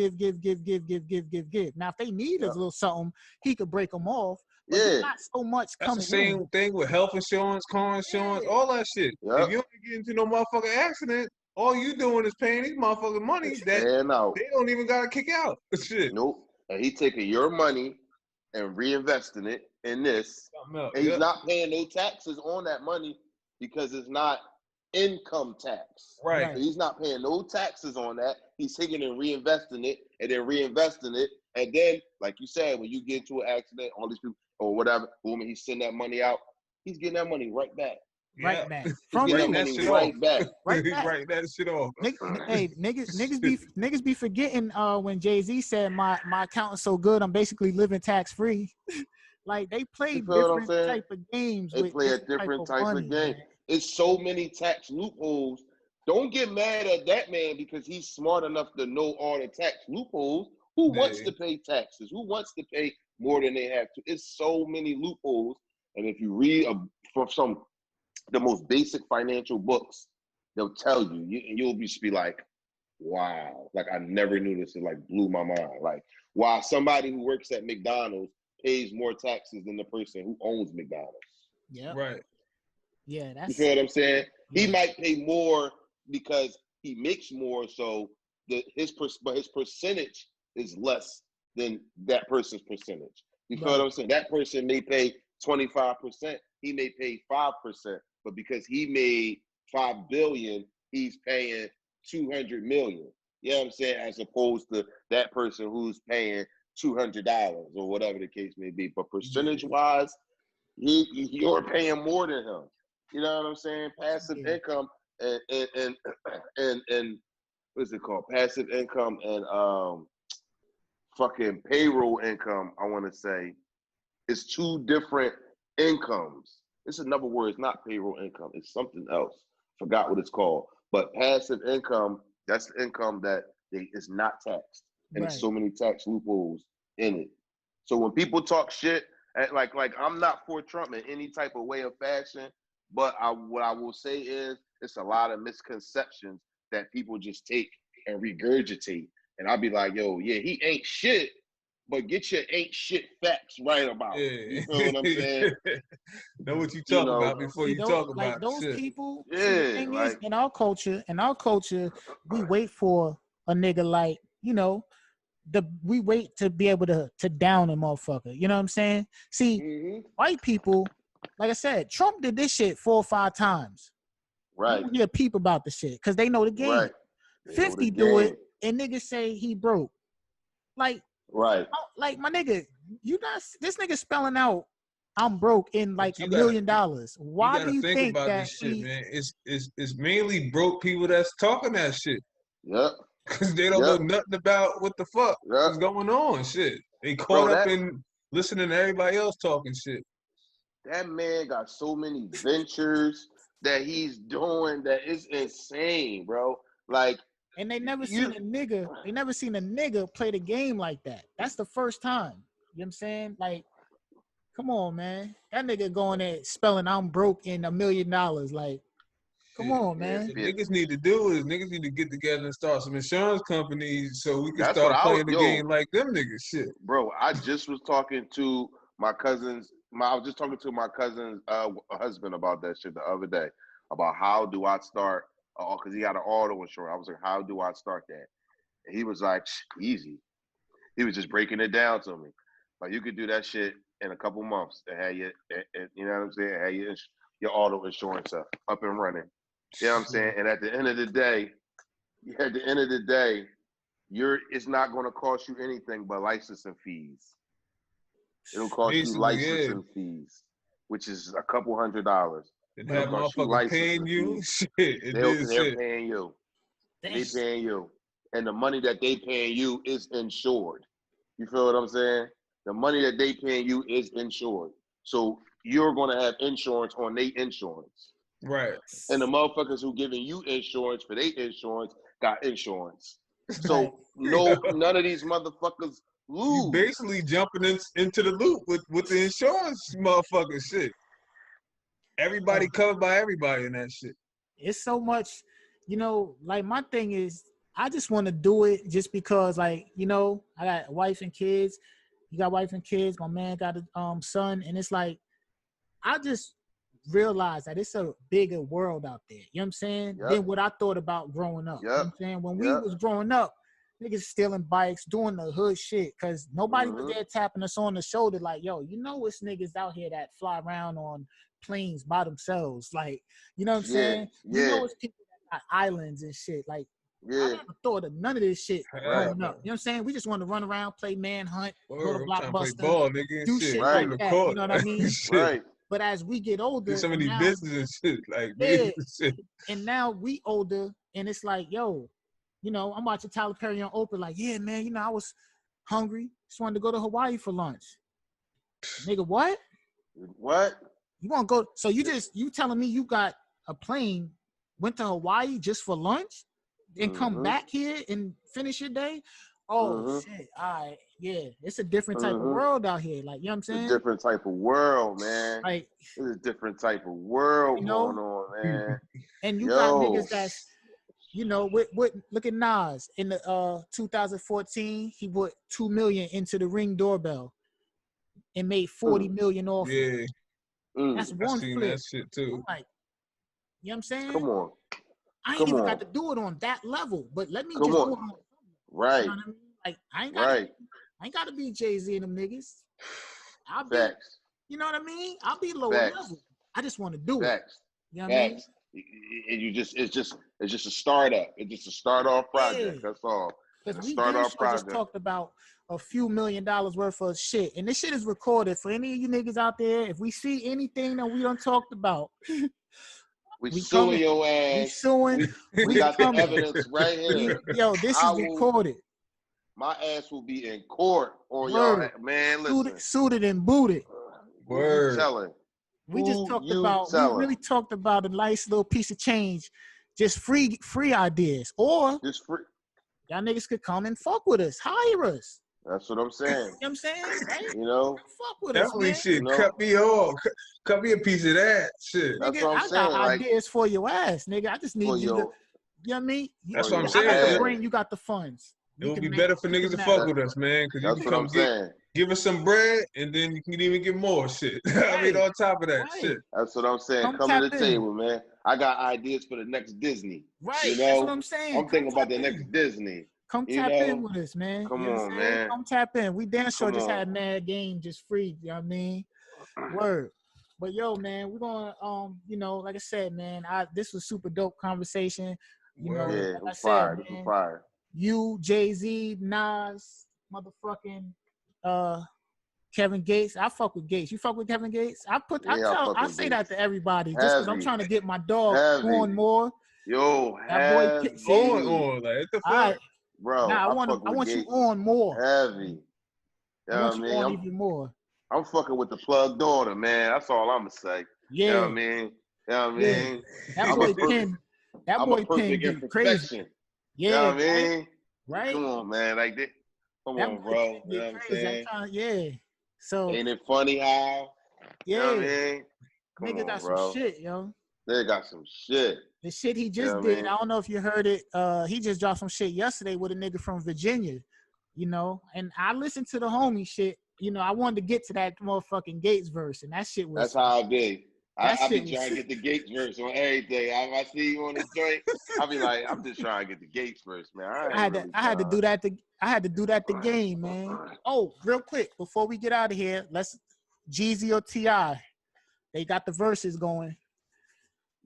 Now, if they need a little something, he could break them off. But not so much coming. That's the same thing with health insurance, car insurance, all that shit. Yep. If you don't get into no motherfucking accident, all you doing is paying these motherfucking money that they don't even gotta kick out. Shit. Nope. And he taking your money and reinvesting it in this. And he's not paying no taxes on that money because it's not income tax. Right. So he's not paying no taxes on that. He's taking and reinvesting it and then reinvesting it. And then, like you said, when you get into an accident, all these people or whatever, when he send that money out, he's getting that money right back. Right back. From you. Right back. Right that shit off. Niggas be forgetting when Jay-Z said my accountant's so good, I'm basically living tax free. Like they play different type of games. They play a different type of game. Man. It's so many tax loopholes. Don't get mad at that man because he's smart enough to know all the tax loopholes. Who wants to pay taxes? Who wants to pay more than they have to? It's so many loopholes. And if you read from the most basic financial books, they'll tell you, and you'll just be like, wow, like I never knew this. It like blew my mind. Like, why somebody who works at McDonald's pays more taxes than the person who owns McDonald's. Yeah. Right. Yeah, that's. You feel what I'm saying? Yeah. He might pay more because he makes more, so his percentage is less than that person's percentage. You feel what I'm saying? That person may pay 25%. He may pay 5%, but because he made $5 billion, he's paying $200 million. You know what I'm saying? As opposed to that person who's paying $200 or whatever the case may be. But percentage-wise, you're paying more than him. You know what I'm saying? Passive income and what's it called? Passive income and fucking payroll income, I want to say, is two different incomes. It's another word. It's not payroll income. It's something else. Forgot what it's called. But passive income, that's the income that is not taxed. And there's so many tax loopholes in it. So when people talk shit, like I'm not for Trump in any type of way or fashion, but what I will say is it's a lot of misconceptions that people just take and regurgitate. And I'll be like, yo, yeah, he ain't shit, but get your ain't shit facts right about it. You feel what I'm saying? Know what you talk about before you talk about like those shit. people. The thing is, in our culture, we wait for a nigga like, we wait to be able to down a motherfucker. You know what I'm saying? See, white people, like I said, Trump did this shit 4 or 5 times. Right. You don't hear peep about the shit because they know the game. Right. 50 do it, and niggas say he broke. Like, right. Like my nigga, this nigga spelling out I'm broke in like $1 million. Why do you think about that this shit, man? It's mainly broke people that's talking that shit. Yep. Because they don't know nothing about what the fuck is going on. Shit. They caught up in listening to everybody else talking shit. That man got so many ventures that he's doing that is insane, bro. Like, and they never seen a nigga play the game like that. That's the first time. You know what I'm saying? Like, come on, man. That nigga going there spelling I'm broke in $1 million. Like, Come on, man. What niggas need to do is niggas need to get together and start some insurance companies so we can That's start what playing the game like them niggas. Shit, bro. I just was talking to my cousin's. I was just talking to my cousin's husband about that shit the other day. About how do I start? Because he got an auto insurance. I was like, how do I start that? And he was like, easy. He was just breaking it down to me. Like, you could do that shit in a couple months and have you know what I'm saying? Have your auto insurance up and running. You know what I'm saying? And at the end of the day, it's not going to cost you anything but licensing fees. It'll cost you licensing fees, which is a couple $100. And have motherfuckers paying you. Shit, they're paying you. They paying you. And the money that they paying you is insured. You feel what I'm saying? The money that they paying you is insured. So you're going to have insurance on their insurance. Right. And the motherfuckers who giving you insurance for their insurance got insurance. So none of these motherfuckers lose. You basically jumping into the loop with the insurance motherfucker shit. Everybody covered by everybody in that shit. It's so much, like my thing is I just want to do it just because, like, I got a wife and kids. You got wife and kids. My man got a son. And it's like, I just realized that it's a bigger world out there. You know what I'm saying? Yep. Than what I thought about growing up. Yep. You know what I'm saying? When we was growing up, niggas stealing bikes, doing the hood shit, because nobody was there tapping us on the shoulder like, yo, it's niggas out here that fly around on planes by themselves. Like, you know what I'm saying? It's people that got islands and shit. Like, I never thought of none of this shit growing up. You know what I'm saying? We just want to run around, play manhunt, go to Blockbuster, ball, nigga, do shit like that. You know what I mean? Right. But as we get older, do some of these business and shit, like shit. And now we older, and it's like, yo, I'm watching Tyler Perry on Oprah, like, yeah, man, I was hungry, just wanted to go to Hawaii for lunch. Nigga, what? What? You want to go? So you telling me you got a plane, went to Hawaii just for lunch, and come back here and finish your day? Oh shit! All right, yeah, it's a different type of world out here. Like, you know what I'm saying? It's a different type of world, man. Like, it's a different type of world going on, man. And you got niggas that's, look at Nas in the 2014, he put $2 million into the Ring doorbell and made $40 million off. Yeah, that's one flip. That shit too. Like, you know what I'm saying? Come on. I ain't even got to do it on that level, but let me do it on. Right. You know what I mean? Like, I ain't got to be Jay-Z and them niggas. I'll be, Facts. you know what I mean? I'll be lower level. I just want to do it. You know what I mean? And it's just a startup. It's just a start-off project. That's all. Because we just talked about a few $1 million worth of shit, and this shit is recorded for any of you niggas out there. If we see anything that we done talked about, we suing your ass. We suing. We got the evidence right here. This is recorded. My ass will be in court on y'all, man. Listen, suited and booted. Word. We really talked about a nice little piece of change, just free ideas, or just free. Y'all niggas could come and fuck with us, hire us. That's what I'm saying. You know what I'm saying? Right? Fuck with definitely us, shit. Cut me off. Cut me a piece of that shit. Nigga, That's what I'm saying. I got ideas for your ass, nigga. I just need you to, you know what I mean? That's what I'm saying. I got the brain, you got the funds. It would be better for niggas to fuck with us, man, because you can come give us some bread, and then you can even get more shit. I mean, on top of that shit. That's what I'm saying. Come to the table, man. I got ideas for the next Disney. Right. That's what I'm saying. I'm thinking about the next Disney. Come tap in with us, man. Come on, man. Come tap in. We damn sure just had Mad Game just free. You know what I mean? Word. But yo, man, we're gonna like I said, man, this was super dope conversation. Like I said, man, you, Jay-Z, Nas, motherfucking Kevin Gates. I fuck with Gates. You fuck with Kevin Gates? I say that to everybody just because I'm trying to get my dog on more. Yo, that boy going on. Like, what the fuck? Bro, I want you on more. Heavy. I want you on even more. I'm fucking with the plug daughter, man. That's all I'm gonna say. Yeah. You know what I mean? You know what I mean? That boy Pin get crazy. Yeah. You know what I mean? Right? Come on, man. Like that. Come on, bro. You know what I'm saying? So ain't it funny how? Yeah. You know what I mean? Nigga got some shit, yo. They got some shit. The shit he just did, I don't know if you heard it. He just dropped some shit yesterday with a nigga from Virginia, you know. And I listened to the homie shit. You know, I wanted to get to that motherfucking Gates verse, and that shit was. That's how I be. I be trying to get the Gates verse on everything. I see you on the joint, I be like, I'm just trying to get the Gates verse, man. I had to do that to game, man. Oh, real quick before we get out of here, let's Jeezy or T.I. They got the verses going.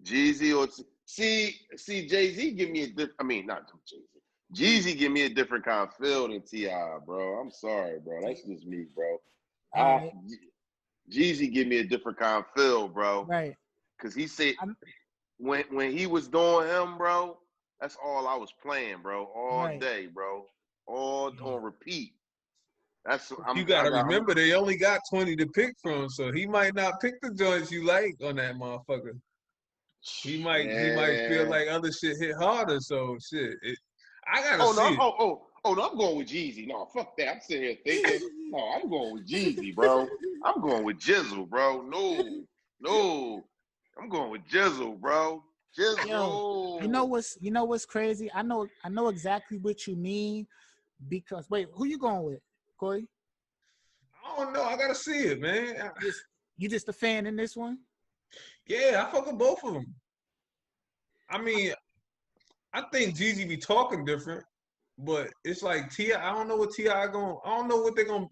Jeezy or see Jay-Z give me a different. I mean, not Jay-Z. Jeezy give me a different kind of feel than T.I., bro. I'm sorry, bro. That's just me, bro. Right. Jeezy give me a different kind of feel, bro. Right. Cause he said when he was doing him, bro, that's all I was playing, bro, all day, bro, all on repeat. You gotta remember they only got 20 to pick from, so he might not pick the joints you like on that motherfucker. He might feel like other shit hit harder. So shit, I gotta see it. Oh no, I'm going with Jeezy. No, fuck that. I'm sitting here thinking, no, I'm going with Jeezy, bro. I'm going with Jizzle, bro. No. I'm going with Jizzle, bro. Jizzle. Yo, you know what's crazy? I know exactly what you mean because wait, who you going with, Corey? I don't know. I gotta see it, man. You just a fan in this one? Yeah, I fuck with both of them. I mean, I think Jeezy be talking different. But it's like T.I. I don't know what T.I. I don't know what they're gonna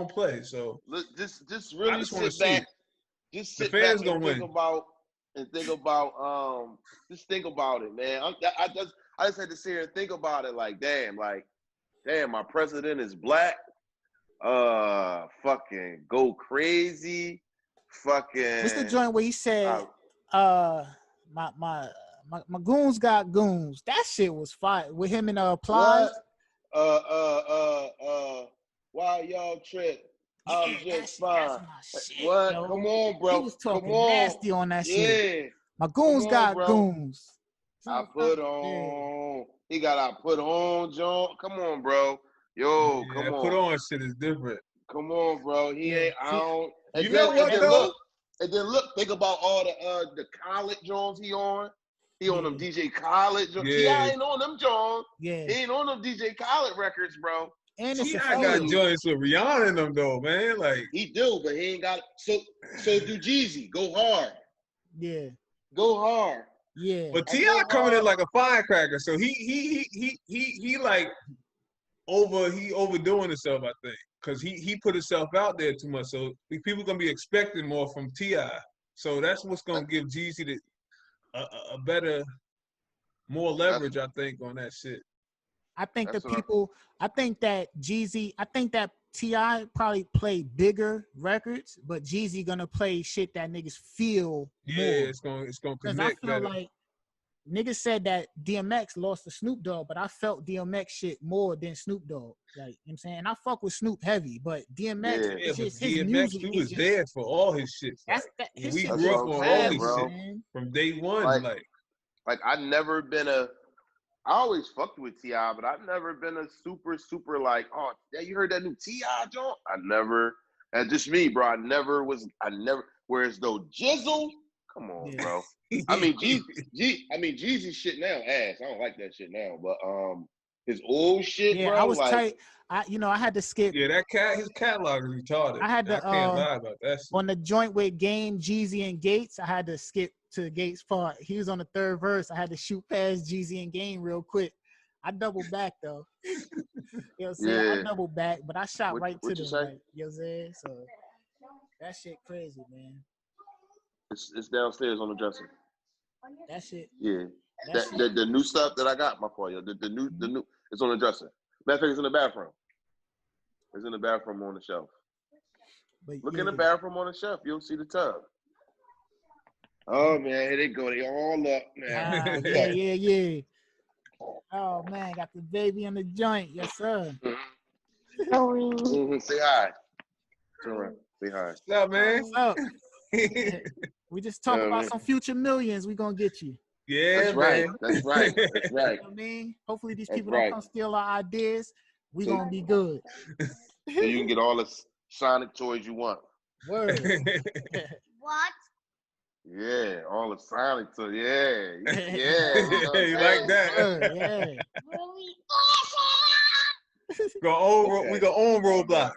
play. So look, just really sit back. Just sit the fans back gonna think about just think about it, man. I just had to sit here and think about it. Like damn, my president is black. Fucking go crazy. Fucking. What's the joint where he said, my goons got goons. That shit was fire with him and Plies. Why y'all trip? I'm just fine. Shit, what? Yo. Come on, bro. He was talking nasty on that shit. My goons got goons. I put on. He got I put on, John. Come on, bro. Yo, come on. Put on shit is different. Come on, bro. He ain't. I don't. You know what though? And then look, think about all the Khaled Jones he on. He on them DJ Khaled Jones. T.I. ain't on them Jones. Yeah. He ain't on them DJ Khaled records, bro. And T.I. got joints with Rihanna in them though, man. Like he do, but he ain't got. So do Jeezy. Go hard. Yeah. Go hard. Yeah. But T.I. coming in like a firecracker, so he like overdoing himself, I think, because he put himself out there too much. So people gonna be expecting more from T.I. So that's what's gonna give Jeezy a better, more leverage, I think, on that shit. I think I think that Jeezy, I think that T.I. probably play bigger records, but Jeezy gonna play shit that niggas feel more. It's gonna connect. Because I feel like niggas said that DMX lost to Snoop Dogg, but I felt DMX shit more than Snoop Dogg. Like, you know what I'm saying? And I fuck with Snoop heavy, but DMX, his DMX, music, he was there for all his shit. We grew up on all his shit from day one. Like I never been I always fucked with T.I., but I've never been a super like, oh, yeah, you heard that new T.I. joint? I never, and just me, bro. I never. Whereas though Jizzle, come on, bro. I mean, Jeezy shit now ass. I don't like that shit now, but his old shit, bro. I was tight. I had to skip. Yeah, his catalog is retarded. I can't lie about that shit. On the joint with Game, Jeezy, and Gates, I had to skip to Gates' part. He was on the third verse. I had to shoot past Jeezy and Game real quick. I doubled back though. You know what I'm saying? I doubled back, but I shot right to them. Like, you know what I'm saying? So that shit crazy, man. It's downstairs on the dresser. That shit. Yeah. The new stuff that I got, my fault, yo. The new it's on the dresser. Matter of fact, it's in the bathroom. It's in the bathroom on the shelf. But look in the bathroom on the shelf. You'll see the tub. Oh man, here they go. They all up now. Yeah. Oh man, got the baby on the joint. Yes, sir. Say hi. Turn around. Say hi. What's up, man? What's up? We just talk about some future millions. We gonna get you. Yeah, that's right. Man. That's right. That's right. You know what I mean, hopefully these people don't come steal our ideas. We gonna be good. So you can get all the Sonic toys you want. Word. What? Yeah, all the silence. So yeah. You like that? Yeah. We go on Roblox.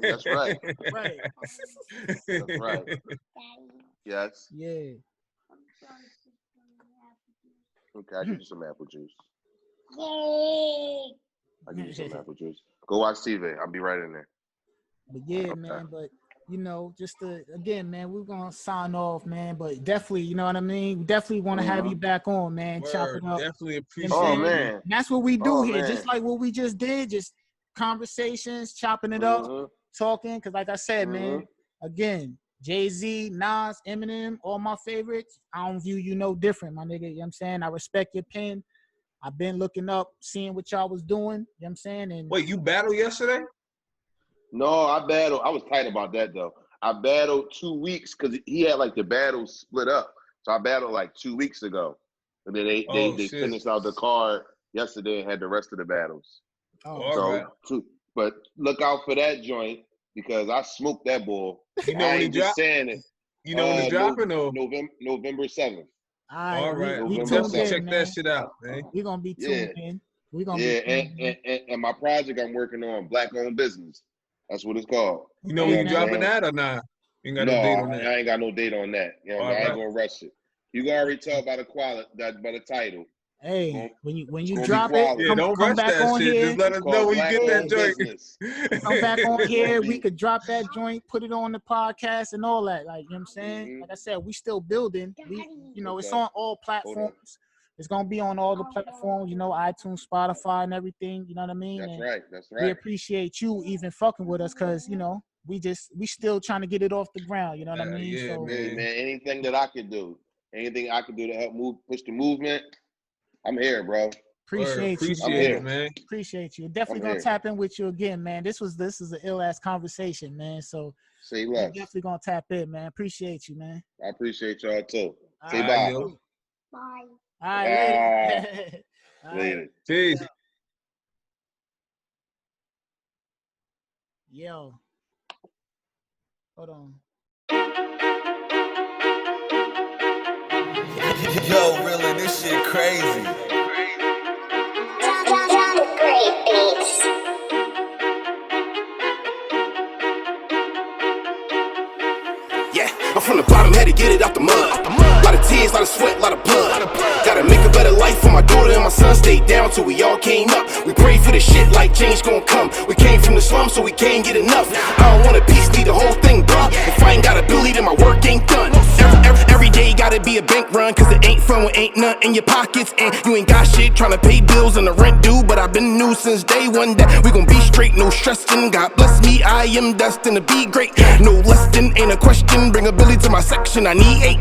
That's right. Right. That's right. Yes. Yeah. Okay, I give you some apple juice. I'll give you some apple juice. Go watch TV. I'll be right in there. But yeah, man, but you know, again, man, we're gonna sign off, man. But definitely, you know what I mean? We definitely want to have you back on, man. Word, chop it up. Definitely appreciate Oh it. man. And that's what we do here, man. just like what we just did, just conversations, chopping it up, talking. Cause like I said, man, again, Jay-Z, Nas, Eminem, all my favorites. I don't view you no different, my nigga. You know what I'm saying? I respect your pen. I've been looking up, seeing what y'all was doing. You know what I'm saying? And wait, you battled yesterday? No, I battled. I was tight about that though. I battled 2 weeks because he had like the battles split up. So I battled like 2 weeks ago, and then they finished out the card yesterday and had the rest of the battles. But look out for that joint because I smoked that bull. You know when he dropped? Saying it. You know when he dropping or November 7th. All right, we definitely check that shit out, man. We're gonna be tuned in. We're gonna and my project I'm working on, Black Owned Business. That's what it's called. You know when you dropping that or not? You ain't got no date on that. I ain't got no date on that. You know, I ain't gonna rush it. You can already tell by the quality, by the title. Hey, when you drop it, come back that on shit. here. Just let us know when you get that joint. Come back on here. We could drop that joint, put it on the podcast and all that. Like, you know what I'm saying? Like I said, we still building. It's on all platforms. It's gonna be on all the platforms, iTunes, Spotify, and everything. You know what I mean? That's right. We appreciate you even fucking with us, cause we still trying to get it off the ground. You know what I mean? Yeah, so, man, anything that I could do, to help push the movement, I'm here, bro. Appreciate you, man. Appreciate you. Definitely gonna tap in with you again, man. This is an ill ass conversation, man. So say less. Definitely gonna tap in, man. Appreciate you, man. I appreciate y'all too. Say bye. Bye. All right, later. Later. Peace. Yo. Hold on. Yo, really, this shit crazy. Great beats. Yeah, I'm from the bottom, had to get it out the mud. Lot of tears, lot of sweat, lot of blood. Gotta make a better life for my daughter and my son. Stayed down till we all came up. We prayed for the shit like change gon' come. We came from the slums, so we can't get enough. I don't want a piece, need the whole thing, bruh. If I ain't got a Billy, then my work ain't done. Every day gotta be a bank run, cause it ain't fun when ain't none in your pockets. And you ain't got shit tryna pay bills and the rent due. But I've been new since day one that we gon' be straight, no stressing. God bless me, I am destined to be great. No less than, ain't a question. Bring a Billy to my section, I need 8.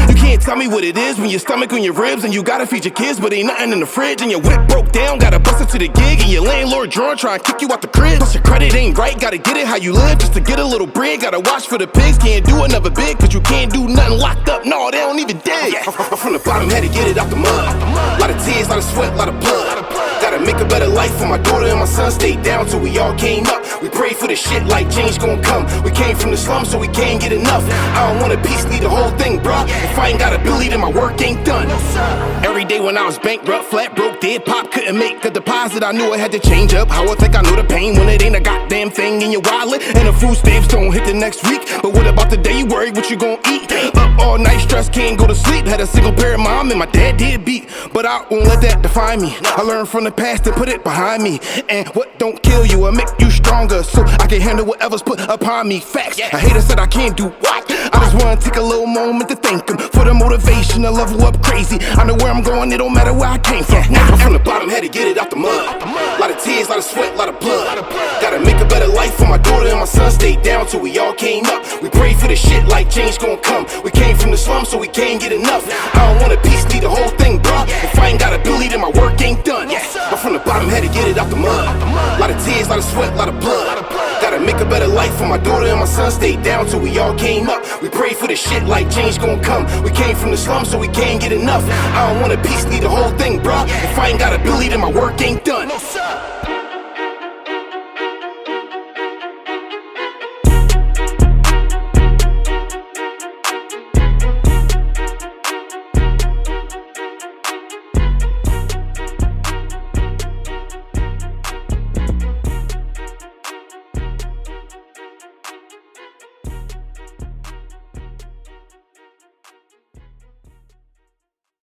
You can't tell me what it is when your stomach on your ribs and you gotta feed your kids, but ain't nothing in the fridge. And your whip broke down, gotta bust it to the gig. And your landlord drawing, try and kick you out the crib. Plus your credit ain't right, gotta get it how you live. Just to get a little bread, gotta watch for the pigs. Can't do another big, cause you can't do nothing locked up. No, they don't even dig. I'm from the bottom, had to get it out the mud. Lot of tears, lot of sweat, lot of blood. Gotta make a better life for my daughter and my son. Stayed down till we all came up. We prayed for the shit like change gon' come. We came from the slums, so we can't get enough. I don't want a piece, need the whole thing, bruh. If I ain't got a Billy, then my work ain't done. Every day when I was bankrupt, flat broke, dead pop, couldn't make a deposit. I knew I had to change up. How I think I know the pain when it ain't a goddamn thing in your wallet. And the food stamps don't hit the next week. But what about the day you worry what you gon' eat? Up all night, stress, can't go to sleep. Had a single parent mom and my dad did beat. But I won't let that define me. I learned from the past and put it behind me. And what don't kill you will make you stronger, so I can handle whatever's put upon me. Facts, I hate said I can't do what. I just wanna take a little moment to thank him for the motivation to level up crazy. I know where I'm going, it don't matter where I came from. I'm from the bottom, had to get it out the mud. Lot of tears, lot of sweat, lot of blood. Gotta make a better life for my daughter and my son. Stayed down till we all came up. We prayed for the shit like change gon' come. We came from the slums, so we can't get enough. I don't want a piece, need the whole thing, bruh. If I ain't got a Billy, then my work ain't done. I'm from the bottom, had to get it out the mud. Lot of tears, lot of sweat, lot of blood. Gotta make a better life for my daughter and my son. Stayed down till we all came up. We prayed for the shit like change gon' come. We came from the slums, so we can't get enough. I don't want a piece, need the whole thing, bruh. If I ain't got a Billy, then my work ain't done.